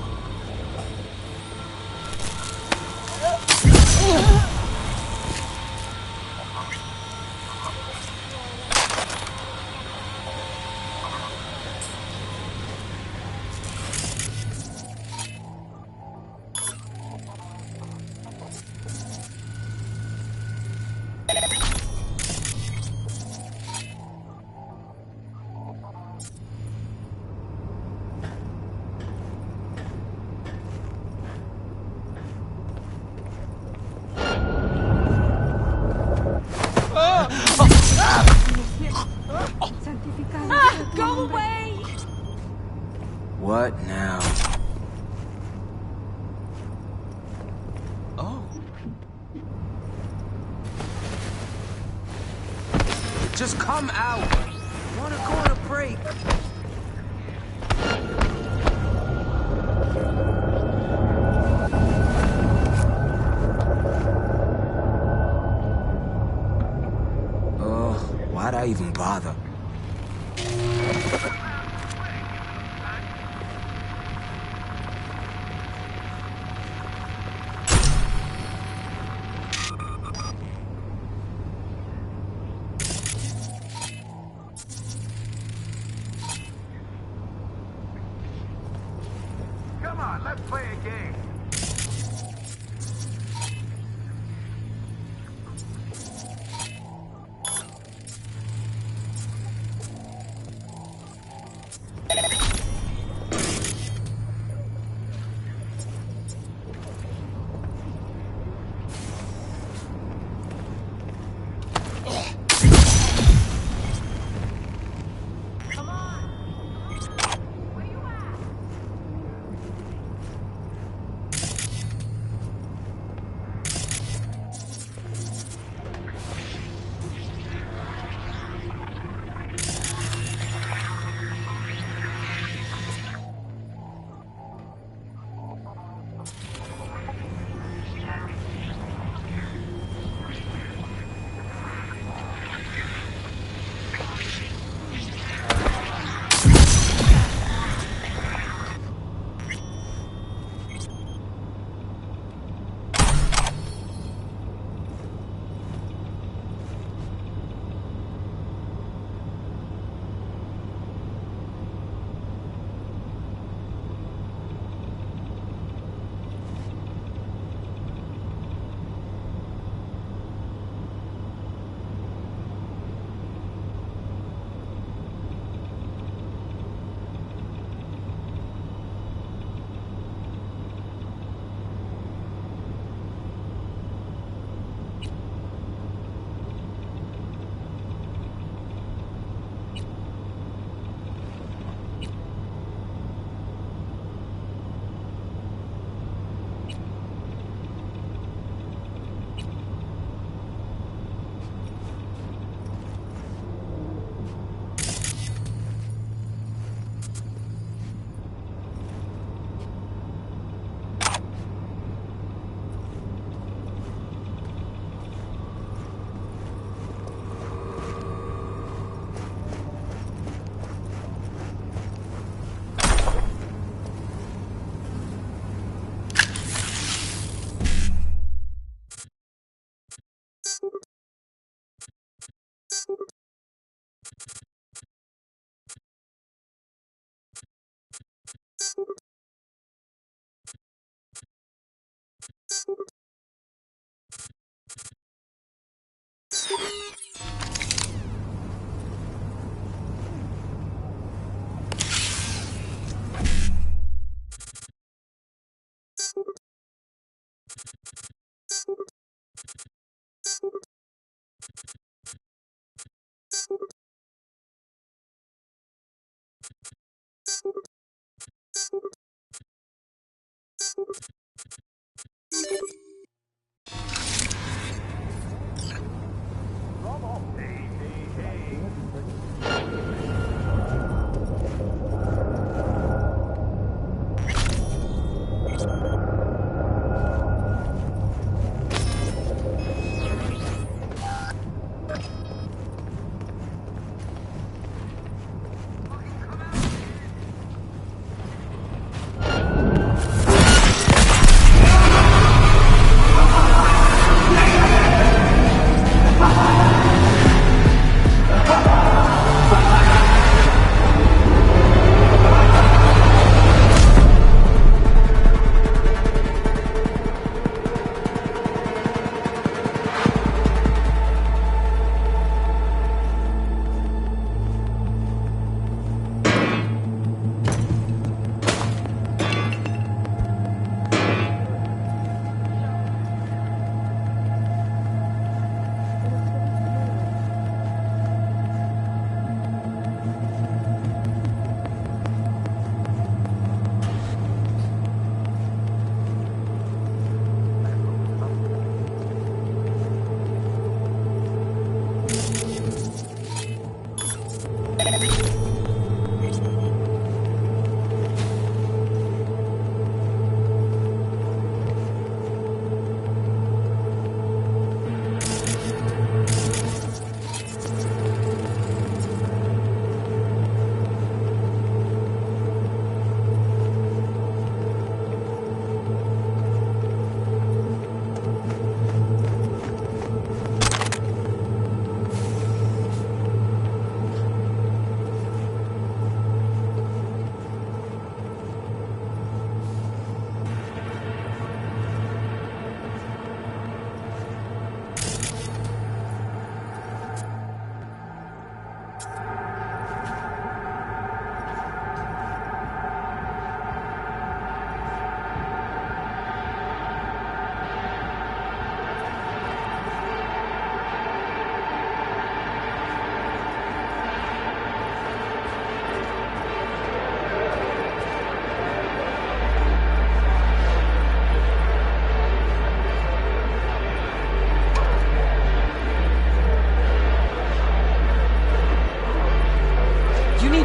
Go away! What now? Oh. Just come out! Wanna go on a break? Oh, why'd I even bother? Come on, let's play a game.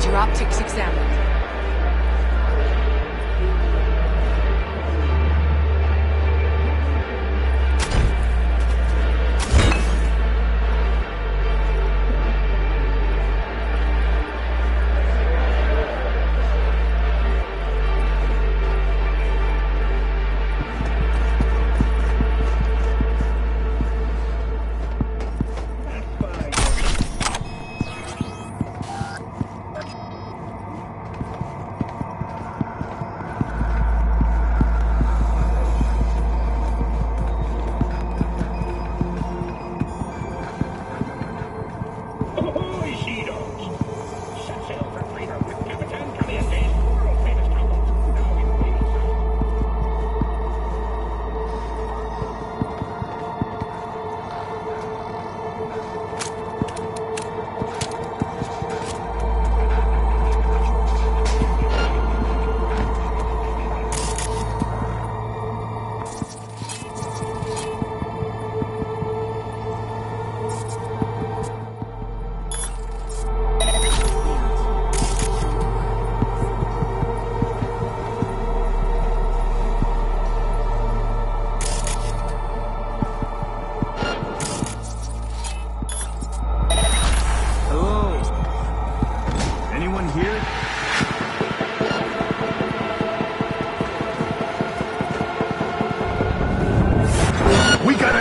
Your optics examined.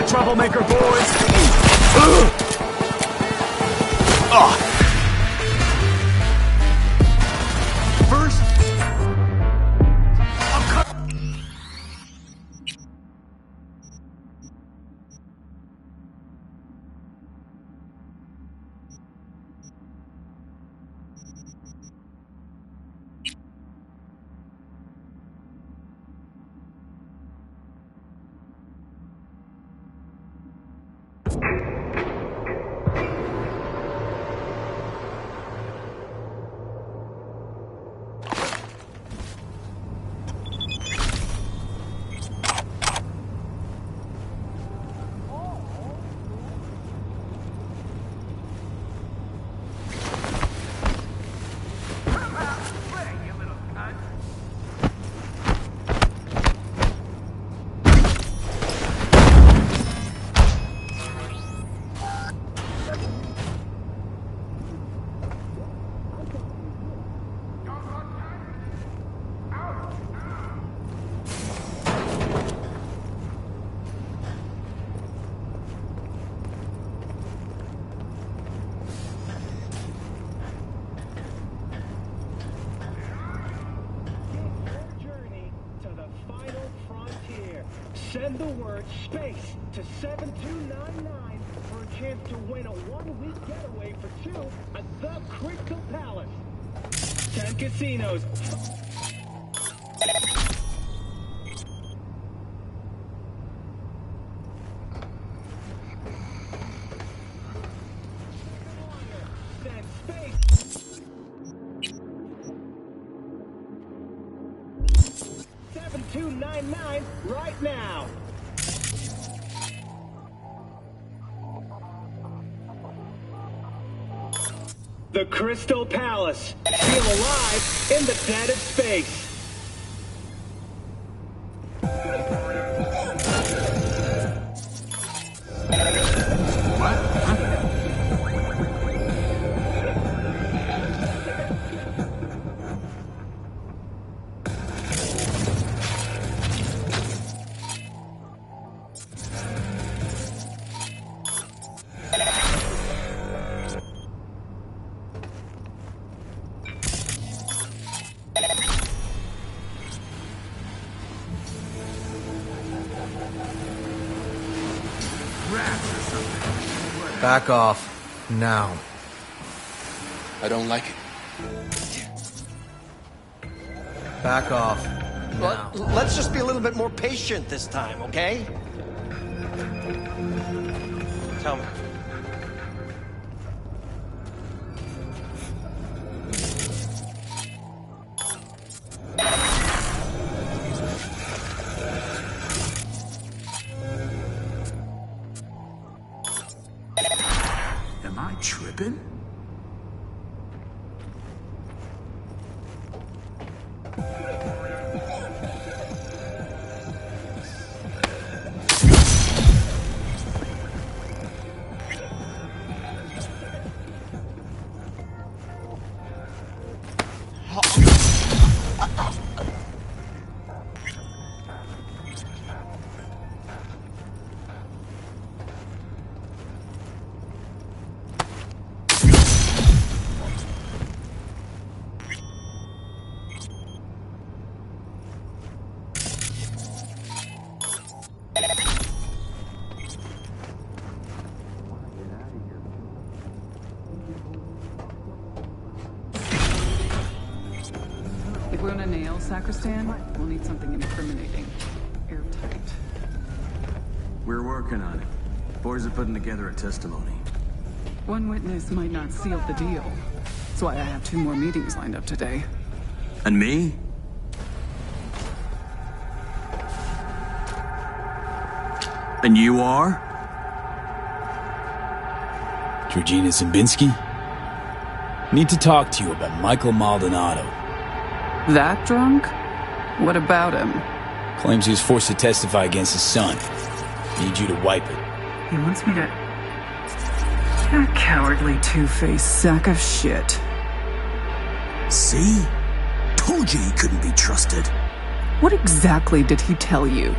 troublemaker, boys! First, I'll cut. Send the word SPACE to 7299 for a chance to win a one-week getaway for two at the Crystal Palace. 10 casinos. Send SPACE. 7299 right now. The Crystal Palace. Feel alive in the dead of space. Back off. Now. I don't like it. Back off. Well, let's just be a little bit more patient this time, okay? Tell me. Am I tripping? If we're gonna nail Sacristan, we'll need something incriminating. Airtight. We're working on it. Boys are putting together a testimony. One witness might not seal the deal. That's why I have 2 more meetings lined up today. And me? And you are? Georgina Zimbinski? Need to talk to you about Michael Maldonado. That drunk? What about him? Claims he was forced to testify against his son. Need you to wipe it. He wants me to... That cowardly two-faced sack of shit. See? Told you he couldn't be trusted. What exactly did he tell you?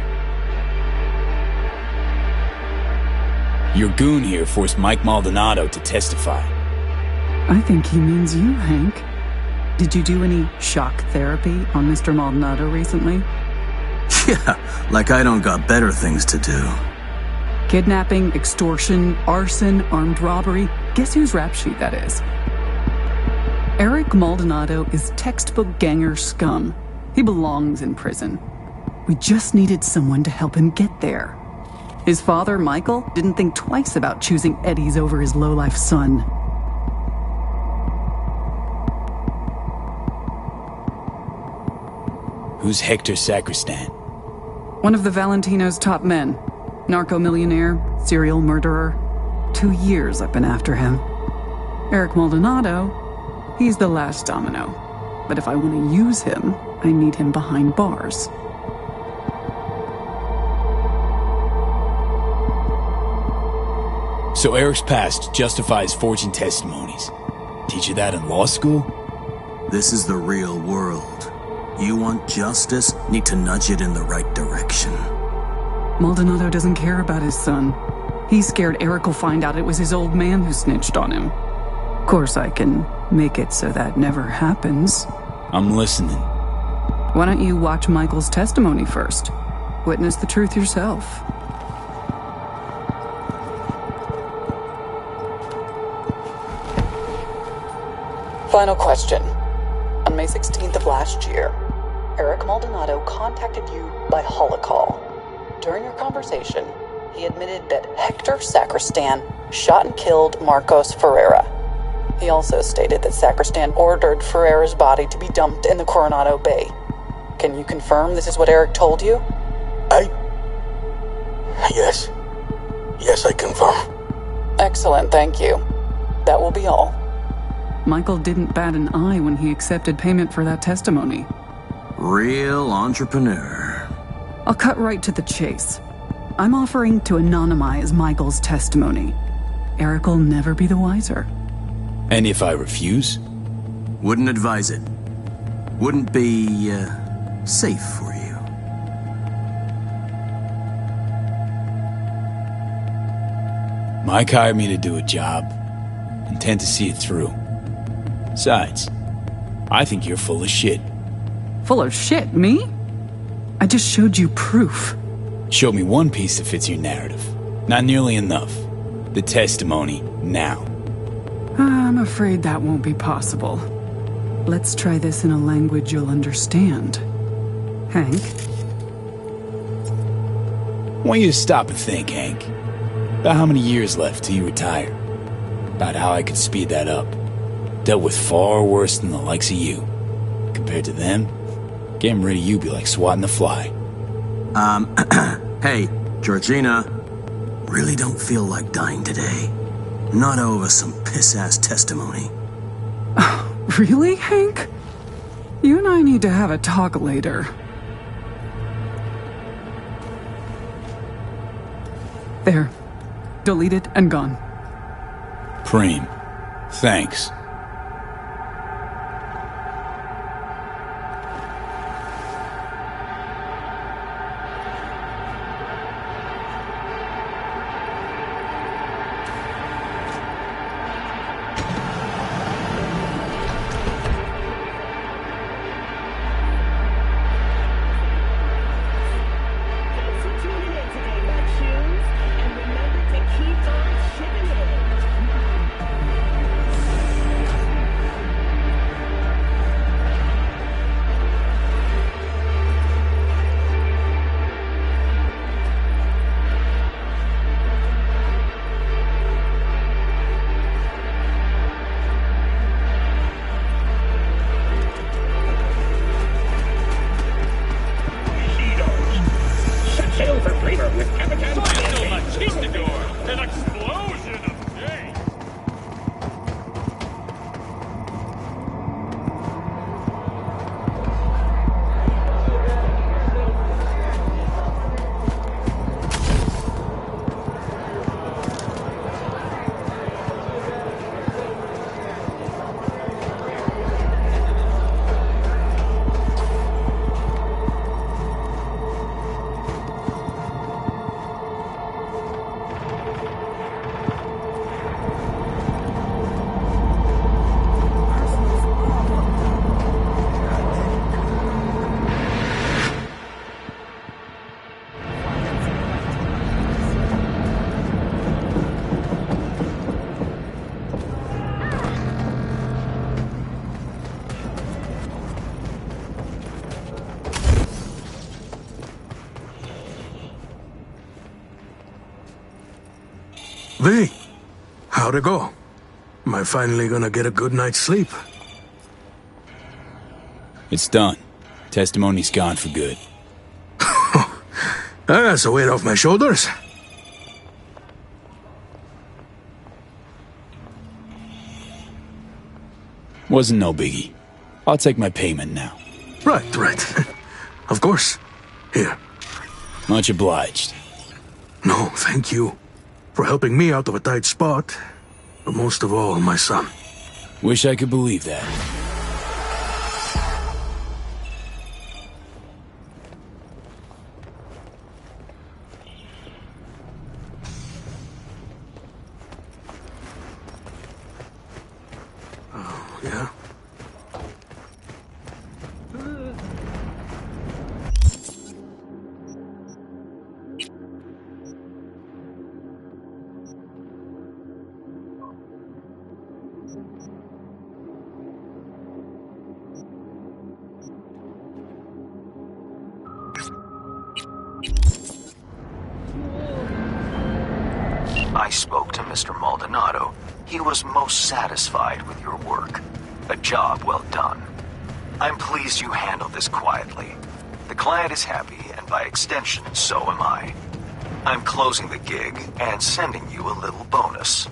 Your goon here forced Mike Maldonado to testify. I think he means you, Hank. Did you do any shock therapy on Mr. Maldonado recently? Yeah, like I don't got better things to do. Kidnapping, extortion, arson, armed robbery. Guess whose rap sheet that is? Eric Maldonado is textbook ganger scum. He belongs in prison. We just needed someone to help him get there. His father, Michael, didn't think twice about choosing Eddie's over his lowlife son. Who's Hector Sacristan? One of the Valentino's top men. Narco-millionaire, serial murderer. 2 years I've been after him. Eric Maldonado, he's the last domino. But if I want to use him, I need him behind bars. So Eric's past justifies forging testimonies. Teach you that in law school? This is the real world. You want justice, need to nudge it in the right direction. Maldonado doesn't care about his son. He's scared Eric will find out it was his old man who snitched on him. Of course, I can make it so that never happens. I'm listening. Why don't you watch Michael's testimony first? Witness the truth yourself. Final question. On May 16th of last year, Eric Maldonado contacted you by holocall. During your conversation, he admitted that Hector Sacristan shot and killed Marcos Ferreira. He also stated that Sacristan ordered Ferreira's body to be dumped in the Coronado Bay. Can you confirm this is what Eric told you? Yes. Yes, I confirm. Excellent, thank you. That will be all. Michael didn't bat an eye when he accepted payment for that testimony. Real entrepreneur. I'll cut right to the chase. I'm offering to anonymize Michael's testimony. Eric will never be the wiser. And if I refuse? Wouldn't advise it. Wouldn't be, safe for you. Mike hired me to do a job. Intend to see it through. Besides, I think you're full of shit. Full of shit, me? I just showed you proof. Show me one piece that fits your narrative. Not nearly enough. The testimony, now. I'm afraid that won't be possible. Let's try this in a language you'll understand. Hank? I want you to stop and think, Hank. About how many years left till you retire. About how I could speed that up. Dealt with far worse than the likes of you. Compared to them, getting rid of you be like swatting a fly. Hey, Georgina. Really don't feel like dying today. Not over some piss-ass testimony. Really, Hank? You and I need to have a talk later. There. Deleted and gone. Preem. Thanks. V, how'd it go? Am I finally gonna get a good night's sleep? It's done. Testimony's gone for good. That's a weight off my shoulders. Wasn't no biggie. I'll take my payment now. Right. Of course. Here. Much obliged. No, thank you. For helping me out of a tight spot. But most of all, my son. Wish I could believe that. Oh, yeah? I spoke to Mr. Maldonado. He was most satisfied with your work. A job well done. I'm pleased you handled this quietly. The client is happy, and by extension, so am I. I'm closing the gig and sending you a little bonus.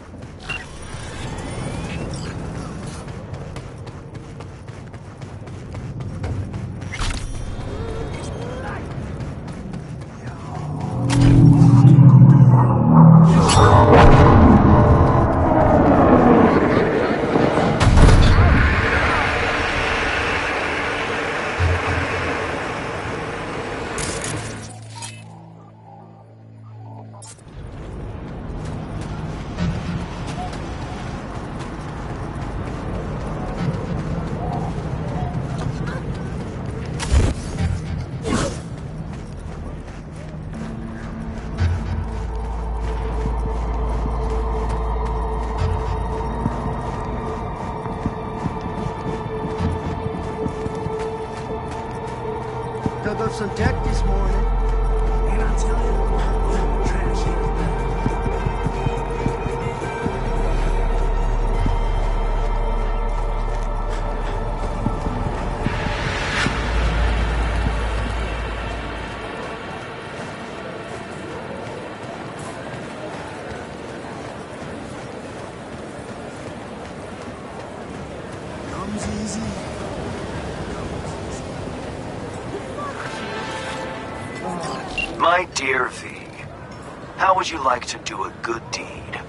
Dug up some tech this morning. And I'll tell you, trash here. Comes easy. My dear V, how would you like to do a good deed?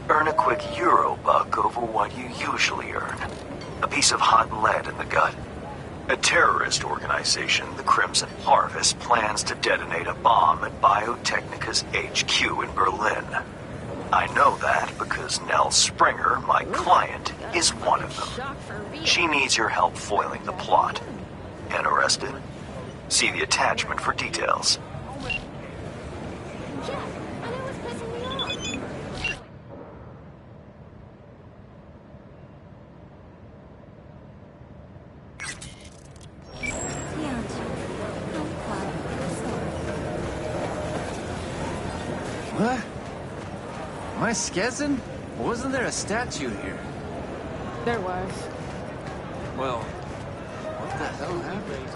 Earn a quick Euro buck over what you usually earn. A piece of hot lead in the gut. A terrorist organization, the Crimson Harvest, plans to detonate a bomb at Biotechnica's HQ in Berlin. I know that because Nell Springer, my client, is one of them. She needs your help foiling the plot. Interested? See the attachment for details. What? Am I skezzing? Wasn't there a statue here? There was. Well, what the hell happened?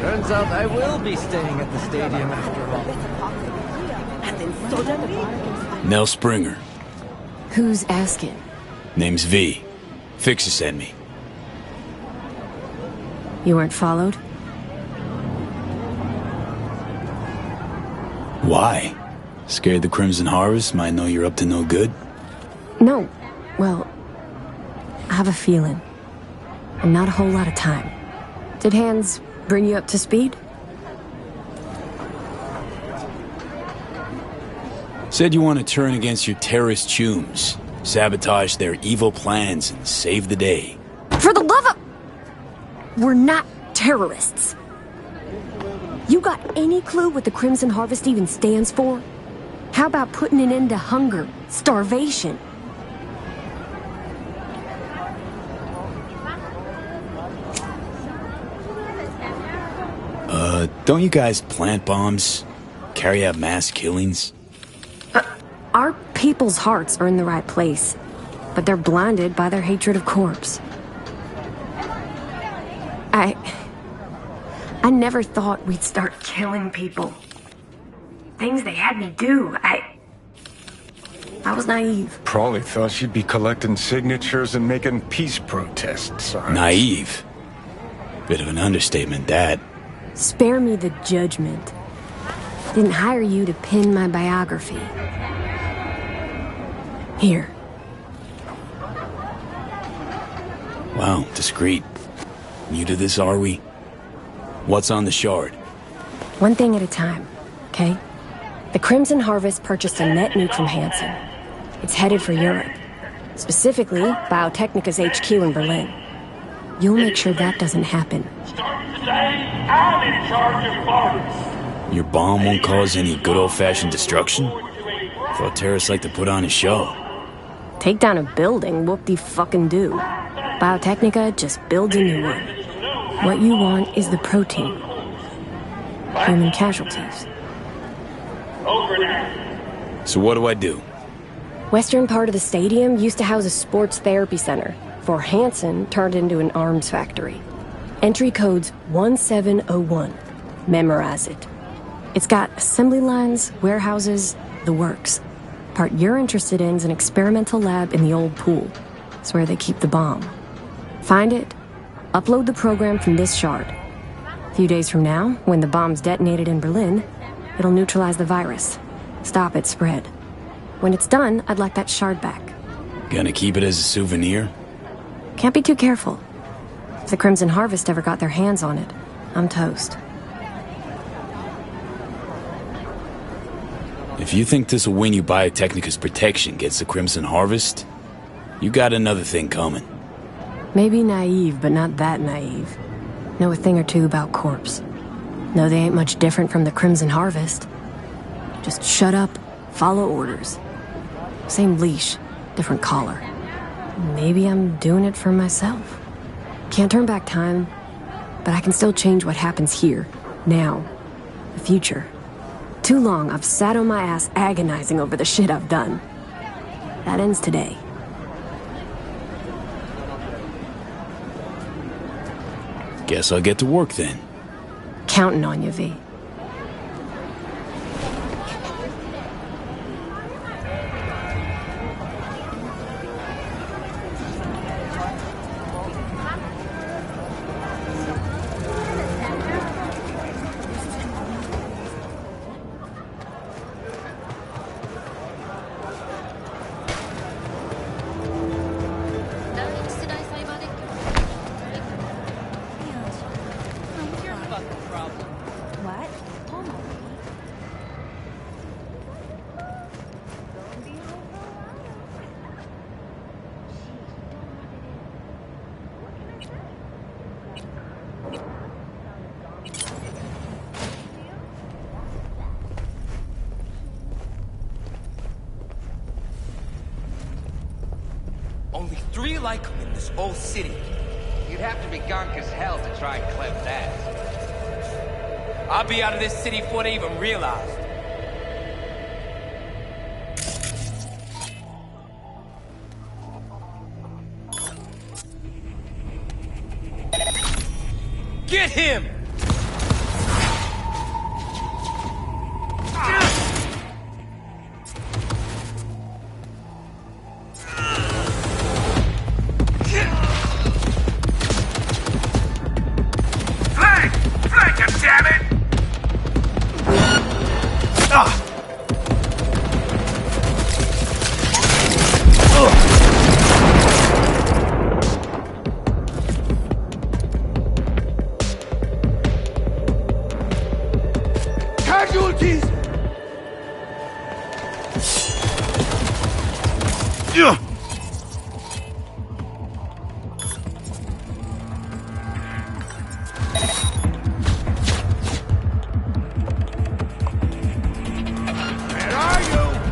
Turns out I will be staying at the stadium after all. Nell Springer. Who's asking? Name's V. Fixer sent me. You weren't followed? Why? Scared the Crimson Harvest might know you're up to no good? No. Well, I have a feeling. And not a whole lot of time. Did Hands bring you up to speed? Said you want to turn against your terrorist chums. Sabotage their evil plans and save the day. For the love of... We're not terrorists. You got any clue what the Crimson Harvest even stands for? How about putting an end to hunger, starvation? Don't you guys plant bombs? Carry out mass killings? Our people's hearts are in the right place, but they're blinded by their hatred of corpse. I never thought we'd start killing people. Things they had me do. I was naive. Probably thought you'd be collecting signatures and making peace protest signs. Naive? Bit of an understatement, that. Spare me the judgment. Didn't hire you to pen my biography. Here. Wow, discreet. New to this, are we? What's on the shard? One thing at a time, okay? The Crimson Harvest purchased a net nuke from Hansen. It's headed for Europe. Specifically, Biotechnica's HQ in Berlin. You'll make sure that doesn't happen. I'm in charge of parties. Your bomb won't cause any good old-fashioned destruction? Thought terrorists like to put on a show. Take down a building, whoop-de-fucking-do. Biotechnica just builds a new one. What you want is the protein. Human casualties. So what do I do? Western part of the stadium used to house a sports therapy center, before Hansen turned into an arms factory. Entry code's 1701. Memorize it. It's got assembly lines, warehouses, the works. Part you're interested in is an experimental lab in the old pool. It's where they keep the bomb. Find it, upload the program from this shard. A few days from now, when the bomb's detonated in Berlin, it'll neutralize the virus. Stop its spread. When it's done, I'd like that shard back. Gonna keep it as a souvenir? Can't be too careful. If the Crimson Harvest ever got their hands on it, I'm toast. If you think this'll win you Biotechnica's protection against the Crimson Harvest, you got another thing coming. Maybe naive, but not that naive. Know a thing or two about corps. Know they ain't much different from the Crimson Harvest. Just shut up, follow orders. Same leash, different collar. Maybe I'm doing it for myself. Can't turn back time, but I can still change what happens here, now, the future. Too long I've sat on my ass agonizing over the shit I've done. That ends today. Guess I'll get to work then. Counting on you, V. Only 3 like him in this whole city. You'd have to be gunk as hell to try and clip that. I'll be out of this city before they even realize. Get him! Casualties! Where are you?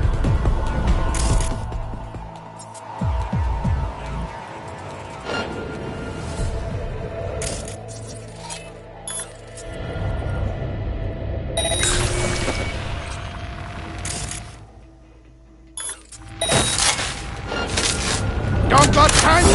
Don't got time!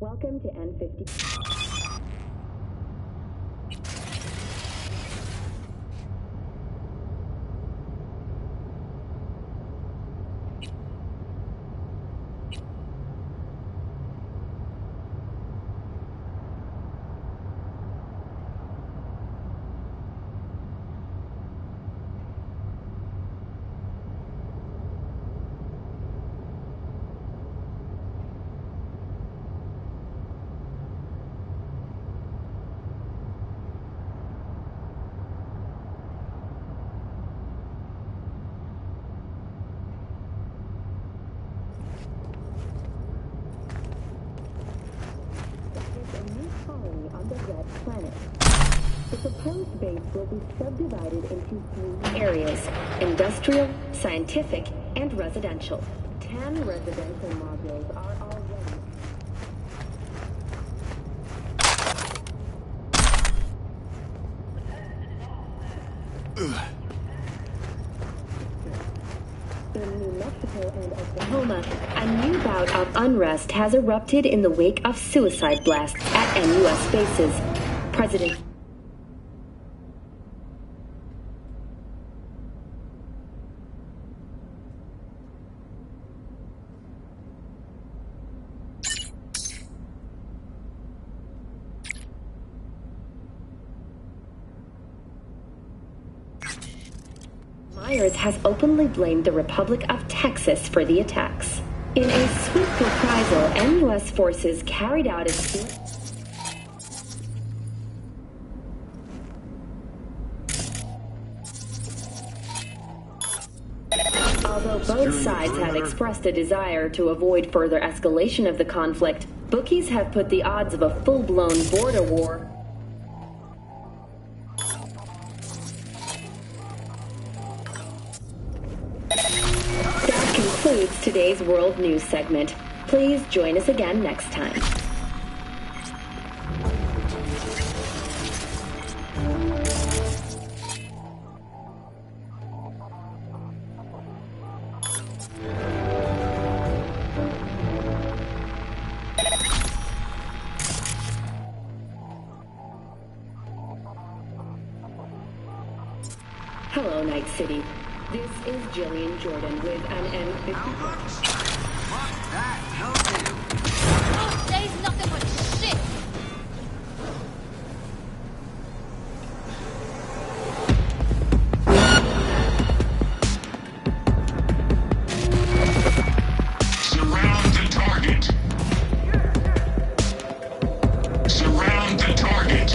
Welcome to N50. Planet. The proposed base will be subdivided into 3 areas: industrial, scientific, and residential. 10 residential modules are already... In New Mexico and Oklahoma, a new bout of unrest has erupted in the wake of suicide blasts at NUS bases. President Myers has openly blamed the Republic of Texas for the attacks. In a swift reprisal, NUS forces carried out its... Although both sides have expressed a desire to avoid further escalation of the conflict, bookies have put the odds of a full-blown border war. That concludes today's World News segment. Please join us again next time. Hello, Night City. This is Jillian Jordan with an N50. Oh, there's nothing but shit! Surround the target. Surround the target.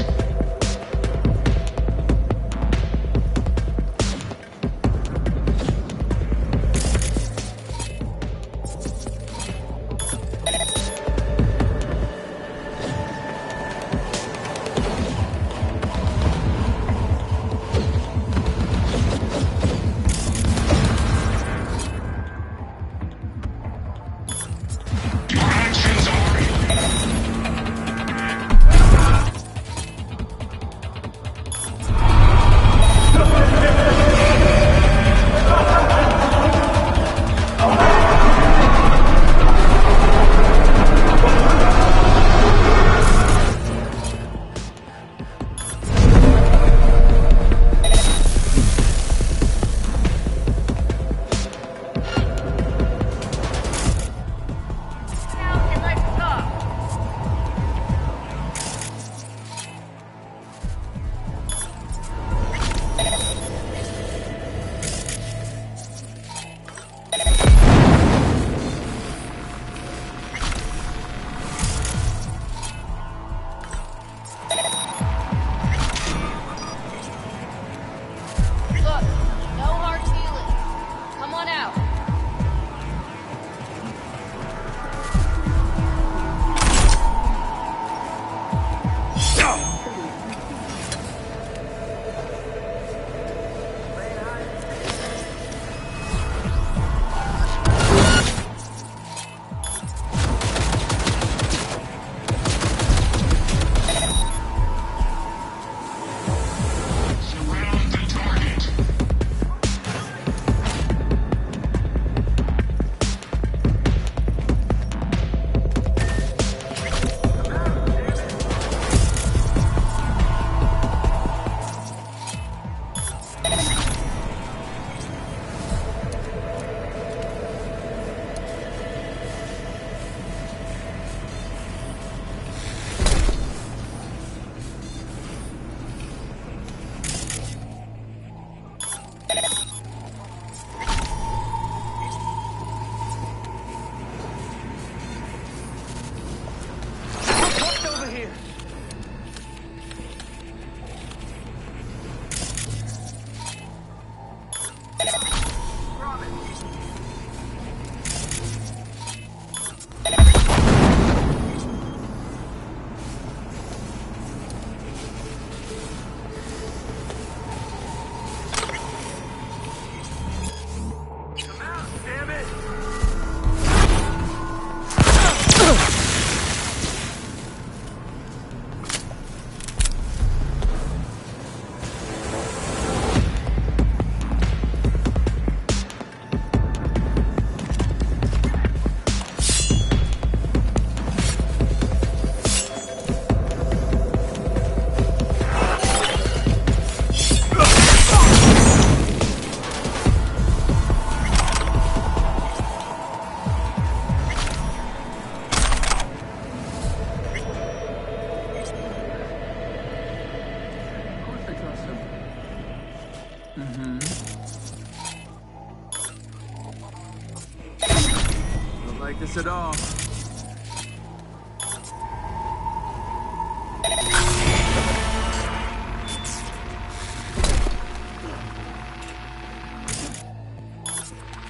Don't like this at all.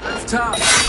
That's tough.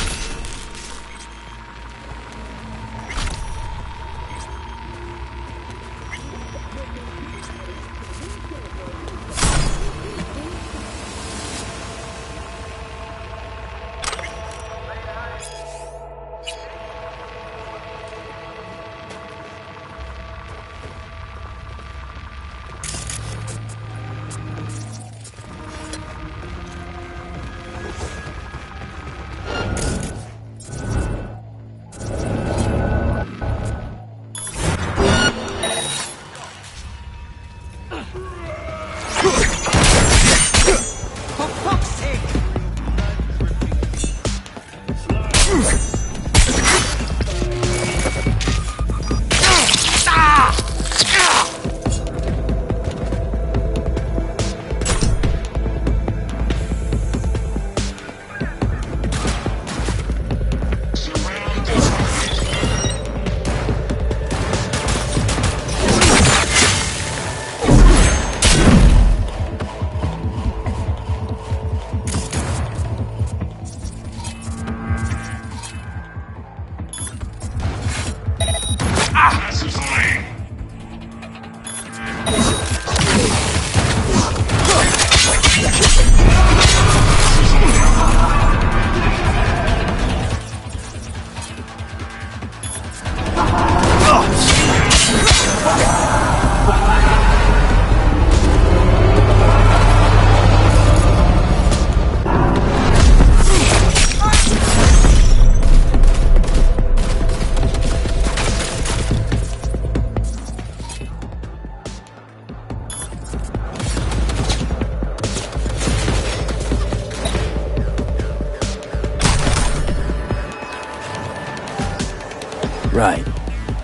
Right.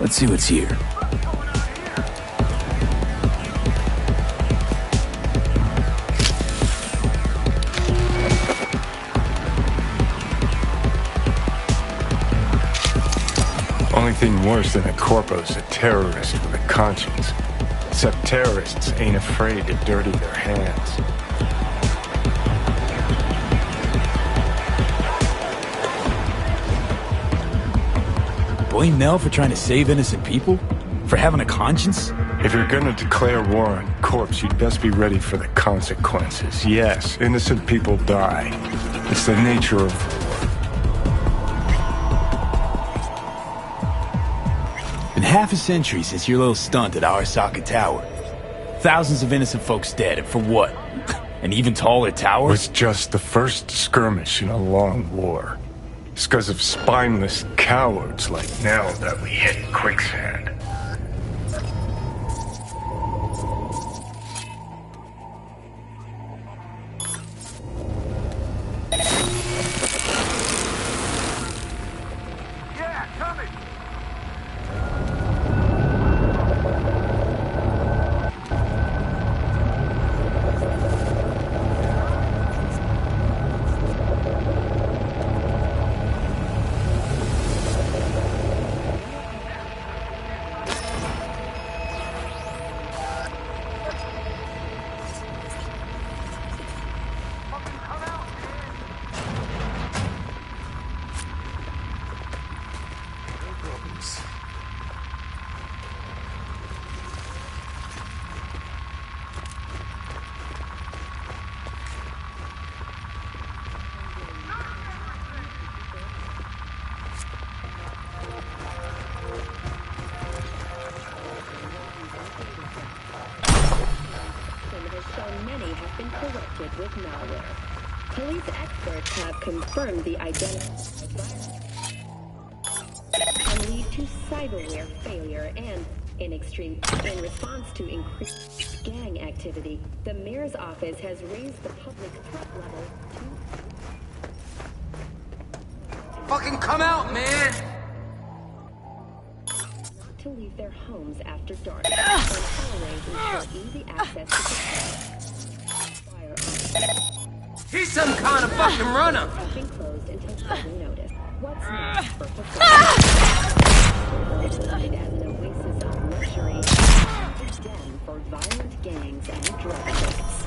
Let's see what's here. Only thing worse than a corpo's a terrorist with a conscience. Except terrorists ain't afraid to dirty their hands. Blame Mel for trying to save innocent people? For having a conscience? If you're gonna declare war on corpse, you'd best be ready for the consequences. Yes, innocent people die. It's the nature of war. Been half a century since your little stunt at Arasaka Tower. Thousands of innocent folks dead, and for what? An even taller tower? It was just the first skirmish in a long war. It's because of spineless cowards like Nell that we hit quicksand. Police experts have confirmed the identity can lead to cyberware failure and, in response to increased gang activity, the mayor's office has raised the public threat level Fucking come out, man! not to leave their homes after dark and always ensure easy access to firearms. He's some kind of fucking runner! Have been closed until further notice. What's next for designed as an oasis of luxury, a den for violent gangs and drug addicts.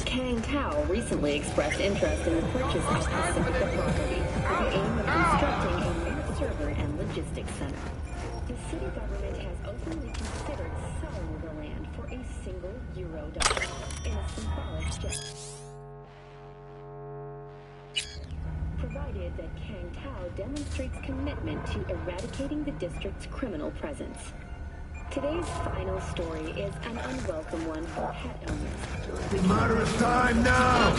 Kang Tao recently expressed interest in the purchase of Pacifica property with the aim of constructing a new server and logistics center. The city government has openly considered selling the land for a single $1 in a symbolic gesture. Provided that Kang Tao demonstrates commitment to eradicating the district's criminal presence. Today's final story is an unwelcome one for pet owners. The murderous time now!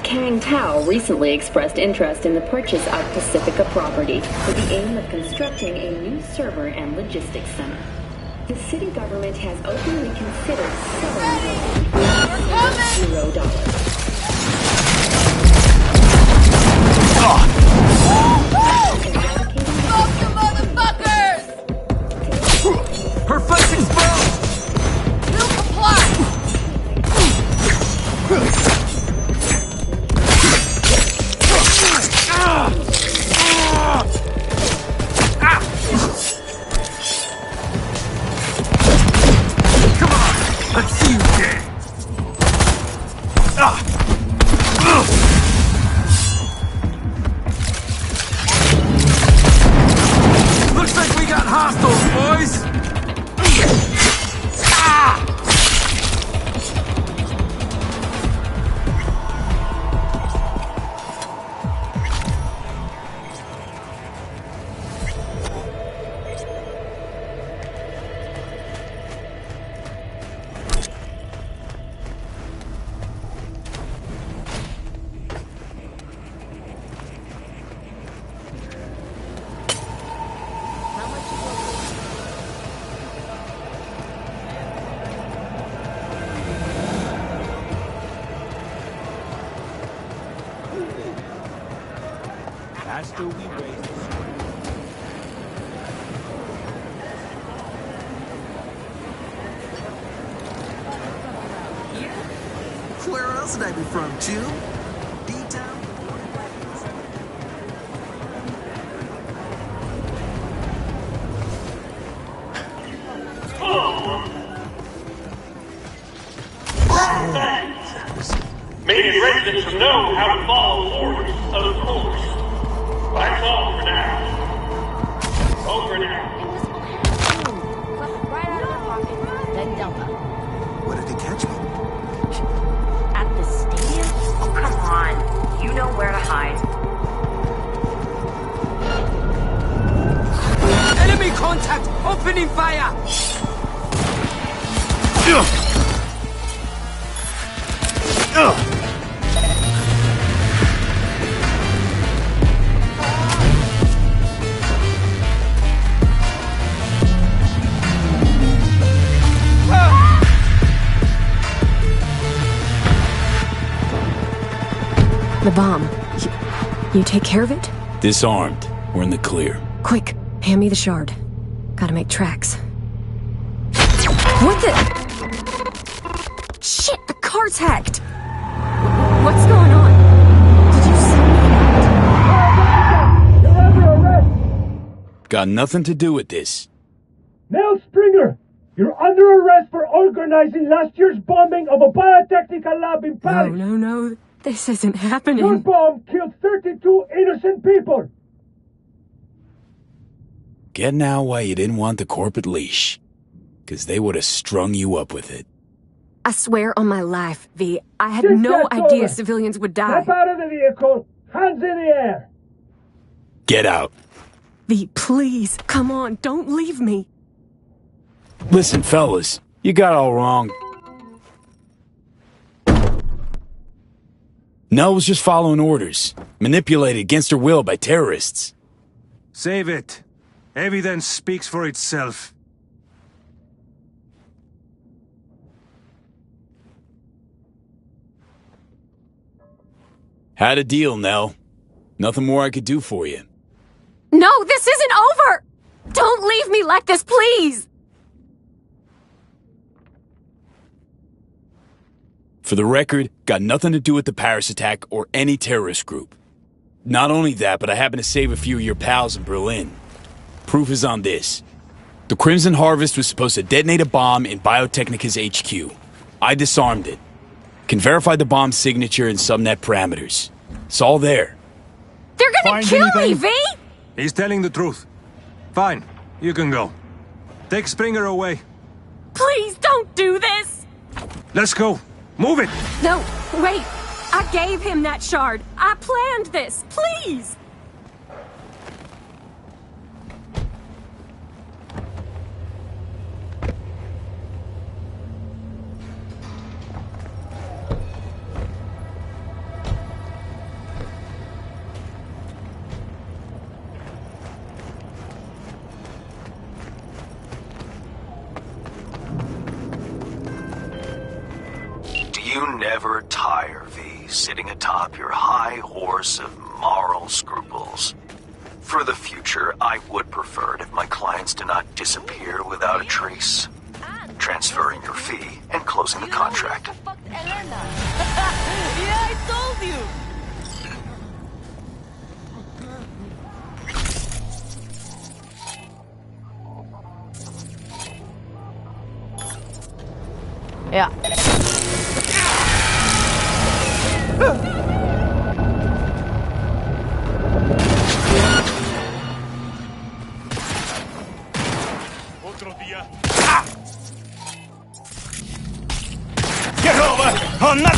Kang Tao recently expressed interest in the purchase of Pacifica property with the aim of constructing a new server and logistics center. The city government has openly considered selling the $0. Her foot's exposed! You comply! Come on! Let's see you dance! Looks like we got hostiles, boys! Faster we raise the Where else would I be from, June? D-Town? Native residents know how to follow orders, of course. That's all for now. Over now. Right out of their pocket, then Delta. Where did they catch me? At the stadium? Oh, come on. You know where to hide. Enemy contact! Opening fire! The bomb. You take care of it? Disarmed. We're in the clear. Quick, hand me the shard. Gotta make tracks. What the? Shit, the car's hacked! What's going on? Did you see me? You're under arrest! Got nothing to do with this. Nell Stringer! You're under arrest for organizing last year's bombing of a biotechnical lab in Paris! No. This isn't happening. Your bomb killed 32 innocent people! Get now why you didn't want the corporate leash. 'Cause they would have strung you up with it. I swear on my life, V, I had Just no get idea over. civilians would die. Step out of the vehicle! Hands in the air! Get out. V, please, come on, don't leave me. Listen, fellas, you got all wrong. Nell was just following orders, manipulated against her will by terrorists. Save it. Evidence speaks for itself. Had a deal, Nell. Nothing more I could do for you. No, this isn't over! Don't leave me like this, please! For the record, got nothing to do with the Paris attack or any terrorist group. Not only that, but I happened to save a few of your pals in Berlin. Proof is on this. The Crimson Harvest was supposed to detonate a bomb in Biotechnica's HQ. I disarmed it. Can verify the bomb's signature and subnet parameters. It's all there. They're gonna kill me, V! He's telling the truth. Fine, you can go. Take Springer away. Please don't do this! Let's go. Move it! No, wait! I gave him that shard. I planned this. Please! You never tire, V, sitting atop your high horse of moral scruples. For the future, I would prefer it if my clients do not disappear without a trace. Transferring your fee and closing the contract. Yeah, I told you! Yeah. Get over! I'm not...